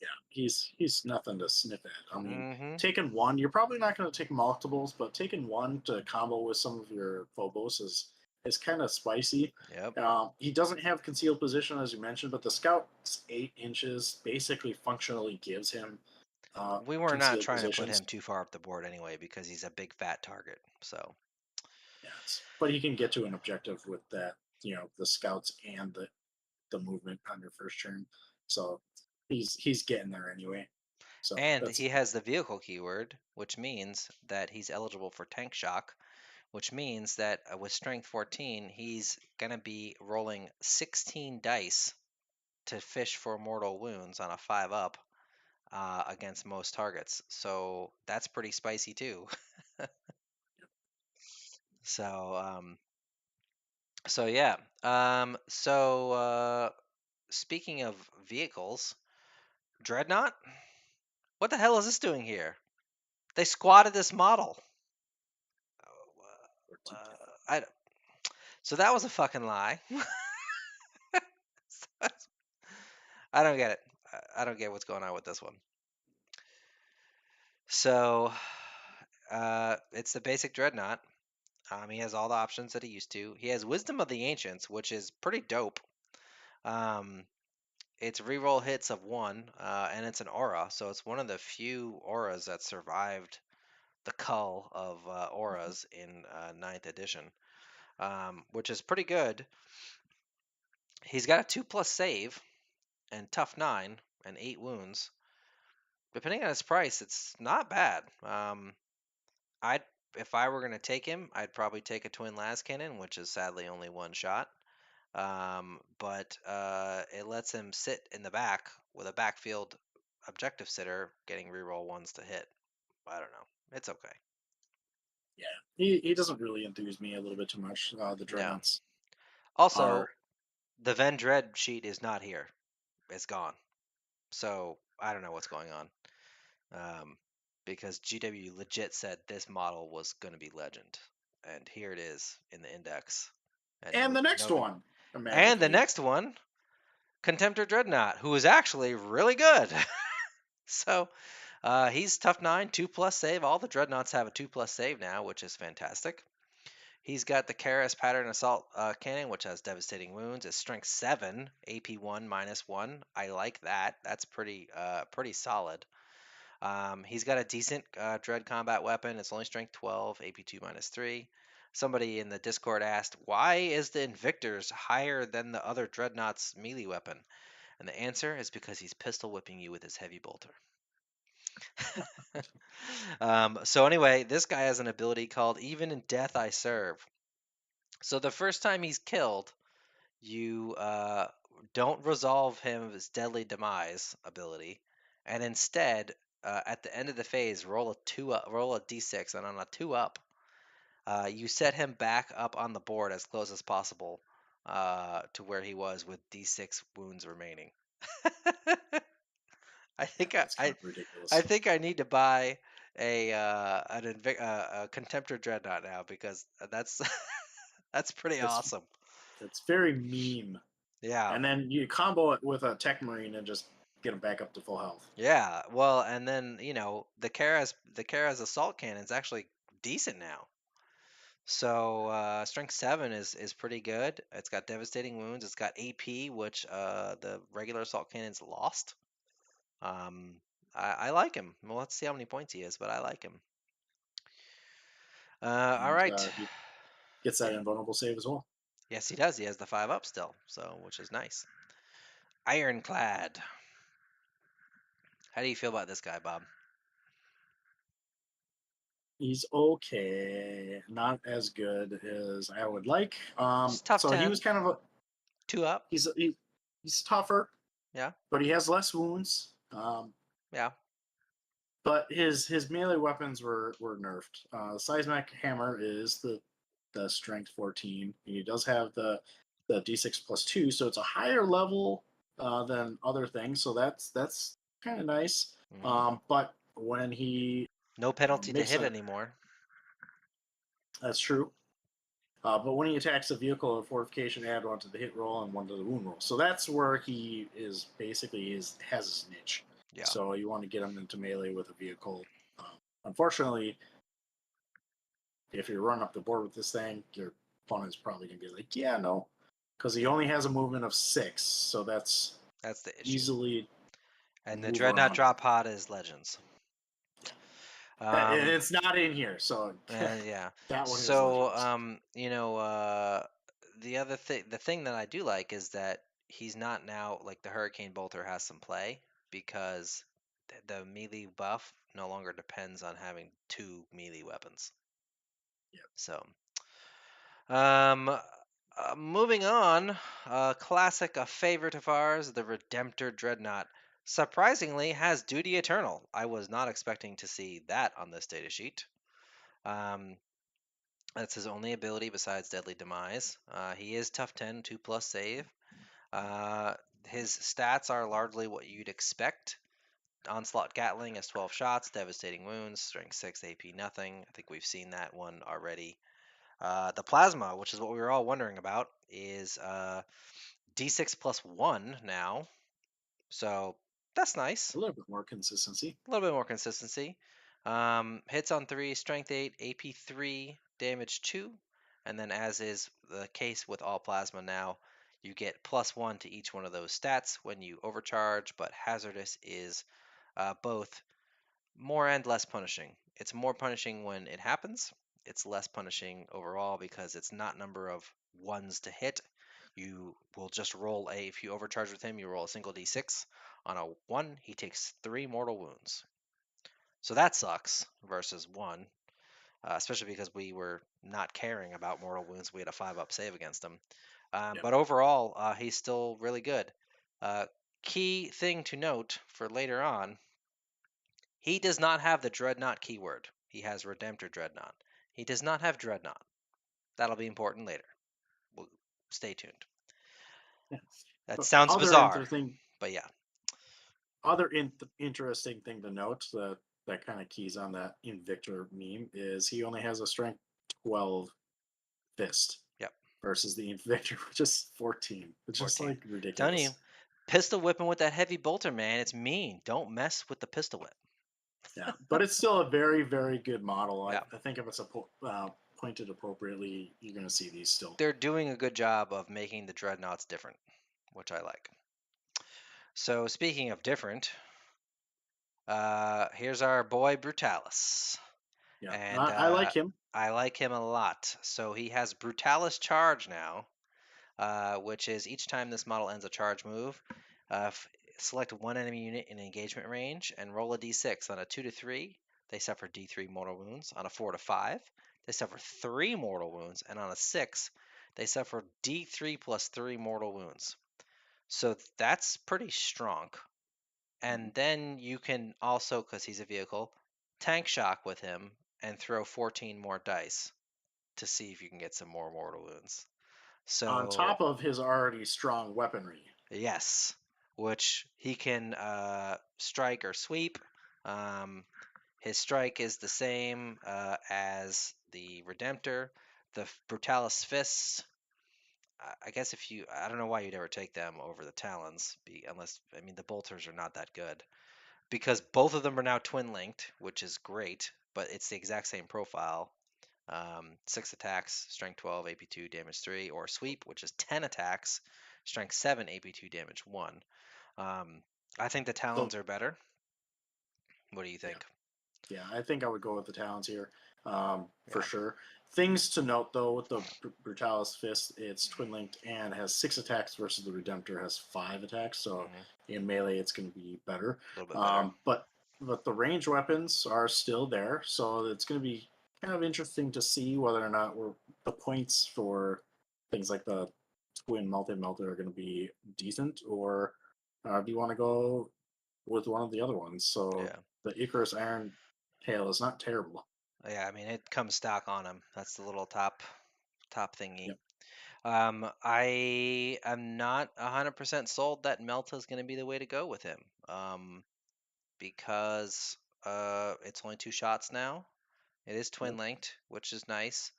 Yeah, he's nothing to sniff at. I mean, Mm-hmm. taking one, you're probably not going to take multiples, but taking one to combo with some of your Phobos is kind of spicy. Yep. He doesn't have concealed position as you mentioned, but the Scout's 8 inches basically functionally gives him We were not concealed trying to put positions. him too far up the board anyway because he's a big fat target. So Yes, but he can get to an objective with that, the Scouts and the movement on your first turn. So he's getting there anyway. So and that's he has the vehicle keyword, which means that he's eligible for tank shock, which means that with strength 14, he's going to be rolling 16 dice to fish for mortal wounds on a 5 up against most targets. So that's pretty spicy too. So so yeah. Speaking of vehicles, Dreadnought, what the hell is this doing here? They squatted this model. Uh, I so that was a fucking lie. I don't get it. I don't get what's going on with this one. So, it's the basic Dreadnought. He has all the options that he used to. He has Wisdom of the Ancients, which is pretty dope. Um, it's reroll hits of 1, and it's an aura, so it's one of the few auras that survived the cull of auras in 9th edition, which is pretty good. He's got a 2+ save and tough 9 and 8 wounds. Depending on his price, it's not bad. I'd If I were gonna take him, I'd probably take a twin las cannon, which is sadly only one shot. But it lets him sit in the back with a backfield objective sitter, getting reroll ones to hit. I don't know. It's okay. Yeah, he doesn't really enthuse me a little bit too much. The No. Dreadnoughts are Also, the Ven Dread sheet is not here. It's gone. So I don't know what's going on. Because GW legit said this model was going to be legend, and here it is in the index. And and the next nobody. one And the magically. next one, Contemptor Dreadnought, who is actually really good. So he's tough 9, 2+ save. All the Dreadnoughts have a 2+ save now, which is fantastic. He's got the Karis Pattern Assault Cannon, which has devastating wounds. It's strength 7, AP 1 -1. I like that. That's pretty solid. He's got a decent Dread combat weapon. It's only strength 12, AP 2 -3. Somebody in the Discord asked, why is the Invictor's higher than the other Dreadnought's melee weapon? And the answer is because he's pistol whipping you with his heavy bolter. So anyway, this guy has an ability called Even in Death I Serve. So the first time he's killed, you don't resolve his Deadly Demise ability, and instead, at the end of the phase, roll a d6, and on a 2 up, you set him back up on the board as close as possible to where he was with d6 wounds remaining. I Yeah, think that's kind of I ridiculous. think I need to buy a Contemptor Dreadnought now because that's that's pretty It's awesome. it's very meme. Yeah, And then you combo it with a Techmarine and just get him back up to full health. yeah. Well, and then the Kara's assault cannon is actually decent now. So strength 7 is pretty good. It's got devastating wounds. It's got AP, which the regular assault cannon's lost. Um, I like him. Well, let's see how many points he is, but I like him. All And right. he gets that Yeah. invulnerable save as well. Yes, he does. He has the 5 up still, so which is nice. Ironclad. How do you feel about this guy, Bob? He's okay, not as good as I would like. He's top So he 10, was kind of a 2 up. he's tougher, Yeah, but he has less wounds. yeah. But his melee weapons were nerfed. The Seismic Hammer is the strength 14. He does have the d6+2, so it's a higher level than other things. So that's kind of nice. Hmm. But when he No penalty to Makes hit a anymore. That's true. But when he attacks a vehicle or fortification, add one to the hit roll and one to the wound roll. So that's where he is basically has his niche. Yeah. So you want to get him into melee with a vehicle. Unfortunately, if you run up the board with this thing, your opponent's probably going to be like, yeah, no. Because he only has a movement of 6. So that's the issue. Easily. And the move Dreadnought around. drop pod is Legends. And it's not in here. So yeah. that one is So Legends. the thing that I do like is that he's not now like the Hurricane Bolter has some play because the melee buff no longer depends on having 2 melee weapons. Yep. So, moving on, classic, a favorite of ours, the Redemptor Dreadnought. Surprisingly, has Duty Eternal. I was not expecting to see that on this data sheet. That's his only ability besides Deadly Demise. He is tough 10, 2+ save. His stats are largely what you'd expect. Onslaught Gatling has 12 shots, devastating wounds, strength 6, AP nothing. I think we've seen that one already. The Plasma, which is what we were all wondering about, is D6+1 now. So that's nice. A little bit more consistency. A little bit more consistency. Hits on 3, strength 8, AP 3, damage 2. And then, as is the case with all plasma now, you get +1 to each one of those stats when you overcharge, but hazardous is both more and less punishing. It's more punishing when it happens. It's less punishing overall because it's not number of ones to hit. You will just roll if you overcharge with him, you roll a single d6. On a 1, he takes 3 mortal wounds. So that sucks versus 1, especially because we were not caring about mortal wounds. We had a 5-up save against him. Yep. But overall, he's still really good. Key thing to note for later on, he does not have the Dreadnought keyword. He has Redemptor Dreadnought. He does not have Dreadnought. That'll be important later. We'll stay tuned. That sounds bizarre, but yeah. Other interesting thing to note that kind of keys on that Invictor meme is he only has a strength 12 fist. Yep. Versus the Invictor, which is 14. It's 14. just like ridiculous. Telling you, pistol whipping with that heavy bolter, man. It's mean. Don't mess with the pistol whip. Yeah, but it's still a very, very good model. Yeah. I think if it's pointed appropriately, you're going to see these still. They're doing a good job of making the Dreadnoughts different, which I like. So speaking of different, here's our boy Brutalis. Yeah, And I like him. I like him a lot. So he has Brutalis Charge now, which is each time this model ends a charge move, select one enemy unit in engagement range and roll a d6. On a 2 to 3, they suffer d3 mortal wounds. On a 4 to 5, they suffer 3 mortal wounds. And on a 6, they suffer d3 plus 3 mortal wounds. So that's pretty strong. And then you can also, because he's a vehicle, tank shock with him and throw 14 more dice to see if you can get some more mortal wounds. So on top of his already strong weaponry. Yes, which he can strike or sweep. His strike is the same as the Redemptor. The Brutalis Fists, I guess I don't know why you'd ever take them over the Talons, unless, I mean, the Bolters are not that good. Because both of them are now twin-linked, which is great, but it's the exact same profile. 6 attacks, strength 12, AP2, damage 3, or sweep, which is 10 attacks, strength 7, AP2, damage 1. I think the Talons are better. What do you think? Yeah, I think I would go with the Talons here for sure. Things to note, though, with the Brutalis Fist, it's twin-linked and has 6 attacks versus the Redemptor has 5 attacks, so in melee it's going to be better. A little bit better. But the range weapons are still there, so it's going to be kind of interesting to see whether or not the points for things like the twin multi-melter are going to be decent, or do you want to go with one of the other ones? So the Icarus Iron Tail is not terrible. Yeah, I mean, it comes stock on him. That's the little top thingy. Yep. I am not 100% sold that Melta is going to be the way to go with him. Because it's only 2 shots now. It is twin Yep. linked, which is nice.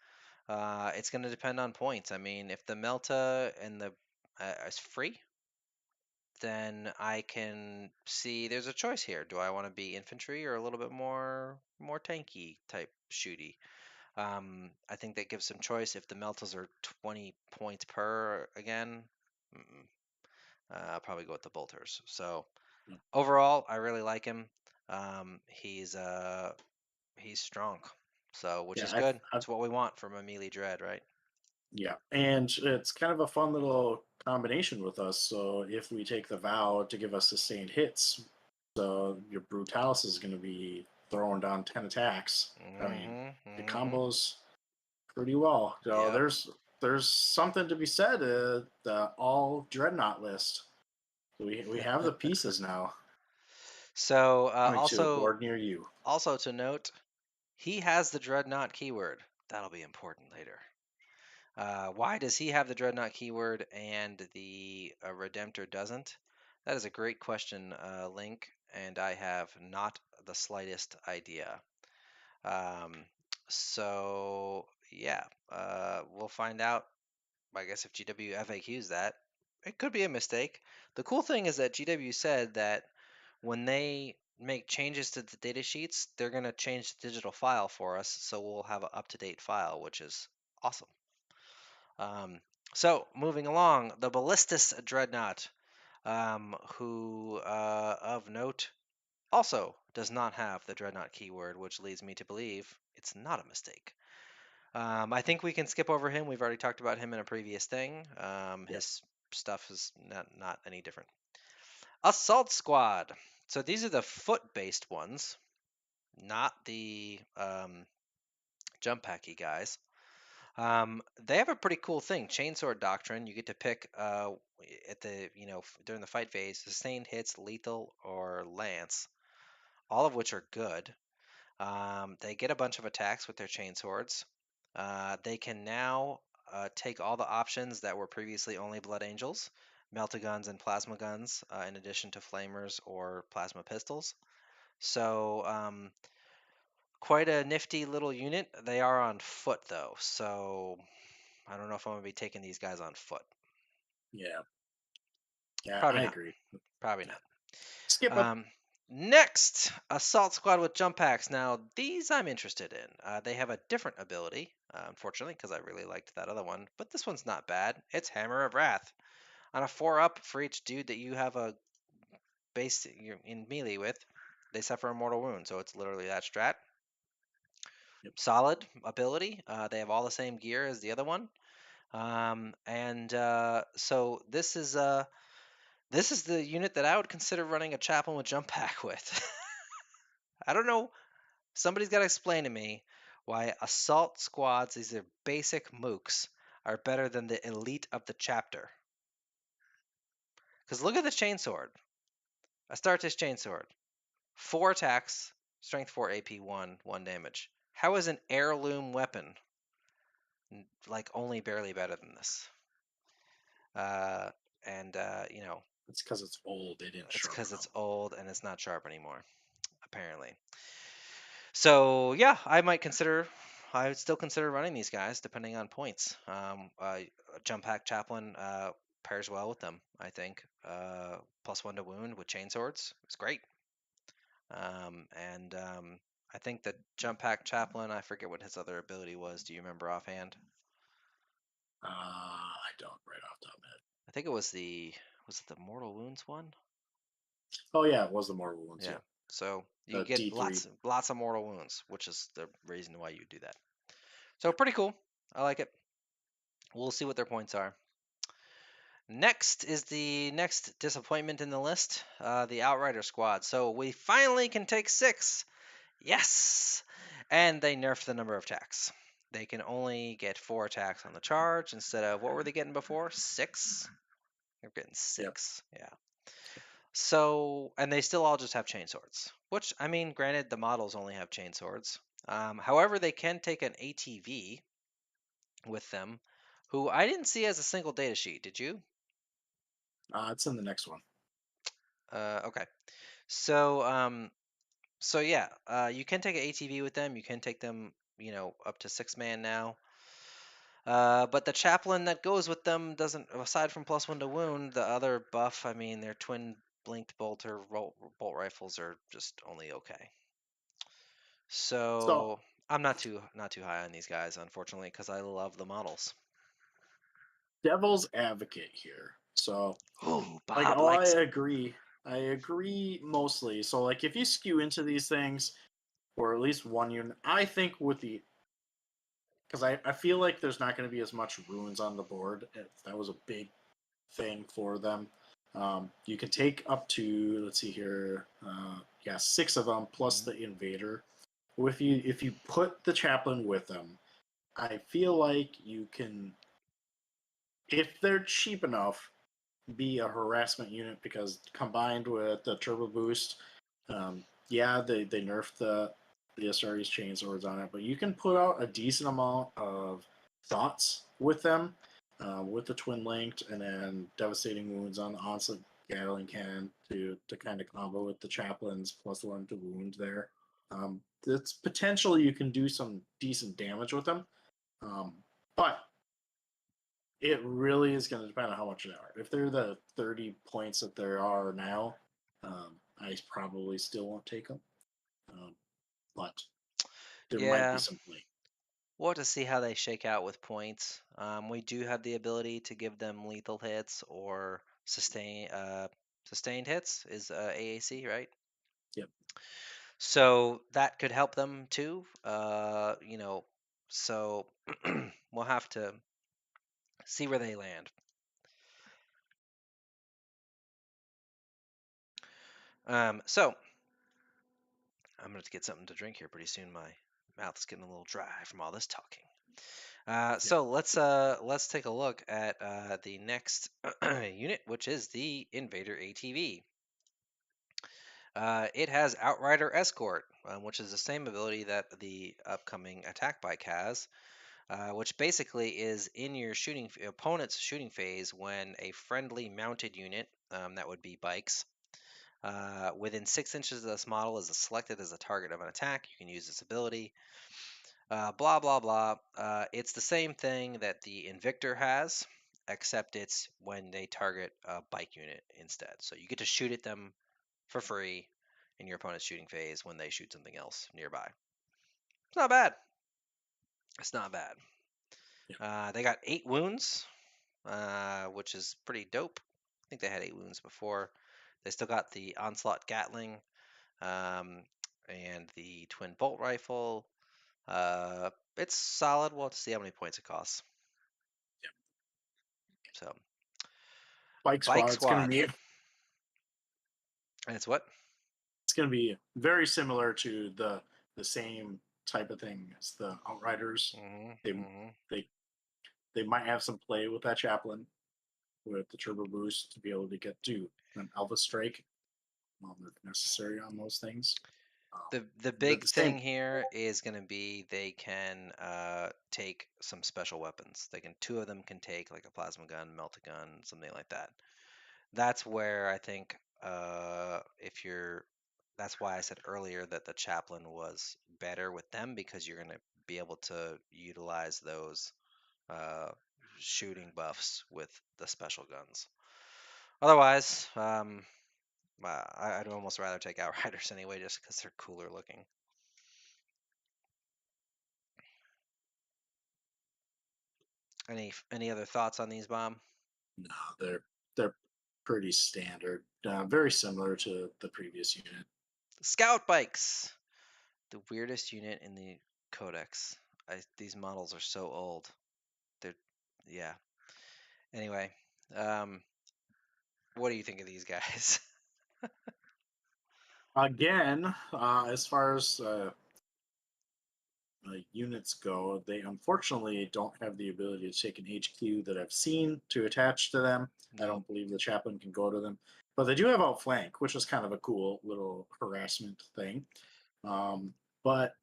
It's going to depend on points. I mean, if the Melta and the is free, then I can see there's a choice here. Do I want to be infantry or a little bit more tanky type shooty? I think that gives some choice. If the Meltas are 20 points per again, I'll probably go with the Bolters. So Yep. overall, I really like him. He's strong, so which Yeah, is good. I've It's what we want from a melee dread, right? yeah, and it's kind of a fun little combination with us. So if we take the vow to give us sustained hits, so your Brutalis is going to be throwing down 10 attacks. I mean, it Mm-hmm. combos pretty well. So Yep. there's something to be said. The all Dreadnought list. We have the pieces now. So Coming to a board near you. also to note, he has the Dreadnought keyword. That'll be important later. Why does he have the Dreadnought keyword and the Redemptor doesn't? That is a great question, Link, and I have not the slightest idea. Um, so yeah, we'll find out. I guess if GW FAQs that, it could be a mistake. The cool thing is that GW said that when they make changes to the data sheets, they're going to change the digital file for us, so we'll have an up-to-date file, which is awesome. So moving along, the Ballistus Dreadnought, who of note also does not have the Dreadnought keyword, which leads me to believe it's not a mistake. I think we can skip over him. We've already talked about him in a previous thing. Yep. His stuff is not any different. Assault Squad. So these are the foot-based ones, not the jump packy guys. They have a pretty cool thing, Chainsword Doctrine. You get to pick at the during the fight phase, sustained hits, lethal, or lance, all of which are good. They get a bunch of attacks with their chainswords. They can now take all the options that were previously only Blood Angels, Meltaguns and Plasma Guns, in addition to Flamers or Plasma Pistols. So quite a nifty little unit. They are on foot though, so I don't know if I'm gonna be taking these guys on foot. Yeah. Yeah, Probably I not. agree. Probably Yeah. not. Skip them. Next, Assault Squad with jump packs. Now, these I'm interested in. They have a different ability, unfortunately, because I really liked that other one. But this one's not bad. It's Hammer of Wrath. On a 4-up for each dude that you have a base you're in melee with, they suffer a mortal wound. So it's literally that strat. Yep. Solid ability. They have all the same gear as the other one. So this is the unit that I would consider running a chaplain with jump pack with. I don't know. Somebody's got to explain to me why assault squads, these are basic mooks, are better than the elite of the chapter. Because look at the chainsword. Astartes chainsword. 4 attacks, strength 4, AP 1, 1 damage. How is an heirloom weapon like only barely better than this? Uh, and It's because it's old. They didn't it's sharpen because them. it's old and it's not sharp anymore, apparently. So yeah, I would still consider running these guys depending on points. Jump Pack Chaplain pairs well with them, I think. +1 to wound with chainswords. It's great. I think the Jump Pack Chaplain, I forget what his other ability was. Do you remember offhand? I don't right off the top of my head. I think was it the Mortal Wounds one? Oh yeah, it was the Mortal Wounds. Yeah. Yeah, So you the get D3. lots of mortal wounds, which is the reason why you do that. So pretty cool. I like it. We'll see what their points are. Next is the next disappointment in the list, the Outrider Squad. So we finally can take 6. Yes! And they nerfed the number of attacks. They can only get 4 attacks on the charge instead of, what were they getting before? 6? They're getting Yep. 6. Yeah. So, and they still all just have chainswords. Which, I mean, granted, the models only have chainswords. However, they can take an ATV with them, who I didn't see as a single data sheet. Did you? It's in the next one. Okay. So, So yeah, you can take an ATV with them. You can take them, up to 6-man now. But the chaplain that goes with them doesn't, aside from +1 to wound, the other buff, I mean, their twin blinked bolt rifles are just only okay. So, So I'm not too high on these guys, unfortunately, because I love the models. devil's advocate here. So, Ooh, like, Bob oh, I likes it. agree. I agree mostly. So, like, if you skew into these things, or at least one unit, I think with the because I feel like there's not going to be as much runes on the board. That was a big thing for them. You can take up to, let's see here, yeah, 6 of them plus Mhm. the invader. If you put the chaplain with them, I feel like you can, if they're cheap enough, be a harassment unit because combined with the turbo boost, yeah, they nerfed the Astartes chain swords on it, but you can put out a decent amount of thoughts with them, with the twin linked, and then devastating wounds on the onslaught Gatling cannon to kind of combo with the chaplains +1 to wound there. It's potential you can do some decent damage with them, but it really is going to depend on how much they are. If they're the 30 points that there are now, I probably still won't take them. But there might be Yeah, some play. we'll have to see how they shake out with points. We do have the ability to give them lethal hits or sustained hits is AAC, right? Yep. So that could help them too. So we'll have to see where they land. So I'm gonna get something to drink here pretty soon. My mouth's getting a little dry from all this talking. Yep. So let's take a look at the next unit, which is the Invader ATV. It has Outrider Escort, which is the same ability that the upcoming attack bike has, which basically is in your opponent's shooting phase when a friendly mounted unit, that would be bikes, within 6 inches of this model is selected as a target of an attack. You can use this ability. Blah blah blah. It's the same thing that the Invictor has, except it's when they target a bike unit instead. So you get to shoot at them for free in your opponent's shooting phase when they shoot something else nearby. It's not bad. It's not bad. Yep. They got 8 wounds, which is pretty dope. I think they had 8 wounds before. They still got the Onslaught Gatling, um, and the Twin Bolt Rifle. It's solid. We'll have to see how many points it costs. Yep. So, Bike Bike squad. It's gonna Squad. be And it's what? it's gonna be very similar to the same type of thing as the Outriders. Hmm. They Hmm. they they might have some play with that chaplain with the turbo boost to be able to get to an Alpha Strike if necessary on those things. Um, The but at the big same, thing here is going to be they can take some special weapons. They can two of them can take like a plasma gun, melt a gun, something like that. That's where I think if you're that's why I said earlier that the chaplain was better with them because you're going to be able to utilize those uh, shooting buffs with the special guns. Otherwise, I'd almost rather take Outriders anyway, just because they're cooler looking. Any other thoughts on these, Bob? no, they're pretty standard, very similar to the previous unit. Scout bikes, the weirdest unit in the Codex. These models are so old. They're yeah. Anyway, um, what do you think of these guys? Again, as far as units go, they unfortunately don't have the ability to take an HQ that I've seen to attach to them. I Nope. don't believe the chaplain can go to them, but they do have outflank, which is kind of a cool little harassment thing. But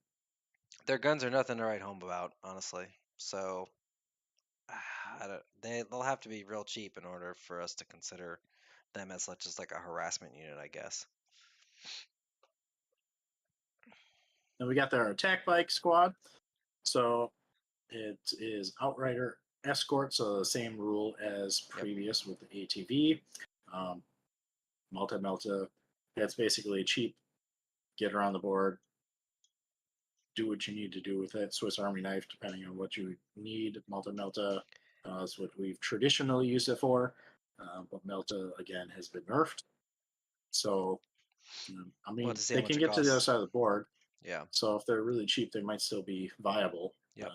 Their guns are nothing to write home about, honestly. So they'll have to be real cheap in order for us to consider them as such as like a harassment unit, I guess. Then we got their attack bike squad. So it is Outrider Escort, so the same rule as previous with the ATV. Melta. That's basically cheap. Get around the board. Do what you need to do with it. Swiss Army knife, depending on what you need. Melta is what we've traditionally used it for. But Melta, again, has been nerfed. So, I mean, Well, they can get to the other side of the board. Yeah. So if they're really cheap, they might still be viable. Yep.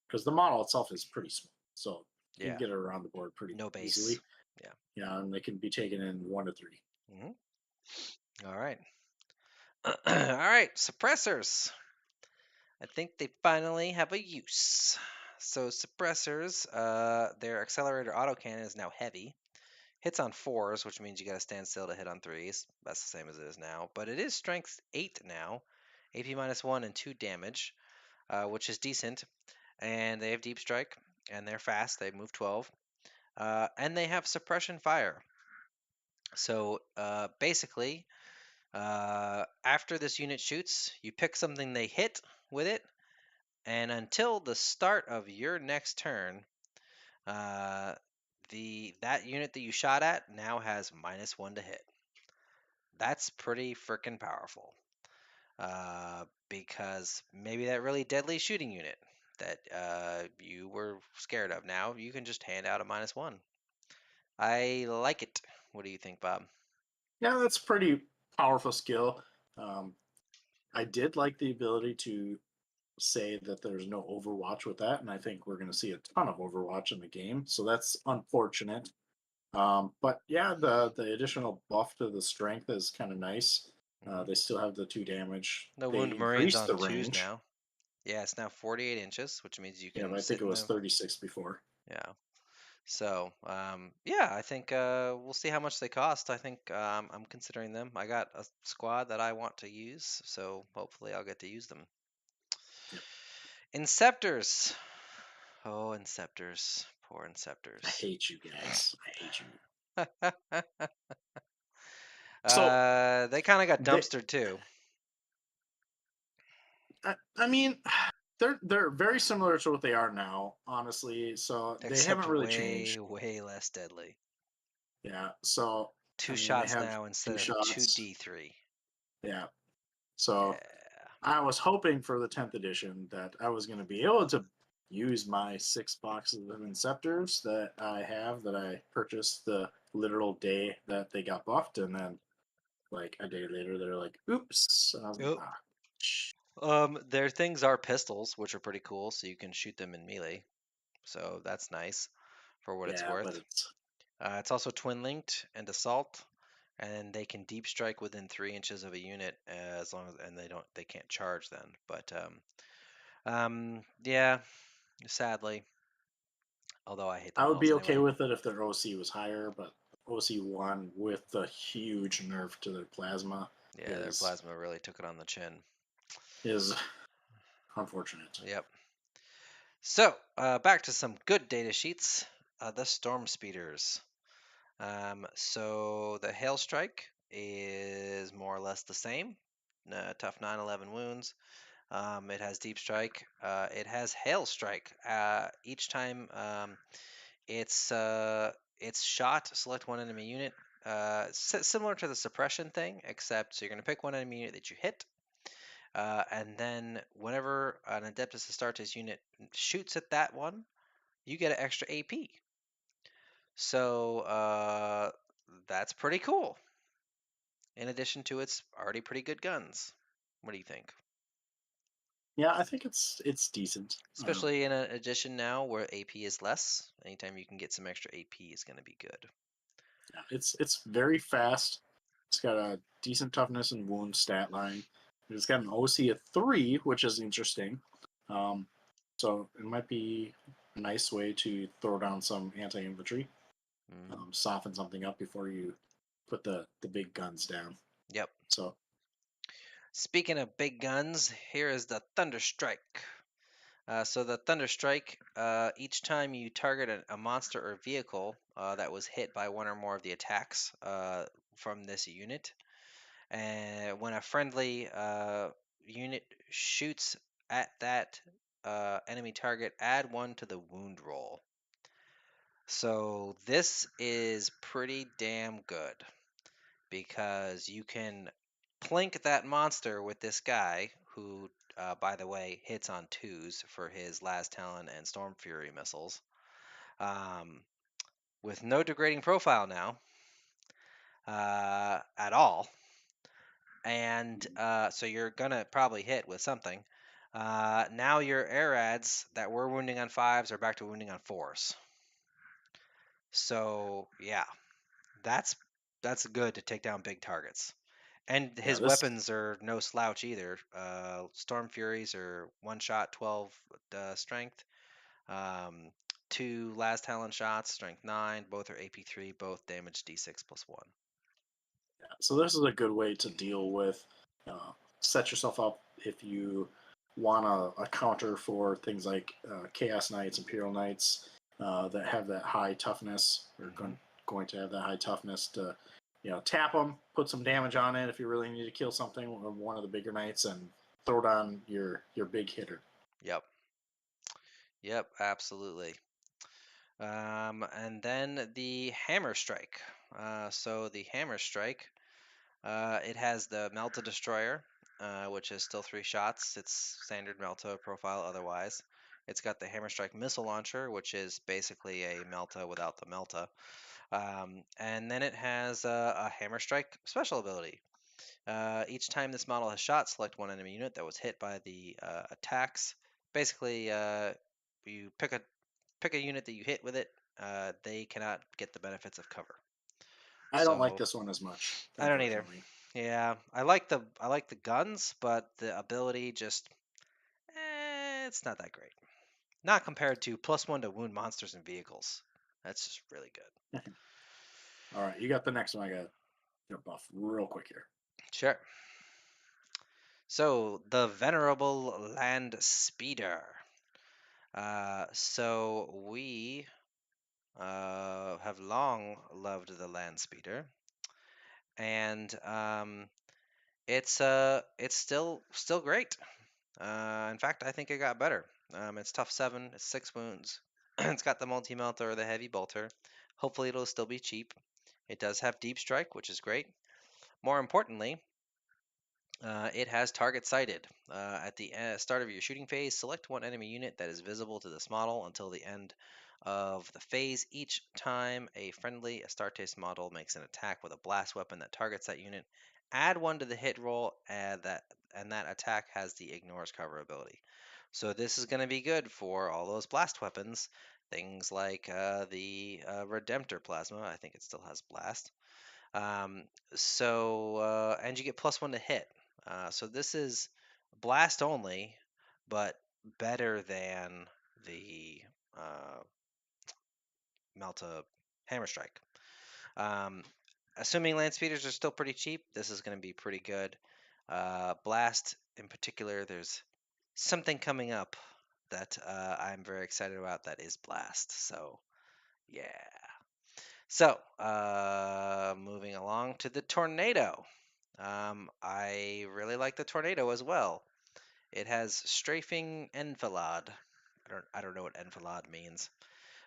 Because the model itself is pretty small. So you Yeah. can get it around the board pretty easily. Yeah. Yeah, and they can be taken in 1 to 3. All right. All right. Suppressors. I think they finally have a use. So suppressors, their accelerator autocannon is now heavy. Hits on 4s, which means you got to stand still to hit on 3s. That's the same as it is now. But it is strength 8 now. AP -1 and 2 damage, which is decent. And they have deep strike, and they're fast. They move 12. And they have suppression fire. So basically, after this unit shoots, you pick something they hit with it, and until the start of your next turn, that unit that you shot at now has -1 to hit. That's pretty freaking powerful. Because maybe that really deadly shooting unit that you were scared of, now you can just hand out a -1. I like it. What do you think, Bob? Yeah, that's a pretty powerful skill. I did like the ability to say that there's no Overwatch with that, and I think we're going to see a ton of Overwatch in the game, so that's unfortunate. But yeah, the additional buff to the strength is kind of nice. They still have the 2 damage. The They Wound Marine's increased on the 2s range. now. Yeah, it's now 48 inches, which means you Yeah, can but I think sit it in was them. 36 before. Yeah. So, yeah, I think we'll see how much they cost. I think I'm considering them. I got a squad that I want to use, so hopefully I'll get to use them. Yep. Inceptors. Oh, Inceptors. Poor I Inceptors. hate you guys. I hate you. They kind of got They, dumpstered too. I mean, they're very similar to what they are now, honestly. So they Except haven't really way, changed. way less deadly. Yeah. So I 2 mean, they shots have now 2 instead of 2 shots. D3. Yeah. So Yeah. I was hoping for the 10th edition that I was going to be able to use my 6 boxes of Inceptors that I have that I purchased the literal day that they got buffed, and then like a day later they're like, "Oops!" And I was like, Yep. "Ah." Their things are pistols, which are pretty cool, so you can shoot them in melee. So that's nice for what it's Yeah, but worth. It's also twin linked and assault, and they can deep strike within 3 inches of a unit as long as and they can't charge then. But yeah, sadly, although I hate the I would models be okay anyway. with it if their OC was higher, but OC1 with the huge nerf to their plasma Yeah, their plasma really took it on the chin. is unfortunate. Yep. So back to some good data sheets. The Storm Speeders. So the Hail Strike is more or less the same. Tough 9-11 wounds. It has Deep Strike. It has Hail Strike. Each time it's shot, select one enemy unit. Similar to the suppression thing, except so you're going to pick one enemy unit that you hit. And then whenever an Adeptus Astartes unit shoots at that one, you get an extra AP. So that's pretty cool. In addition to its already pretty good guns. What do you think? Yeah, I think it's decent. Especially in an edition now where AP is less. Anytime you can get some extra AP is going to be good. Yeah, it's very fast. It's got a decent toughness and wound stat line. It's got an OC of 3, which is interesting. So it might be a nice way to throw down some anti-infantry, soften something up before you put the big guns down. Yep. So Speaking of big guns, here is the Thunderstrike. So the Thunderstrike, each time you target a monster or vehicle that was hit by one or more of the attacks from this unit, and when a friendly unit shoots at that enemy target, add 1 to the wound roll. So this is pretty damn good because you can plink that monster with this guy who, by the way, hits on 2s for his Last Talon and Storm Fury missiles. With no degrading profile now at all. And so you're going to probably hit with something. Now your AirAds that were wounding on 5s are back to wounding on 4s. So, yeah, that's good to take down big targets. And Yeah, his weapons are no slouch either. Storm Furies are 1-shot, 12 strength. 2 Last Talon shots, strength 9. Both are AP3, both damage D6 +1. Yeah, so this is a good way to deal with, set yourself up if you want a counter for things like Chaos Knights, Imperial Knights that have that high toughness, or going to have that high toughness to, tap them, put some damage on it if you really need to kill something, or one of the bigger knights, and throw it on your big hitter. Yep, absolutely. And then the Hammer Strike. So the Hammer Strike, it has the Melta Destroyer, which is still 3 shots. It's standard Melta profile otherwise. It's got the Hammer Strike Missile Launcher, which is basically a Melta without the Melta. And then it has a Hammer Strike special ability. Each time this model has shot, select one enemy unit that was hit by the attacks. Basically, you pick a unit that you hit with it. They cannot get the benefits of cover. I don't like this one as much. I don't either. Yeah, I like the guns, but the ability just it's not that great. Not compared to +1 to wound monsters and vehicles. That's just really good. All right, you got the next one. I got to jump off real quick here. Sure. So the Venerable Land Speeder. So we have long loved the Land Speeder, and it's still great. In fact, I think it got better. It's tough 7, it's 6 wounds. It's got the multi-melter or the heavy bolter. Hopefully it'll still be cheap. It does have deep strike, which is great. More importantly, it has target sighted. At the start of your shooting phase, select one enemy unit that is visible to this model until the end of the phase. Each time a friendly Astartes model makes an attack with a blast weapon that targets that unit, add 1 to the hit roll, and that attack has the ignores cover ability. So this is going to be good for all those blast weapons, things like the Redemptor Plasma. I think it still has blast. And you get +1 to hit. So this is blast only, but better than the Melta Hammer Strike. Assuming land speeders are still pretty cheap, this is going to be pretty good. Blast in particular, there's something coming up that I'm very excited about that is blast. So yeah. So moving along to the Tornado. I really like the Tornado as well. It has strafing enfilade. I don't know what enfilade means.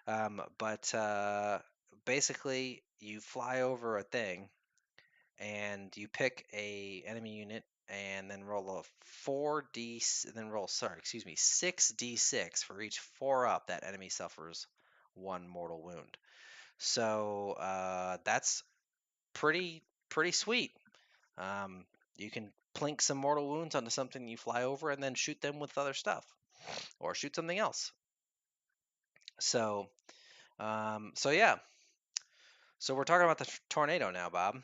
But basically you fly over a thing and you pick a enemy unit and then roll a 4d and then roll 6d6 for each 4 up that enemy suffers 1 mortal wound. So that's pretty sweet. You can plink some mortal wounds onto something you fly over and then shoot them with other stuff or shoot something else. So yeah. So we're talking about the Tornado now, Bob.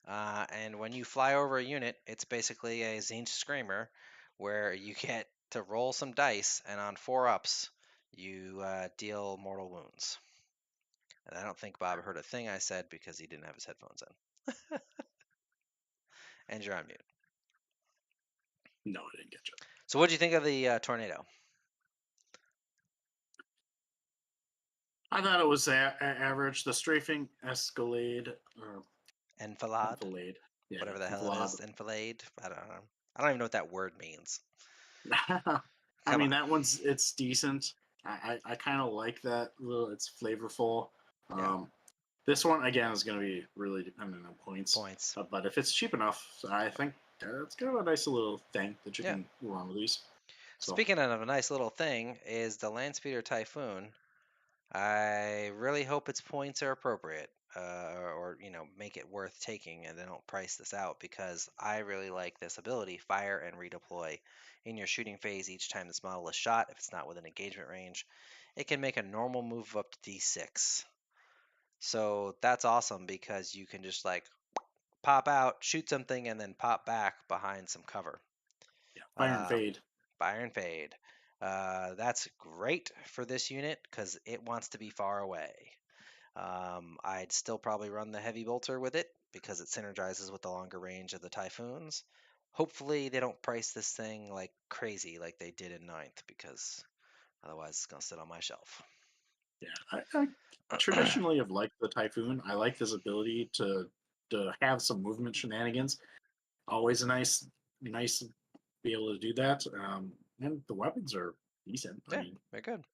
And when you fly over a unit, it's basically a Tzeentch Screamer where you get to roll some dice, and on 4 ups, you deal mortal wounds. And I don't think Bob heard a thing I said because he didn't have his headphones in. And you're on mute. No, I didn't get you. So what do you think of the Tornado? I thought it was average. The strafing Escalade or Enfilade? Enfilade. Yeah, Whatever the hell it is. Enfilade? I don't know. I don't even know what that word means. I Come mean, on. that one's it's decent. I kind of like that little. It's flavorful. Yeah. This one again is going to be really dependent on points, Points. but if it's cheap enough, I think it's kind of a nice little thing that you Yeah. can run with these. So Speaking of a nice little thing, is the Landspeeder Typhoon. I really hope its points are appropriate, or make it worth taking, and they don't price this out because I really like this ability: fire and redeploy in your shooting phase each time this model is shot. If it's not within engagement range, it can make a normal move up to D6. So that's awesome because you can just like pop out, shoot something, and then pop back behind some cover. yeah, fire and Uh, fade. Fire and fade. That's great for this unit because it wants to be far away. I'd still probably run the heavy bolter with it because it synergizes with the longer range of the Typhoons. Hopefully they don't price this thing like crazy like they did in ninth because otherwise it's gonna sit on my shelf. Yeah, I traditionally have liked the Typhoon. I like this ability to have some movement shenanigans. Always a nice to be able to do that. And the weapons are decent. I Yeah, mean, very good.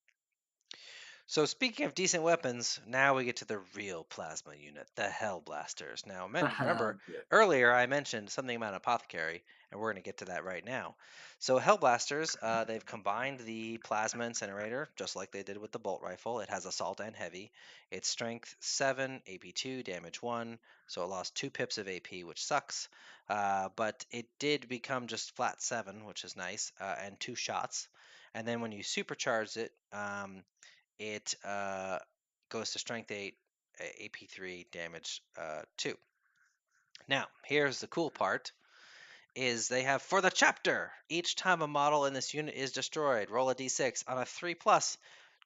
So speaking of decent weapons, now we get to the real plasma unit, the Hellblasters. Now, remember yeah, earlier I mentioned something about Apothecary, and we're going to get to that right now. So Hellblasters, they've combined the plasma incinerator just like they did with the bolt rifle. It has assault and heavy. It's strength 7, AP 2, damage 1. So it lost 2 pips of AP, which sucks. But it did become just flat 7, which is nice, and 2 shots. And then when you supercharge it, it goes to strength 8, AP 3, damage 2. Now, here's the cool part is they have for the chapter. Each time a model in this unit is destroyed, roll a d6 on a 3 plus.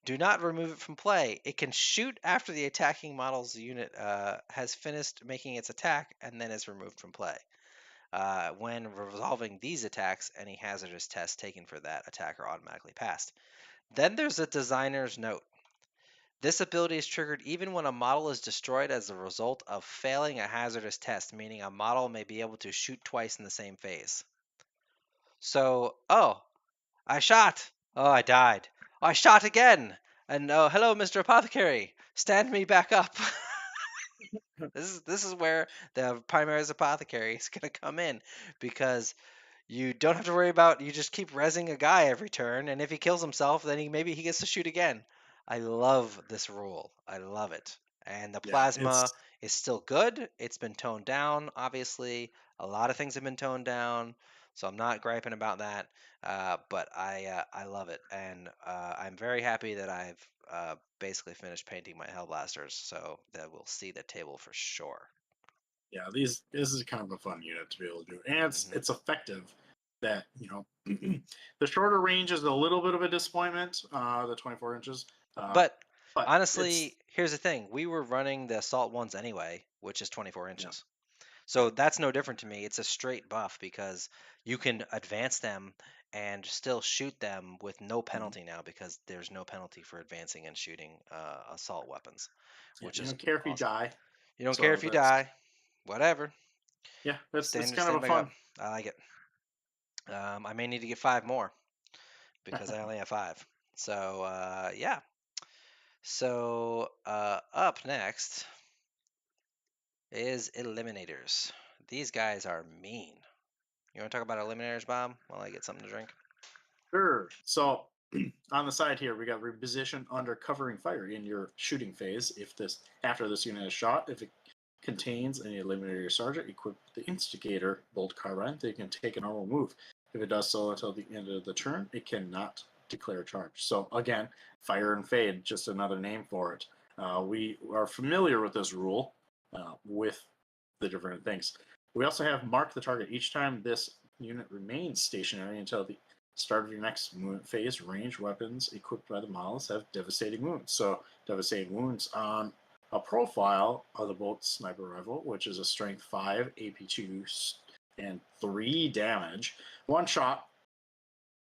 Do not remove it from play. It can shoot after the attacking model's unit has finished making its attack and then is removed from play. When resolving these attacks, any hazardous tests taken for that attack are automatically passed. Then there's a designer's note. This ability is triggered even when a model is destroyed as a result of failing a hazardous test, meaning a model may be able to shoot twice in the same phase. So, I shot. Oh, I died. I shot again. And oh, hello, Mr. Apothecary. Stand me back up. This is where the Primaris Apothecary is going to come in because you don't have to worry about you just keep rezzing a guy every turn, and if he kills himself, then maybe he gets to shoot again. I love this rule. I love it. And the yeah, plasma is still good. It's been toned down, obviously. A lot of things have been toned down, so I'm not griping about that. But I love it, and I'm very happy that I've basically finished painting my Hellblasters, so that we'll see the table for sure. yeah. This is kind of a fun unit to be able to do, and Hmm. it's effective. That the shorter range is a little bit of a disappointment. The 24 inches, uh, But but it's honestly, here's the thing. We were running the assault ones anyway, which is 24 yeah, inches. yeah. So that's no different to me. It's a straight buff because you can advance them and still shoot them with no Mhm. penalty now because there's no penalty for advancing and shooting assault weapons, Yeah, which you is don't care if you awesome. die. You don't care So if you that's die, whatever. yeah, that's kind of a Stand back up. fun. I like it. I may need to get 5 more because I only have 5. So yeah. So up next is Eliminators. These guys are mean. You want to talk about Eliminators, Bob, while I get something to drink? Sure. So on the side here, we got reposition under covering fire in your shooting phase. If this after this unit is shot, if it contains an Eliminator Sergeant equipped with the Instigator Bolt Carbine, they can take a normal move. If it does so until the end of the turn, it cannot declare charge. So again, fire and fade, just another name for it. We are familiar with this rule with the different things. We also have mark the target each time this unit remains stationary until the start of your next movement phase. Ranged weapons equipped by the models have devastating wounds. So devastating wounds on a profile of the Bolt Sniper Rifle, which is a Strength 5, AP2, and 3 damage. One shot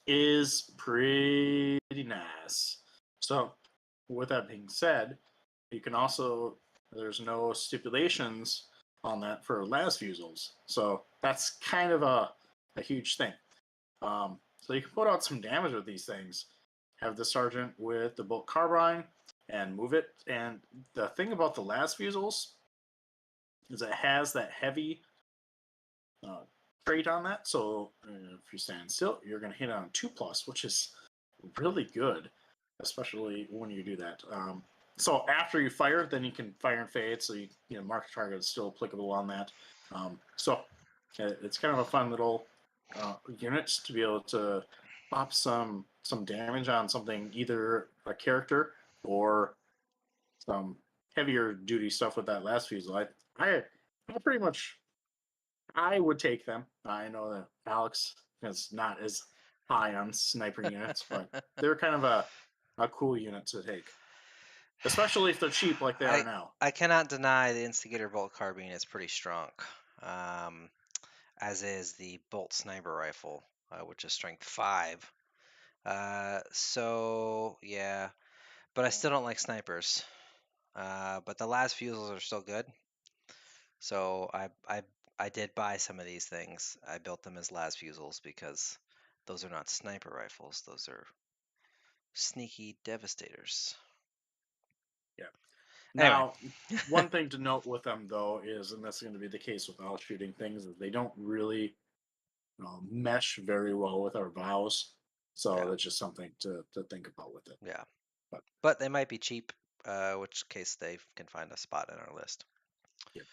is pretty nice. So, with that being said, you can also, there's no stipulations on that for las fusils. So, that's kind of a a huge thing. So you can put out some damage with these things. Have the sergeant with the bolt carbine and move it. And the thing about the las fusils is it has that heavy trait on that. So if you stand still, you're going to hit on 2+, which is really good, especially when you do that. So after you fire, then you can fire and fade. So you mark the target is still applicable on that. So it's kind of a fun little unit to be able to pop some damage on something, either a character or some heavier duty stuff with that last fusel. I pretty much I would take them. I know that Alex is not as high on sniper units, but they're kind of a cool unit to take, especially if they're cheap like they are I now. I cannot deny the Instigator bolt carbine is pretty strong, um, as is the bolt sniper rifle, which is strength 5. So yeah, but I still don't like snipers. But the las fusils are still good. So I did buy some of these things. I built them as las fusils because those are not sniper rifles. Those are sneaky devastators. Yeah. Anyway, Now, one thing to note with them though is, and that's going to be the case with all shooting things, is they don't really mesh very well with our vows. So yeah, that's just something to think about with it. yeah. But But they might be cheap, which case they can find a spot in our list. yeah,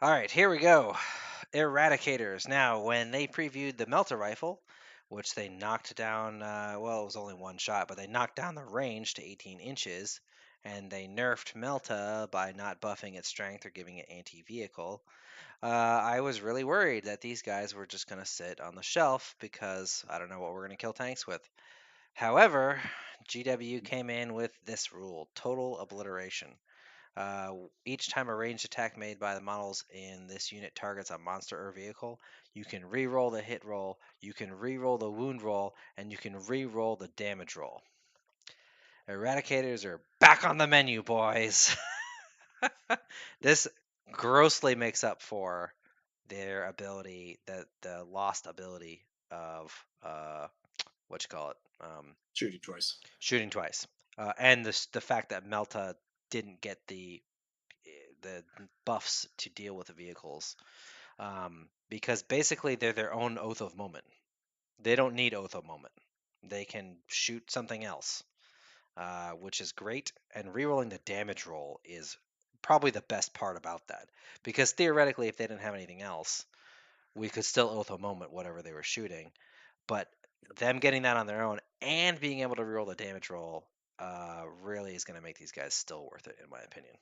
All right, here we go. Eradicators. Now, when they previewed the Melter Rifle, which they knocked down, well, it was only one shot, but they knocked down the range to 18 inches, and they nerfed Melta by not buffing its strength or giving it anti-vehicle. I was really worried that these guys were just going to sit on the shelf because I don't know what we're going to kill tanks with. However, GW came in with this rule, total obliteration. Each time a ranged attack made by the models in this unit targets a monster or vehicle, you can re-roll the hit roll, you can re-roll the wound roll, and you can re-roll the damage roll. Eradicators are back on the menu, boys. This grossly makes up for their ability, the lost ability of what you call it, shooting twice. shooting twice, and the fact that Melta didn't get the buffs to deal with the vehicles, because basically they're their own Oath of Moment. They don't need Oath of Moment. They can shoot something else, which is great. And rerolling the damage roll is probably the best part about that, because theoretically, if they didn't have anything else, we could still Oath of Moment whatever they were shooting. But them getting that on their own and being able to reroll the damage roll really is going to make these guys still worth it, in my opinion.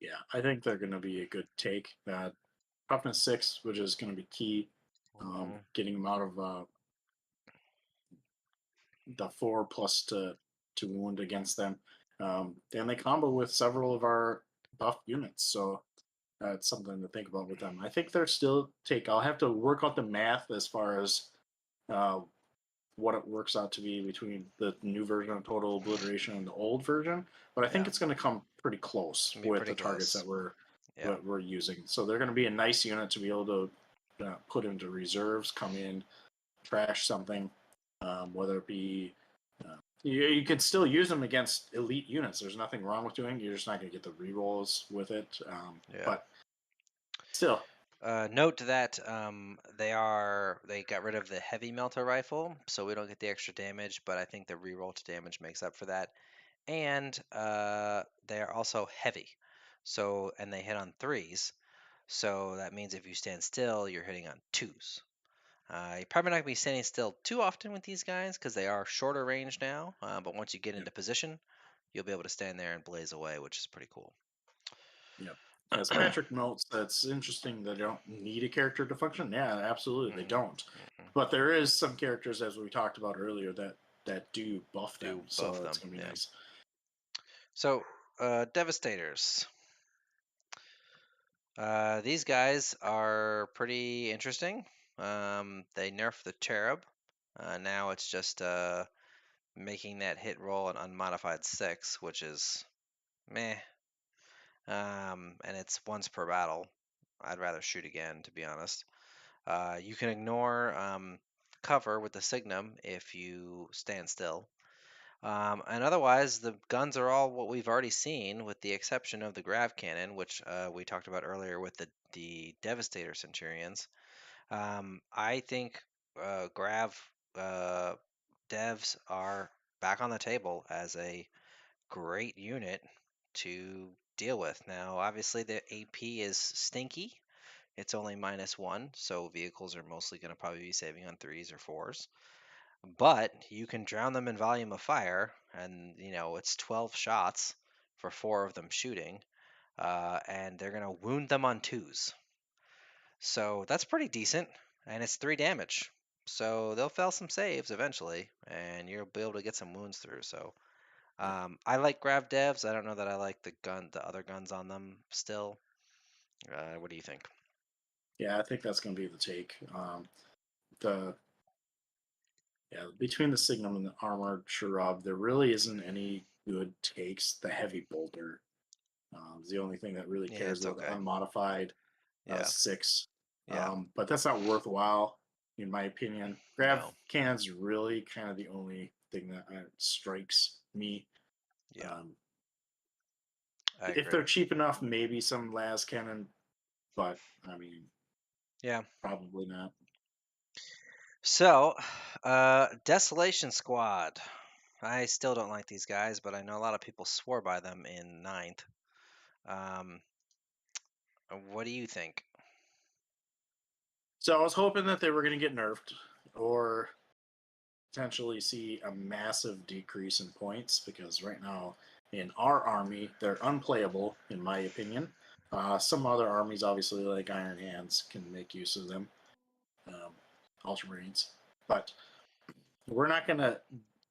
Yeah, I think they're going to be a good take. That toughness 6, which is going to be key, getting them out of the 4+ to wound against them. And they combo with several of our buff units, so that's something to think about with them. I think they're still take. I'll have to work out the math as far as uh, what it works out to be between the new version of Total Obliteration and the old version, but I think Yeah, it's going to come pretty close be with pretty the targets close. that we're Yeah. what we're using. So they're going to be a nice unit to be able to put into reserves, come in, trash something, whether it be you can still use them against elite units. There's nothing wrong with doing. You're just not going to get the rerolls with it. Yeah. But still, Note that they got rid of the heavy melter rifle, so we don't get the extra damage. But I think the reroll to damage makes up for that. And they are also heavy, so and they hit on 3s. So that means if you stand still, you're hitting on 2s. You're probably not going to be standing still too often with these guys because they are shorter range now. But once you get yep, into position, you'll be able to stand there and blaze away, which is pretty cool. yep. As Patrick notes, that's interesting. They don't need a character to function. Yeah, absolutely, they Mhm, don't. mhm. But there is some characters, as we talked about earlier, that do buff them. Do So buff it's them, gonna be yeah. nice. So, Devastators. These guys are pretty interesting. They nerfed the Cherub. Now it's just making that hit roll an unmodified 6, which is meh. And it's once per battle. I'd rather shoot again, to be honest. You can ignore cover with the Signum if you stand still. And otherwise, the guns are all what we've already seen, with the exception of the Grav Cannon, which we talked about earlier with the Devastator Centurions. I think Grav devs are back on the table as a great unit to deal with. Now, obviously, the AP is stinky. It's only -1, so vehicles are mostly going to probably be saving on 3s or 4s. But you can drown them in volume of fire, and it's 12 shots for 4 of them shooting, and they're going to wound them on 2s. So that's pretty decent, and it's 3 damage. So they'll fail some saves eventually, and you'll be able to get some wounds through. So I like Grav devs. I don't know that I like the other guns on them still. What do you think? Yeah, I think that's going to be the take. The between the Signum and the Armored Shrub, there really isn't any good takes. The Heavy Bolter is the only thing that really Yeah, cares it's about the okay. unmodified Yeah, 6. yeah, But that's not worthwhile, in my opinion. Grav no, Cannon's really kind of the only thing that strikes me. yeah, Um, I if agree. they're cheap enough, maybe some Las Cannon, but I mean, Yeah. probably not. So, Desolation Squad. I still don't like these guys, but I know a lot of people swore by them in ninth. Um, what do you think? So I was hoping that they were going to get nerfed or potentially see a massive decrease in points because right now in our army they're unplayable in my opinion. Some other armies, obviously like Iron Hands, can make use of them, um, Ultramarines, but we're not going to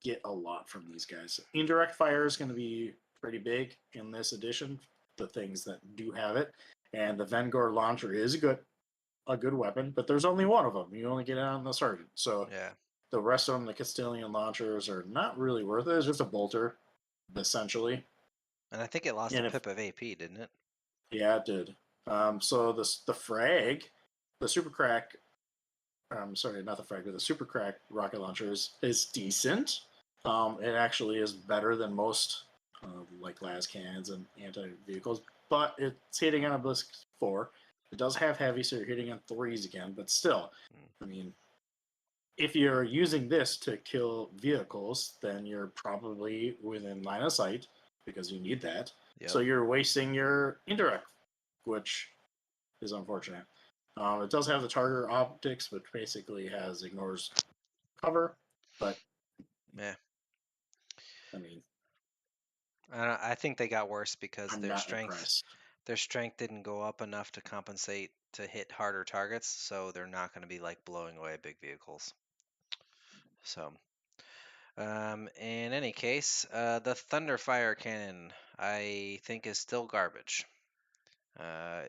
get a lot from these guys. Indirect fire is going to be pretty big in this edition. The things that do have it, and the Vengor launcher is a good weapon, but there's only one of them. You only get it on the sergeant, so Yeah, the rest of them, the Castilian launchers, are not really worth it. It's just a bolter, essentially. and I think it lost a And if pip of AP, didn't it? yeah, it did. So the frag, the super crack. Sorry, not the frag, but the super crack rocket launchers is decent. It actually is better than most like las cannons and anti vehicles, but it's hitting on a Blisk 4. It does have heavy, so you're hitting on 3s again, but still, Mm, I mean, if you're using this to kill vehicles, then you're probably within line of sight because you need that. Yep. So you're wasting your indirect, which is unfortunate. It does have the target optics, which basically ignores cover, but Yeah. I mean, I think they got worse because I'm not impressed. their strength didn't go up enough to compensate to hit harder targets, so they're not going to be like blowing away big vehicles. So, in any case, the Thunderfire Cannon I think is still garbage.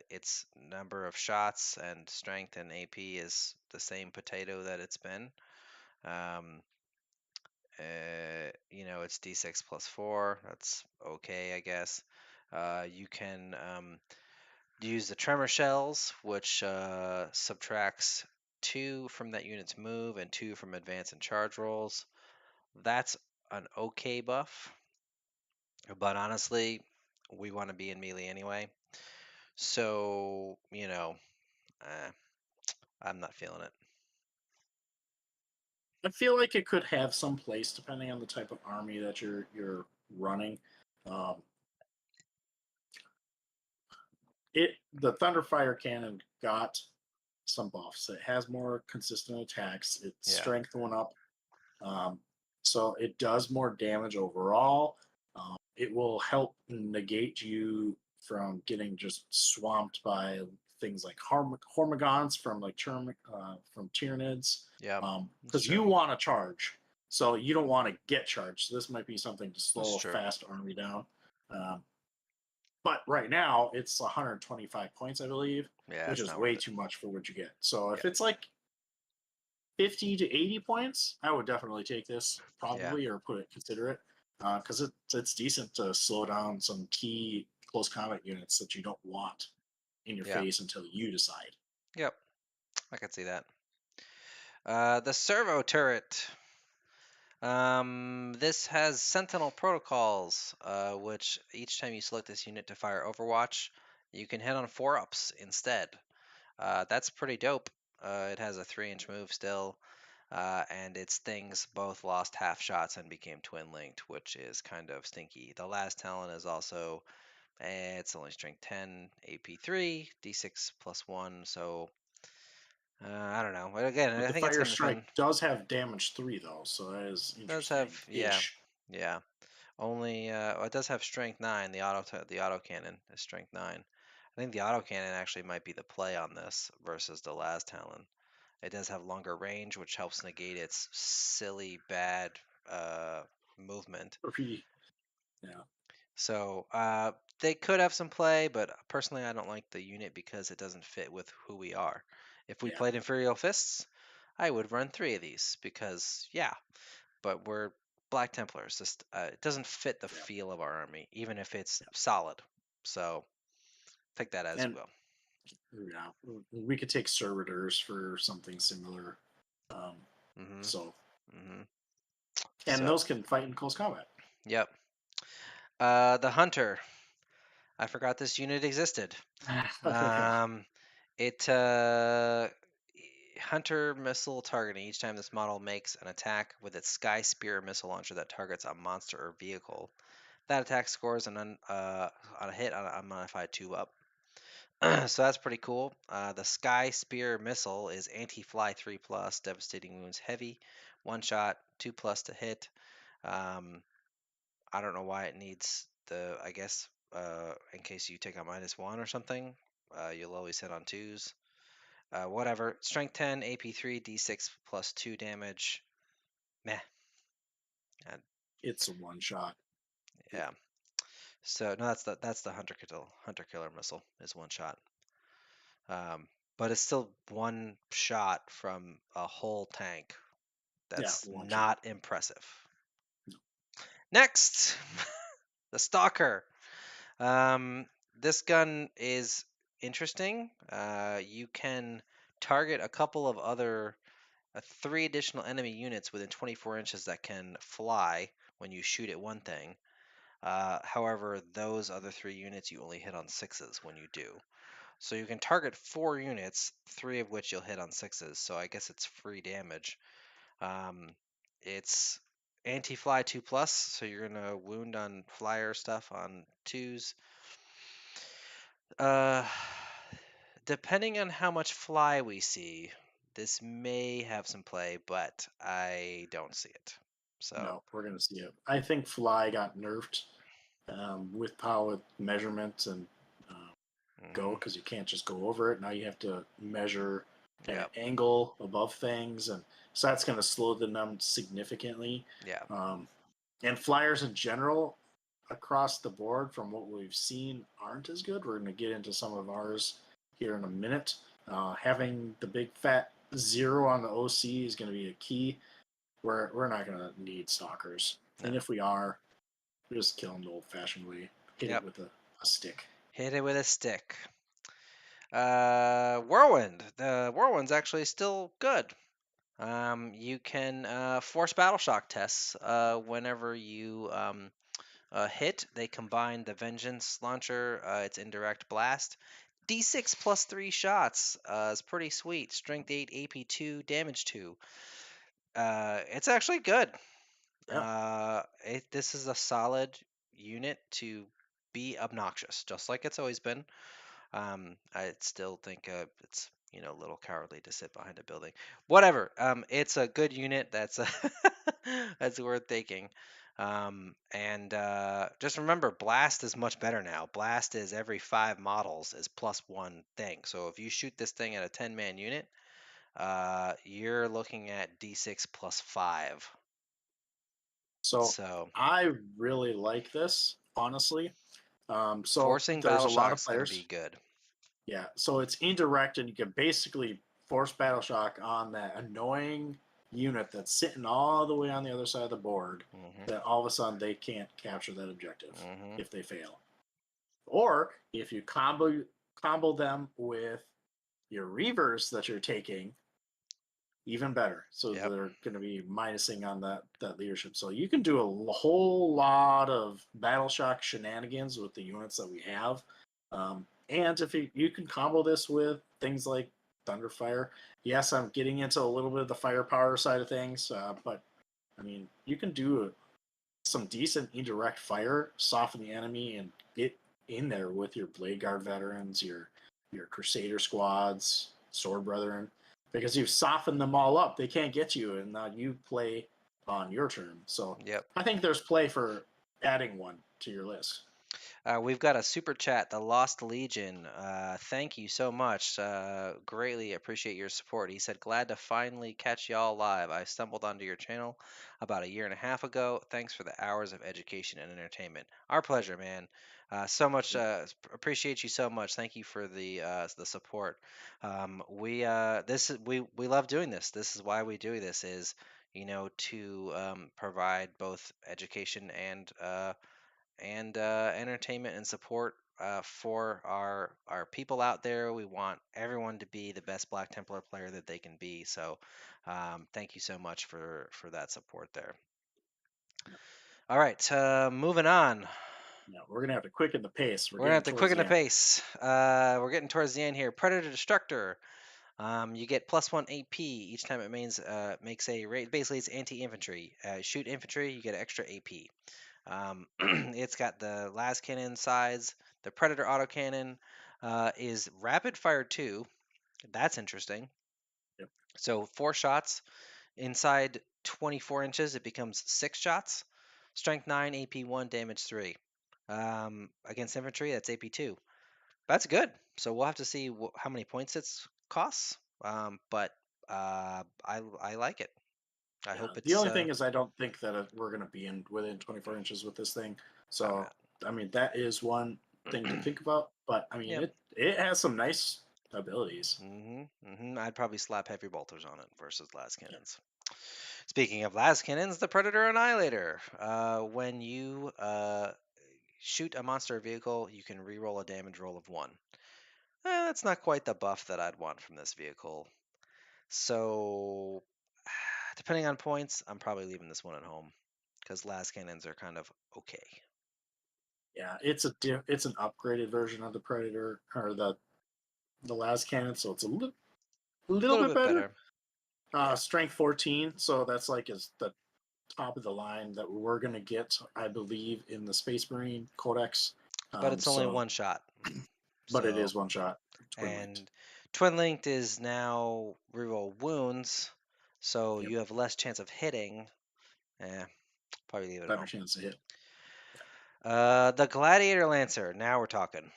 Its number of shots and strength and AP is the same potato that it's been. Um, it's D6 plus 4. That's okay, I guess. You can use the Tremor Shells, which subtracts 2 from that unit's move and 2 from advance and charge rolls. That's an okay buff, but honestly, we want to be in melee anyway. So, eh, I'm not feeling it. I feel like it could have some place depending on the type of army that you're running. Um, the Thunderfire cannon got some buffs. It has more consistent attacks. Its Yeah, strength went up, um, so it does more damage overall. It will help negate you from getting just swamped by things like Hormigons from from Tyranids, yeah, that's because true. you want to charge, so you don't want to get charged. So this might be something to That's slow a true. fast army down. Um, but right now it's 125 points, I believe, Yeah, which it's is not worth way it. too much for what you get. So Yeah, if it's like 50 to 80 points, I would definitely take this, yeah, probably, or consider it, because it's decent to slow down some key close combat units that you don't want in your yeah. face until you decide. Yep. I could see that. The servo turret. This has Sentinel protocols, which each time you select this unit to fire Overwatch, you can hit on 4-ups instead. That's pretty dope. It has a 3-inch move still, and its things both lost half shots and became twin linked, which is kind of stinky. The last talent is also, it's only strength 10, AP3, D6 plus 1, so I don't know. But again, But I the think it's fire gonna be strike fun. does have damage 3 though, so that is Does have, interesting. yeah, Ish. yeah. Only it does have strength 9. The auto cannon is strength 9. I think the auto cannon actually might be the play on this versus the last talent. It does have longer range, which helps negate its silly bad uh, movement. Yeah. So they could have some play, but personally, I don't like the unit because it doesn't fit with who we are. If we Yeah. played Imperial Fists, I would run 3 of these because, yeah, but we're Black Templars. Just it doesn't fit the Yeah. feel of our army, even if it's solid. So take that as you And will. yeah, we could take servitors for something similar. Um, Mm-hmm. so, Mm-hmm. and So, those can fight in close combat. yep. The Hunter. I forgot this unit existed. Yeah. Um, it Hunter missile targeting. Each time this model makes an attack with its Sky Spear missile launcher that targets a monster or vehicle, that attack scores on a hit on a modified 2-up. So that's pretty cool. The Sky Spear missile is anti-fly 3+, devastating wounds heavy, 1 shot, 2+ to hit. Um, I don't know why it needs the, I guess, in case you take a -1 or something, you'll always hit on 2s. Whatever. Strength 10, AP3, D6 plus 2 damage. Meh. Uh, It's a one shot. yeah. So no, that's the hunter killer missile is 1 shot. Um, but it's still 1 shot from a whole tank. Yeah, That's one shot. not impressive. Next, the Stalker. This gun is interesting. You can target a couple of other 3 additional enemy units within 24 inches that can fly when you shoot at one thing. However, those other 3 units you only hit on 6s when you do. So you can target 4 units, 3 of which you'll hit on 6s. So I guess it's free damage. It's anti-fly 2+, so you're gonna wound on flyer stuff on 2s. Uh, Depending on how much fly we see, this may have some play, but I don't see it. So, No, we're gonna see it. I think Fly got nerfed with power measurements and go mhm, because you can't just go over it. Now you have to measure at an yep, angle above things, and so that's going to slow them down significantly. yeah, Um, and flyers in general across the board, from what we've seen, aren't as good. We're going to get into some of ours here in a minute. Having the big fat 0 on the OC is going to be a key. We're not going to need stalkers, no, and if we are, we just kill them the old-fashioned way. Hit it yep. with a stick. Hit it with a stick. Whirlwind. The Whirlwind's actually still good. You can force battle shock tests whenever you hit. They combine the Vengeance launcher, its indirect blast. D6 plus 3 shots is pretty sweet. Strength 8, AP 2, damage 2. It's actually good. Yeah. This is a solid unit to be obnoxious, just like it's always been. I still think it's a little cowardly to sit behind a building. Whatever. It's a good unit. That's that's worth taking. And just remember, blast is much better now. Blast is every 5 models is +1 thing. So if you shoot this thing at a 10-man unit, you're looking at D6 plus 5. So So I really like this, honestly. So forcing there's battle a lot of shock's gonna players. be good. Yeah. So it's indirect, and you can basically force battle shock on that annoying unit that's sitting all the way on the other side of the board. Hmm. That all of a sudden they can't capture that objective Hmm. if they fail. Or if you combo them with Your Reavers that you're taking, even better. So Yep. they're going to be minusing on that leadership. So you can do a whole lot of battle shock shenanigans with the units that we have. And if you can combo this with things like Thunderfire. Yes, I'm getting into a little bit of the firepower side of things, but I mean, you can do some decent indirect fire, soften the enemy, and get in there with your Bladeguard veterans, your Crusader squads, Sword Brethren, because you've softened them all up. They can't get you, and now you play on your turn. So Yep. I think there's play for adding one to your list. We've got a super chat, the Lost Legion. Thank you so much. Greatly appreciate your support. He said, glad to finally catch y'all live. I stumbled onto your channel about a year and a half ago. Thanks for the hours of education and entertainment. Our pleasure, man. So much. Appreciate you so much. Thank you for the support. We love doing this. This is why we do this. Is to provide both education and entertainment and support for our people out there. We want everyone to be the best Black Templar player that they can be. So, thank you so much for that support there. All right, moving on. No, we're gonna have to quicken the pace. We're gonna have to Towards quicken the end. pace. We're getting towards the end here. Predator Destructor. You get +1 AP each time it makes a raid. Basically, it's anti-infantry. Shoot infantry, you get extra AP. It's got the las cannon sides. The Predator autocannon is rapid fire 2. That's interesting. Yep. So 4 shots inside 24 inches, it becomes 6 shots. Strength 9, AP 1, damage 3. Against infantry, that's AP 2. That's good. So we'll have to see how many points it costs. But I like it. I hope The it's. only thing is, I don't think that we're going to be within 24 inches with this thing. So, I mean, that is one thing to think about. But I mean, Yep. it has some nice abilities. I'd probably slap heavy bolters on it versus las cannons. Yep. Speaking of las cannons, the Predator Annihilator. When you shoot a monster vehicle, you can reroll a damage roll of 1. That's not quite the buff that I'd want from this vehicle. So, depending on points, I'm probably leaving this one at home because las cannons are kind of okay. Yeah, it's an upgraded version of the Predator or the las cannon, so it's a little bit better. Yeah. Strength 14, so that's like is the top of the line that we're gonna get, I believe, in the Space Marine Codex. But it's only one shot. But it is one shot. And Twin Linked is now reroll wounds, so you have less chance of hitting. Probably leave it Better alone. chance to hit. The Gladiator Lancer. Now we're talking.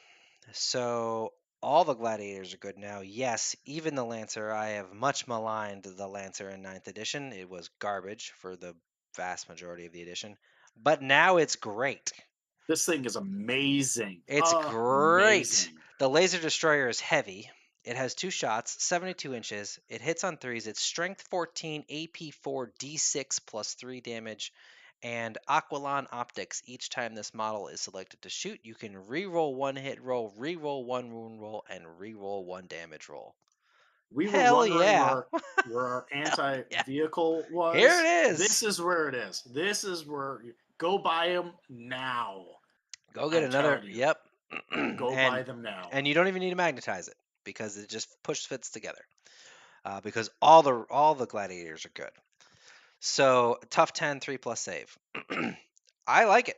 So all the Gladiators are good now. Yes, even the Lancer. I have much maligned the Lancer in 9th edition. It was garbage for the vast majority of the edition. But now it's great. This thing is amazing. It's great. The Laser Destroyer is heavy. It has 2 shots, 72 inches. It hits on 3s. It's Strength 14, AP 4, D6 plus 3 damage, and Aquilon Optics. Each time this model is selected to shoot, you can reroll 1 hit roll, reroll 1 wound roll, and reroll 1 damage roll. We were wondering where our anti-vehicle was. Here it is. This is where it is. This is where go buy them now. Go get another. Yep. Go buy them now. And you don't even need to magnetize it because it just fits together. Because all the gladiators are good. So tough 10, 3+ save. I like it.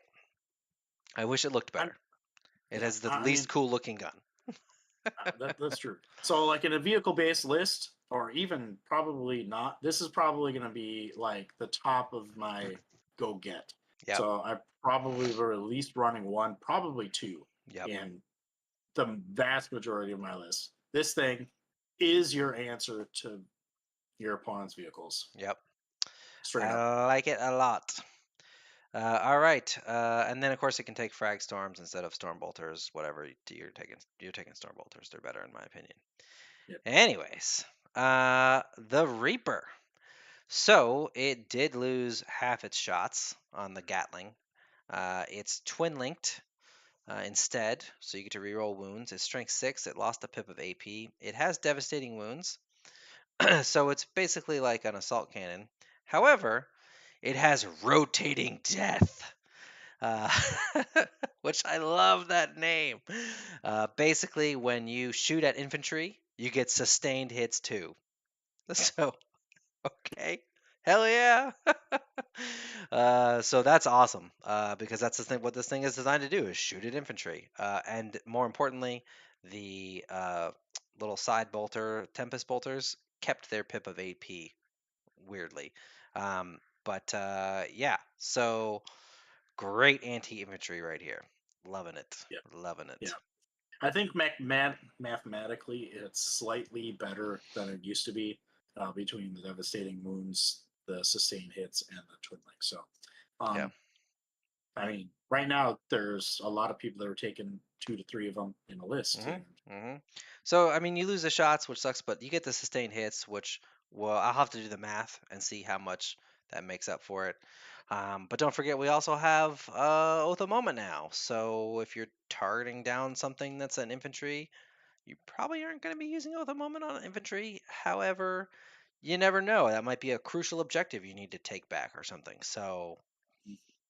I wish it looked better. It has the least cool looking gun. That's true. So like in a vehicle based list, or even probably not, this is probably going to be like the top of my go get. Yep. So I probably were at least running 1, probably 2 in the vast majority of my list. This thing is your answer to your opponent's vehicles. Yep. Straight up. I like it a lot. All right, and then of course it can take frag storms instead of storm bolters. Whatever you're taking storm bolters. They're better in my opinion. Yep. Anyways, the Reaper. So it did lose half its shots on the Gatling. It's twin linked, instead, so you get to reroll wounds. It's strength 6. It lost a pip of AP. It has devastating wounds, so it's basically like an assault cannon. However, it has rotating death, uh, which I love that name. Basically, when you shoot at infantry, you get sustained hits too. So, okay. Hell yeah. So that's awesome, because that's the thing. What this thing is designed to do is shoot at infantry. And more importantly, the little side bolter, Tempest bolters, kept their pip of AP, weirdly. But yeah, so great anti-infantry right here. Loving it. Yeah. Loving Yeah. it. I think mathematically it's slightly better than it used to be, between the devastating wounds, the sustained hits, and the twin links. So, Yeah. I mean, right now there's a lot of people that are taking 2 to 3 of them in a list, and So, I mean, you lose the shots, which sucks, but you get the sustained hits, which, well, I'll have to do the math and see how much that makes up for it. But don't forget, we also have Oath of Moment now. So if you're targeting down something that's an infantry, you probably aren't going to be using Oath of Moment on infantry. However, you never know. That might be a crucial objective you need to take back or something. So,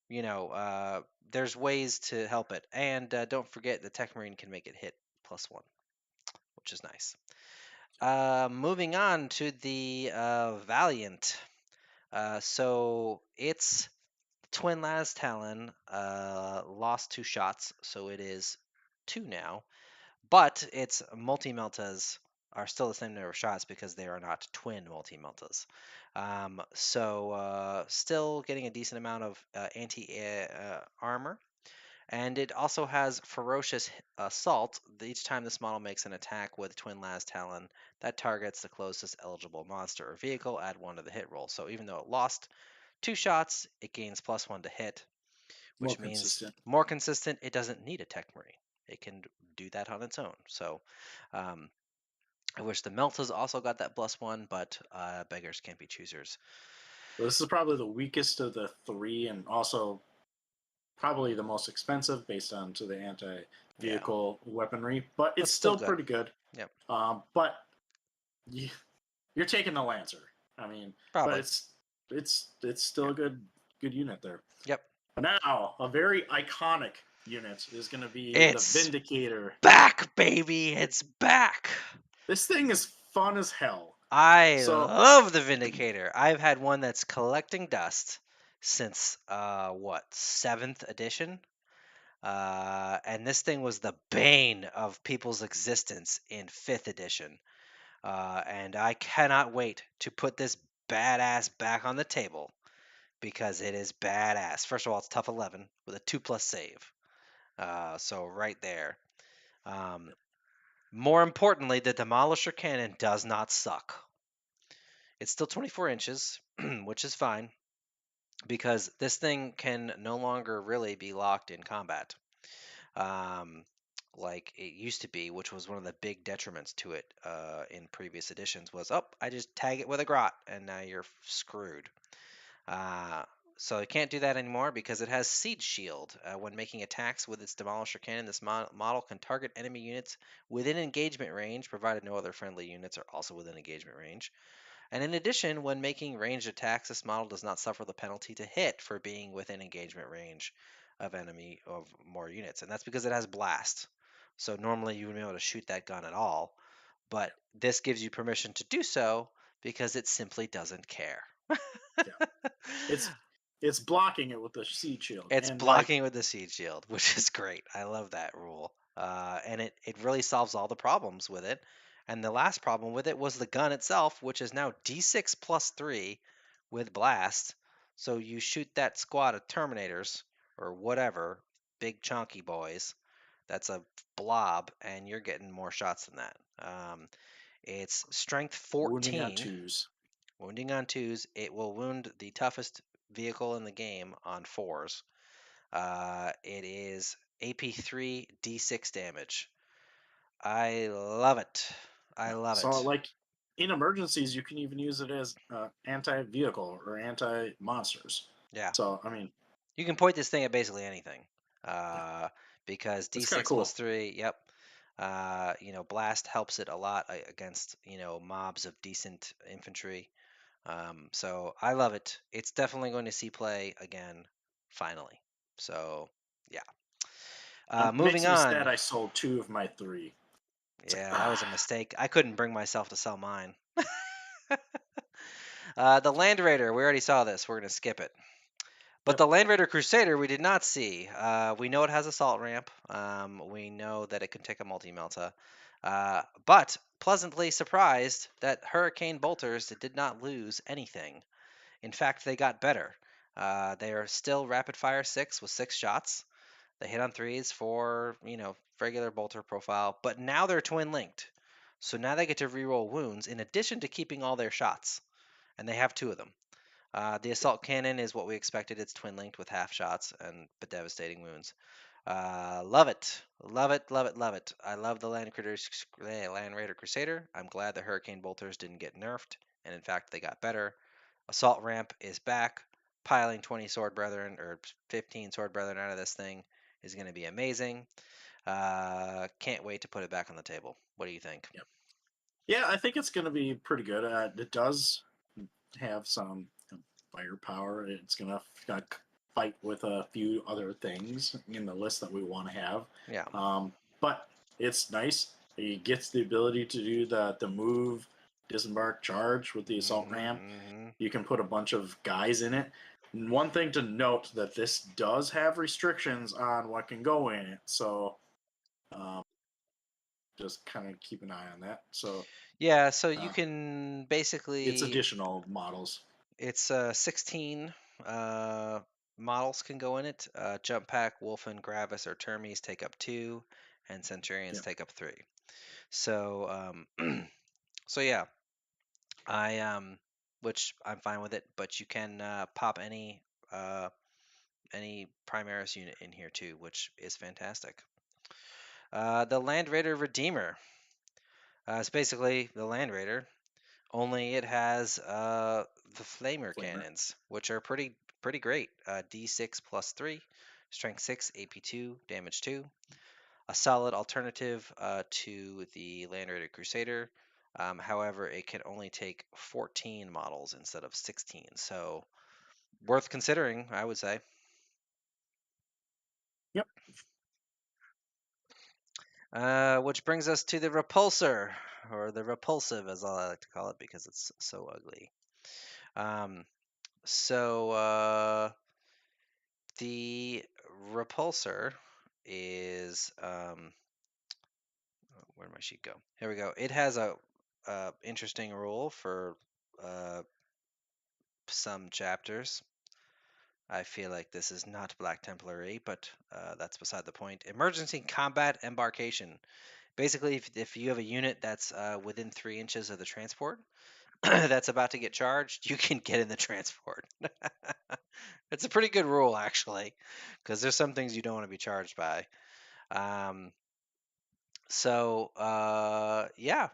you know, there's ways to help it. And don't forget, the Techmarine can make it hit +1, which is nice. Moving on to the Valiant. So its Twin Las Talon lost 2 shots, so it is 2 now. But its multi-meltas are still the same number of shots because they are not twin multi-meltas. So still getting a decent amount of anti-armor. And it also has Ferocious Assault. Each time this model makes an attack with Twin Las Talon that targets the closest eligible monster or vehicle, add 1 to the hit roll. So even though it lost 2 shots, it gains +1 to hit, more which means consistent. more consistent. It doesn't need a Techmarine. It can do that on its own. So um, I wish the Meltas also got that +1, but beggars can't be choosers. So this is probably the weakest of the 3, and also probably the most expensive based on to the Yeah, anti-vehicle weaponry, but but it's still still good. pretty good. Yep, But you're taking the Lancer. I mean, but probably. it's still Yep. a good unit there. Yep. But now a very iconic unit is going to be the It's Vindicator. back, baby. It's back. This thing is fun as hell. I So love the Vindicator. I've had one that's collecting dust since what, 7th edition? And this thing was the bane of people's existence in 5th edition. And I cannot wait to put this badass back on the table because it is badass. First of all, it's tough 11 with a 2+ save. So right there. Um, More importantly, the Demolisher Cannon does not suck. It's still 24 inches, which is fine because this thing can no longer really be locked in combat, um, like it used to be, which was one of the big detriments to it in previous editions. Was I just tag it with a grot and now you're screwed. Uh, so it can't do that anymore because it has Siege Shield. When making attacks with its Demolisher Cannon, this model can target enemy units within engagement range, provided no other friendly units are also within engagement range. And in addition, when making ranged attacks, this model does not suffer the penalty to hit for being within engagement range of enemy of more units. And that's because it has Blast. So normally you wouldn't be able to shoot that gun at all, but this gives you permission to do so because it simply doesn't care. yeah, it's it's blocking it with the Siege Shield, It's and like blocking with the Siege Shield, which is great. I love that rule. And it really solves all the problems with it. And the last problem with it was the gun itself, which is now D6 +3 with Blast. So you shoot that squad of Terminators or whatever, big chunky boys, that's a blob, and you're getting more shots than that. It's strength wounding on 14, twos. wounding on 2s. It will wound the toughest vehicle in the game on 4s. It is AP3 D6 damage. I love it. I Yeah. love So it. like in emergencies, you can even use it as anti-vehicle or anti-monsters. Yeah. So I mean, You can point this thing at basically anything. yeah, Uh, because That's kind of D6 plus cool. 3. Yep. Blast helps it a lot against mobs of decent infantry. So I love it. It's definitely going to see play again, finally. So yeah. Moving Makes me sad on. I sold 2 of my 3. It's like, Yeah, that was a mistake. I couldn't bring myself to sell mine. The Land Raider, we already saw this. We're going to skip it. But yep. the Land Raider Crusader, we did not see. We know it has assault ramp. We know that it can take a multi-melta. But pleasantly surprised that Hurricane Bolters did not lose anything. In fact, they got better. They are still rapid fire 6 with 6 shots. They hit on 3s for, regular bolter profile. But now they're twin linked. So now they get to reroll wounds in addition to keeping all their shots. And they have 2 of them. The assault cannon is what we expected. It's twin linked with half shots and but devastating wounds. Love it, love it, love it, love it. I love the Land Raider Crusader. I'm glad the Hurricane Bolters didn't get nerfed, and in fact they got better. Assault ramp is back. Piling 20 sword brethren or 15 sword brethren out of this thing is going to be amazing. Can't wait to put it back on the table. What do you think? Yep. Yeah, I think it's going to be pretty good. It does have some firepower. It's going to fight with a few other things in the list that we want to have. Yeah. But it's nice. It gets the ability to do the move, disembark, charge with the assault ramp. You can put a bunch of guys in it. And one thing to note that this does have restrictions on what can go in it. So just kind of keep an eye on that. So Yeah, so you can it's basically additional models. it's 16 models can go in it. Jump Pack, Wolfen, Gravis, or Termes take up 2, and Centurions Yeah. take up 3. So so yeah, which I'm fine with it, but you can pop any Primaris unit in here too, which is fantastic. The Land Raider Redeemer. It's basically the Land Raider, only it has the Flamer Flamer. cannons, which are pretty great. D6 plus 3, Strength 6, AP 2, Damage 2. A solid alternative to the Land Raider Crusader. However, it can only take 14 models instead of 16, so worth considering, I would say. Yep. Which brings us to the Repulsor, or the Repulsive, as I like to call it, because it's so ugly. So the Repulsor is where'd my sheet go? Here we go. It has a interesting rule for some chapters. I feel like this is not Black Templary, but that's beside the point. Emergency combat embarkation. Basically, if you have a unit that's within 3 inches of the transport that's about to get charged, you can get in the transport. It's a pretty good rule, actually, because there's some things you don't want to be charged by. Yeah,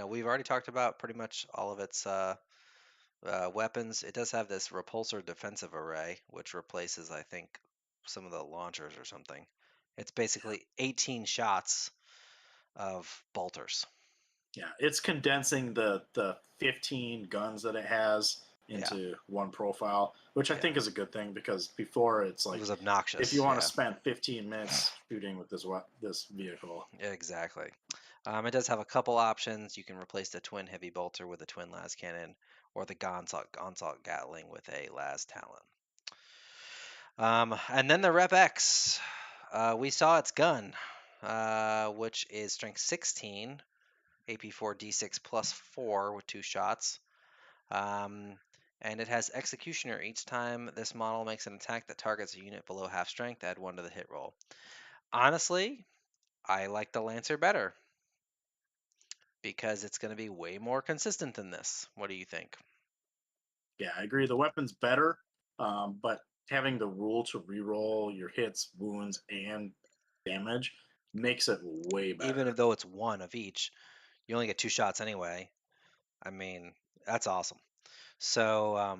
we've already talked about pretty much all of its weapons. It does have this repulsor defensive array, which replaces, I think, some of the launchers or something. It's basically 18 shots of bolters. Yeah, it's condensing the 15 guns that it has Yeah, into one profile, which I yeah. think is a good thing because before it's It like was if obnoxious. you want to Yeah, spend 15 minutes shooting with this vehicle. exactly. It does have a couple options. You can replace the twin heavy bolter with a twin las cannon, or the Gonsalk Gatling with a las Talon. And then the Rep X. We saw its gun, which is strength 16, AP4 D6 plus 4 with 2 shots. And it has Executioner. Each time this model makes an attack that targets a unit below half strength, add 1 to the hit roll. Honestly, I like the Lancer better because it's going to be way more consistent than this. What do you think? Yeah, I agree. The weapon's better, but having the rule to reroll your hits, wounds, and damage makes it way Even better. though it's 1 of each, you only get 2 shots anyway. I mean, that's awesome. So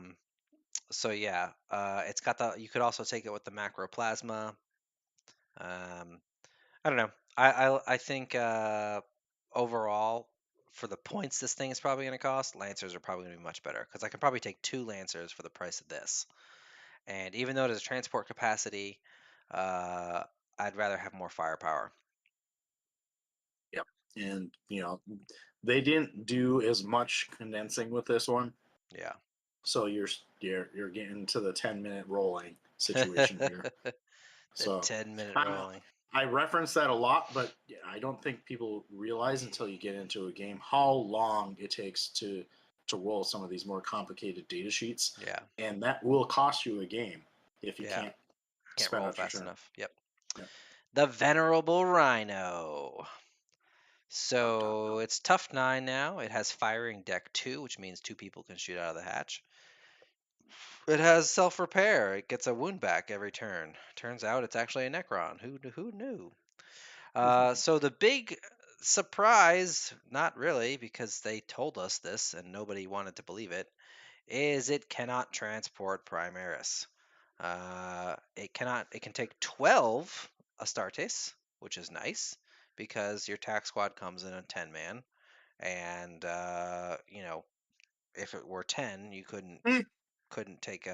yeah, it's got the. You could also take it with the macro plasma. Um, I don't know. I think overall for the points this thing is probably going to cost, Lancers are probably going to be much better because I can probably take 2 Lancers for the price of this. And even though it has transport capacity, uh, I'd rather have more firepower. Yep. And they didn't do as much condensing with this one, Yeah. so you're getting to the 10-minute rolling situation here. The So 10-minute I, rolling. I reference that a lot, but I don't think people realize until you get into a game how long it takes to roll some of these more complicated data sheets, Yeah. and that will cost you a game if you Yeah. can't Can't spend roll out your fast turn. enough. Yep. Yep. The Venerable Rhino. Dun, dun, dun. So it's tough 9 now. It has firing deck 2, which means 2 people can shoot out of the hatch. It has self repair. It gets a wound back every turn. Turns out it's actually a Necron. Who knew? So the big surprise, not really, because they told us this and nobody wanted to believe it, is it cannot transport Primaris. It cannot. It can take 12 Astartes, which is nice because your tax squad comes in a 10-man, and if it were 10, you Mm. couldn't take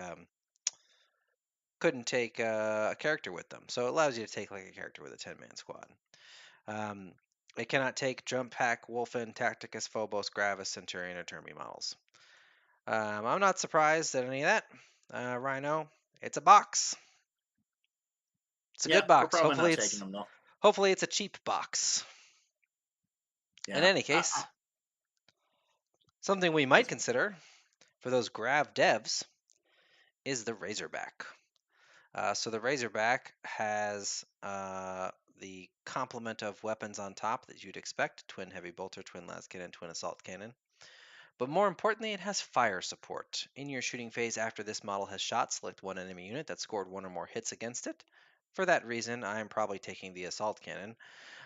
a character with them. So it allows you to take like a character with a 10-man squad. Um, it cannot take Jump Pack, Wolfen, Tacticus, Phobos, Gravis, Centurion, or Termi models. I'm not surprised at any of that. Rhino, it's a box. It's a Yeah, good we're box. probably not taking them though. Hopefully it's a cheap box. In Yeah. any case, something we might consider for those Grav devs is the Razorback. So the Razorback has the complement of weapons on top that you'd expect: twin heavy bolter, twin las cannon, twin assault cannon. But more importantly, it has fire support. In your shooting phase after this model has shot, select one enemy unit that scored 1 or more hits against it. For that reason, I am probably taking the assault cannon.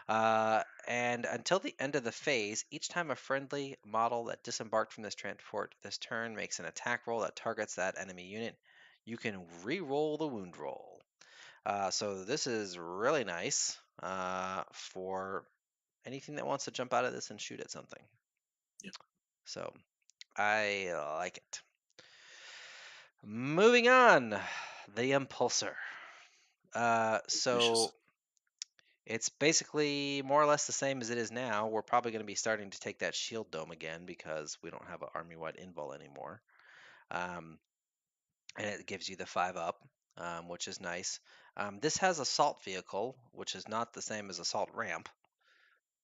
And until the end of the phase, each time a friendly model that disembarked from this transport this turn makes an attack roll that targets that enemy unit, you can re-roll the wound roll. So this is really nice for anything that wants to jump out of this and shoot at something. Yep. So I like it. Moving on, the Impulsor. Vicious. So it's basically more or less the same as it is now. We're probably going to be starting to take that shield dome again because we don't have an army-wide invul anymore. Um, and it gives you the 5-up, which is nice. This has assault vehicle, which is not the same as assault ramp.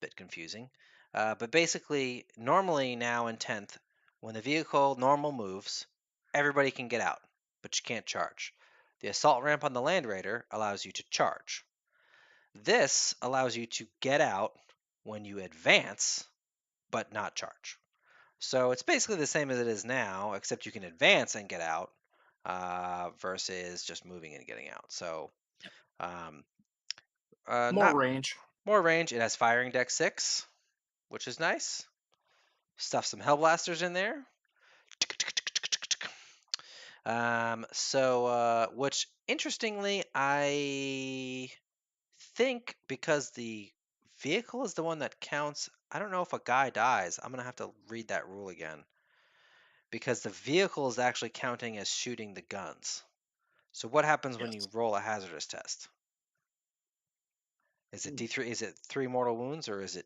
Bit confusing. But basically, normally now in 10th, when the vehicle normal moves, everybody can get out, but you can't charge. The assault ramp on the Land Raider allows you to charge. This allows you to get out when you advance, but not charge. So it's basically the same as it is now, except you can advance and get out versus just moving and getting out. So um, More not range. more range. It has firing deck 6, which is nice. Stuff some Hellblasters in there. Which interestingly, I think because the vehicle is the one that counts, I don't know if a guy dies. I'm going to have to read that rule again. Because the vehicle is actually counting as shooting the guns. So what happens when you Yes. roll a hazardous test? Is it Hmm, D3? Is it 3 mortal wounds, or is it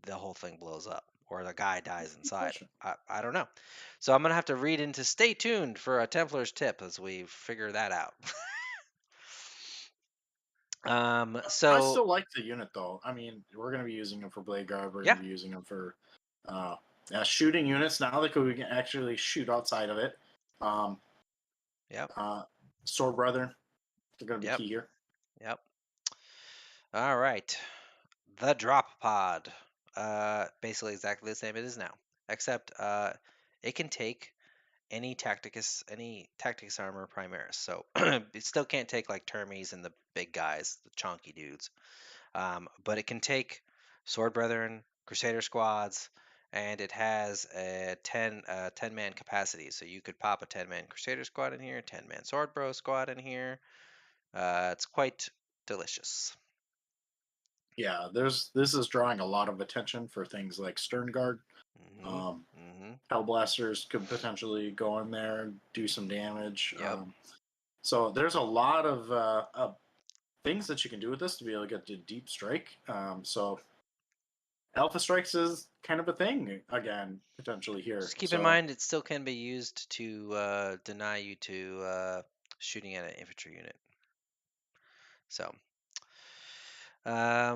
the whole thing blows up, or the guy dies good inside? question. I don't know. So I'm gonna have to read into. Stay tuned for a Templar's tip as we figure that out. I So still like the unit though. I mean, we're going to be using them for Bladeguard. We're going yeah, to be using them for uh, shooting units now that we can actually shoot outside of it. Um, yep, uh, Sword Brethren, they're going to be yep, key here. yep. All right, the drop pod. Basically exactly the same it is now, except it can take any Tacticus armor Primaris. So it still can't take like Termies and the big guys, the chonky dudes. But it can take Sword Brethren, Crusader squads, and it has a 10-man capacity. So you could pop a 10-man Crusader squad in here, 10-man Sword Bro squad in here. It's delicious. Yeah, this is drawing a lot of attention for things like Stern Guard. Mm-hmm. Um, Mm-hmm. Hellblasters could potentially go in there and do some damage. Yep. So there's a lot of things that you can do with this to be able to get to deep strike. So Alpha Strikes is kind of a thing again, potentially here. Just keep in So mind it still can be used to deny you to shooting at an infantry unit. So,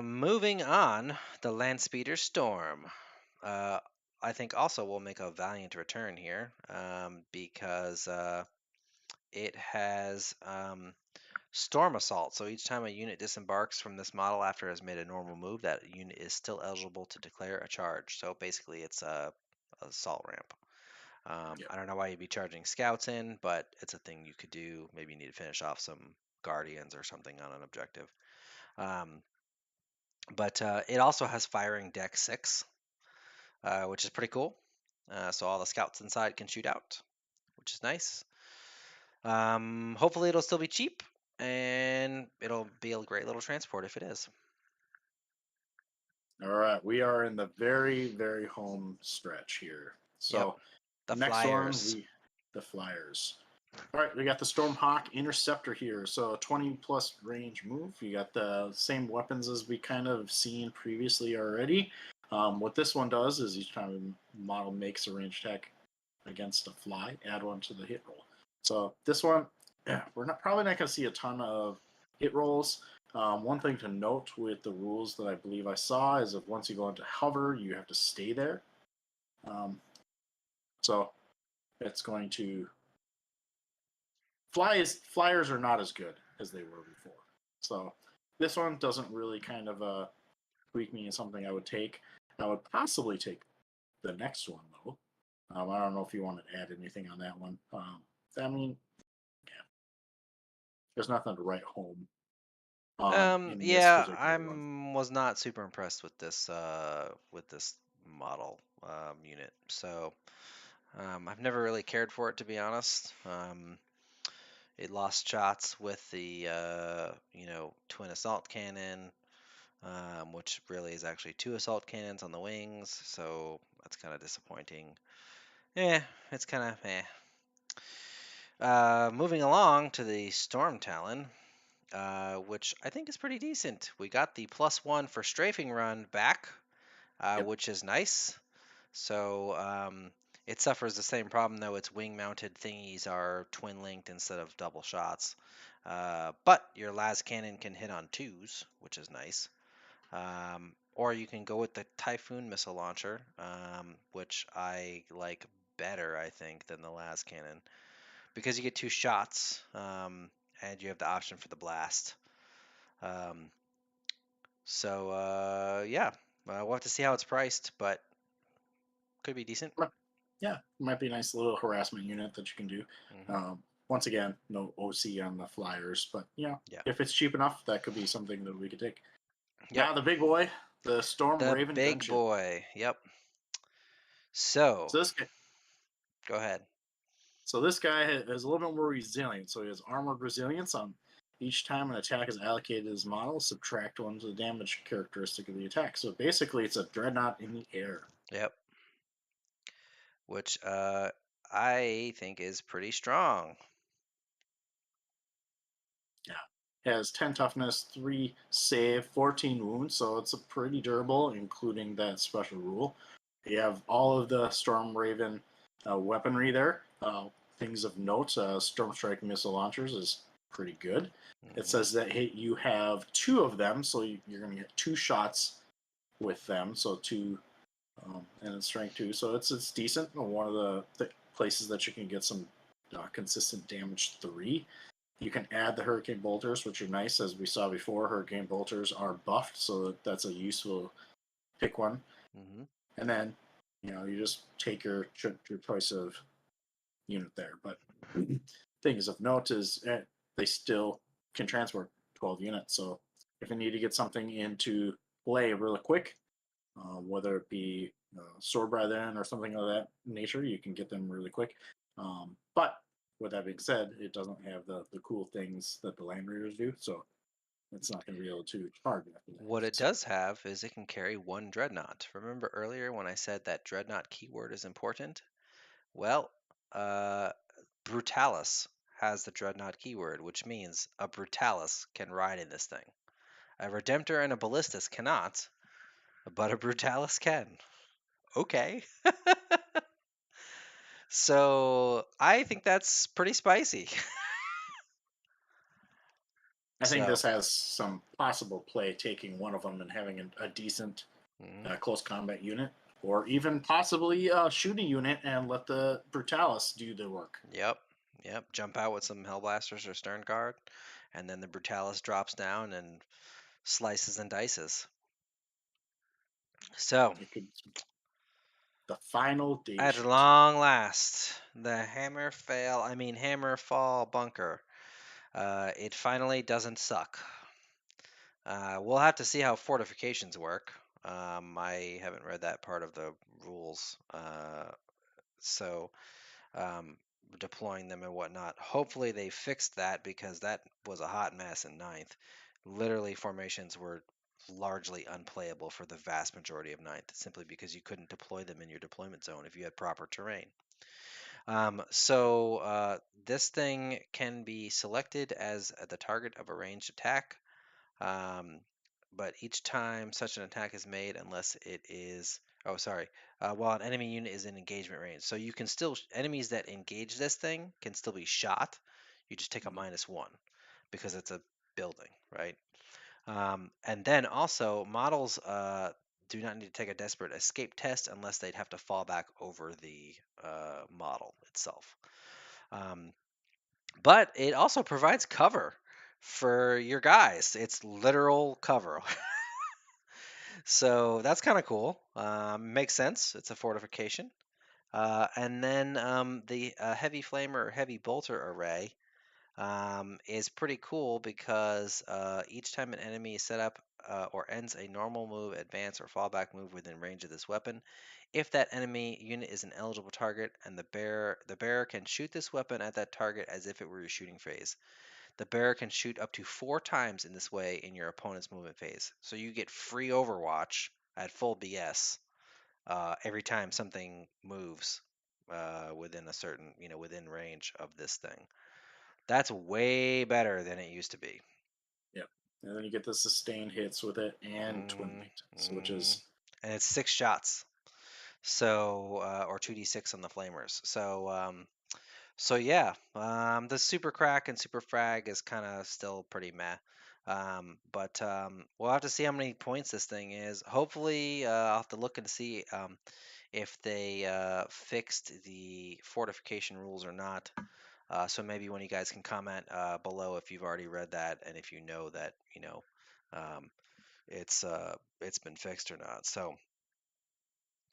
moving on, the Landspeeder Storm. Uh, I think also will make a valiant return here because it has Storm Assault. So each time a unit disembarks from this model after it has made a normal move, that unit is still eligible to declare a charge. So basically, it's a assault ramp. yeah. I don't know why you'd be charging scouts in, but it's a thing you could do. Maybe you need to finish off some guardians or something on an objective. Um, but it also has firing deck 6, which is pretty cool. So all the scouts inside can shoot out, which is nice. Hopefully it'll still be cheap, and it'll be a great little transport if it is. All right, we are in the very, very home stretch here. Yep, So the next one, flyers. the Flyers. All right, we got the Stormhawk Interceptor here. So 20 plus range move. You got the same weapons as we kind of seen previously already. What this one does is each time a model makes a range attack against a fly, add one to the hit roll. So this one, we're probably not going to see a ton of hit rolls. One thing to note with the rules that I believe I saw is if once you go into hover, you have to stay there. So it's going to flyers are not as good as they were before. So this one doesn't really kind of tweak me as something I would take. I would possibly take the next one though. I don't know if you want to add anything on that one. I mean, yeah, there's nothing to write home on in this Yeah, particular one. was not super impressed with this model unit. So I've never really cared for it, to be honest. It lost shots with the twin assault cannon, which really is actually 2 assault cannons on the wings. So that's kind of disappointing. It's kind of eh. Moving along to the Storm Talon, which I think is pretty decent. We got the +1 for strafing run back, Yep. which is nice. So it suffers the same problem, though its wing-mounted thingies are twin-linked instead of double shots. But your las cannon can hit on 2s, which is nice. Or you can go with the Typhoon missile launcher, which I like better, I think, than the las cannon, because you get 2 shots, and you have the option for the blast. Um, yeah, we'll have to see how it's priced, but could be decent. Yeah, it might be a nice little harassment unit that you can do. Hmm. Once again, no OC on the Flyers, but yeah, Yeah. if it's cheap enough, that could be something that we could take. Yep. Now the big boy, the Storm The Raven big Gunship. boy. Yep. So, So this guy, go ahead. this guy has a little bit more resilience. So he has armored resilience on each time an attack is allocated to his model, subtract one to the damage characteristic of the attack. So basically, it's a dreadnought in the air. Yep. Which I think is pretty strong. Yeah. Has 10 toughness, 3 save, 14 wounds, so it's a pretty durable, including that special rule. You have all of the Storm Raven weaponry there. Things of note, Storm Strike missile launchers is pretty good. It Hmm. says that you have 2 of them, so you're going to get 2 shots with them, so 2, and it's strength 2, so it's decent. One of the places that you can get some consistent damage 3. You can add the Hurricane Bolters, which are nice. As we saw before, Hurricane Bolters are buffed, so that's a useful pick one. Hmm. And then, you just take your choice of unit there. But things of note is they still can transport 12 units. So if you need to get something into play really quick, whether it be sword by then or something of that nature, you can get them really quick. But with that being said, it doesn't have the cool things that the Land Raiders do. So It's not going to be able to charge after that. What it So, does have is it can carry one Dreadnought. Remember earlier when I said that Dreadnought keyword is important? Well, uh, Brutalis has the Dreadnought keyword, which means a Brutalis can ride in this thing. A Redemptor and a Ballistus cannot, but a Brutalis can. Okay. So I think that's pretty spicy. I think So, this has some possible play, taking one of them and having a decent mhm. close combat unit, or even possibly shoot a unit and let the Brutalis do the work. Yep. Yep. Jump out with some Hellblasters or Stern Guard, and then the Brutalis drops down and slices and dices. So, It could the final data at sheet. long last, the Hammer Fall bunker. It finally doesn't suck. We'll have to see how fortifications work. I haven't read that part of the rules, so um, deploying them and whatnot. Hopefully they fixed that because that was a hot mess in ninth. Literally, formations were largely unplayable for the vast majority of ninth, simply because you couldn't deploy them in your deployment zone if you had proper terrain. This thing can be selected as the target of a ranged attack, um, but each time such an attack is made, unless it is, oh sorry, while an enemy unit is in engagement range. So you can still, enemies that engage this thing can still be shot. You just take a -1 because it's a building, right? And then also models do not need to take a desperate escape test unless they'd have to fall back over the model itself. Um, but it also provides cover for your guys. It's literal cover. So that's kind of cool. Makes sense. It's a fortification. And then the heavy flamer or heavy bolter array is pretty cool because each time an enemy is set up or ends a normal move, advance, or fallback move within range of this weapon, if that enemy unit is an eligible target and the bearer can shoot this weapon at that target as if it were your shooting phase. The bearer can shoot up to 4 times in this way in your opponent's movement phase. So you get free Overwatch at full BS every time something moves within a certain, within range of this thing. That's way better than it used to be. Yep. And then you get the sustained hits with it and twin winged, which Mm-hmm. is And it's 6 shots. So, or 2d6 on the flamers. So yeah, the super crack and super frag is kind of still pretty meh. But we'll have to see how many points this thing is. Hopefully, I'll have to look and see if they fixed the fortification rules or not. So maybe one of you guys can comment below if you've already read that and if you know that um, it's been fixed or not. So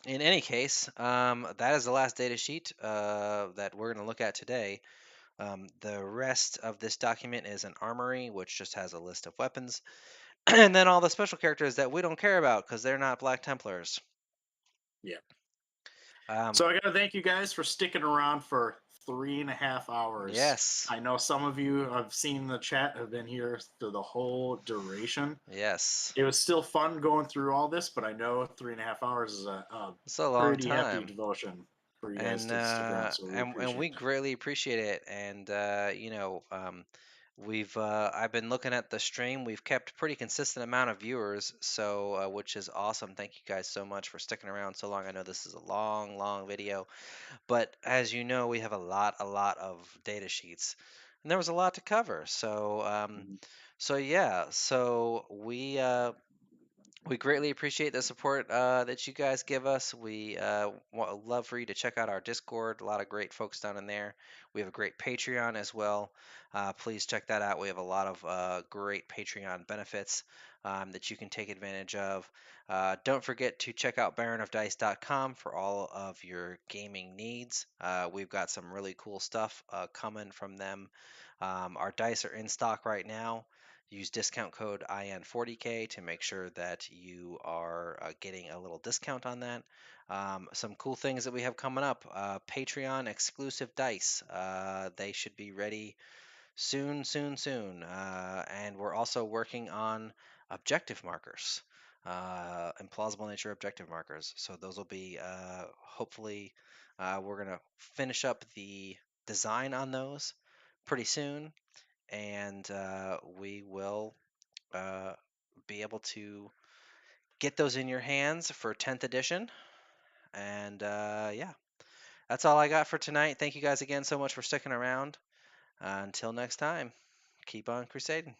in any case, that is the last data sheet that we're going to look at today. The rest of this document is an armory, which just has a list of weapons, and then all the special characters that we don't care about because they're not Black Templars. yeah. Um, So I got to thank you guys for sticking around for 3.5 hours. yes, I know some of you I've seen in the chat have been here through the whole duration. yes, It was still fun going through all this, but I know 3.5 hours is a it's a long pretty hefty time. devotion for you guys and to stick around. uh, So we and appreciate we that. greatly appreciate it. And we've I've been looking at the stream. We've kept pretty consistent amount of viewers, so which is awesome. Thank you guys so much for sticking around so long. I know this is a long, long video, but as you know, we have a lot of data sheets, and there was a lot to cover. Mhm. So yeah, so we greatly appreciate the support that you guys give us. We love for you to check out our Discord. A lot of great folks down in there. We have a great Patreon as well. Please check that out. We have a lot of great Patreon benefits that you can take advantage of. Don't forget to check out baronofdice.com for all of your gaming needs. We've got some really cool stuff coming from them. Our dice are in stock right now. Use discount code IN40K to make sure that you are getting a little discount on that. Some cool things that we have coming up: Patreon exclusive dice. They should be ready soon, soon, soon. And we're also working on objective markers, implausible nature objective markers. So those will be hopefully we're gonna finish up the design on those pretty soon, and we will be able to get those in your hands for 10th edition. And yeah, that's all I got for tonight. Thank you guys again so much for sticking around. Until next time, keep on crusading.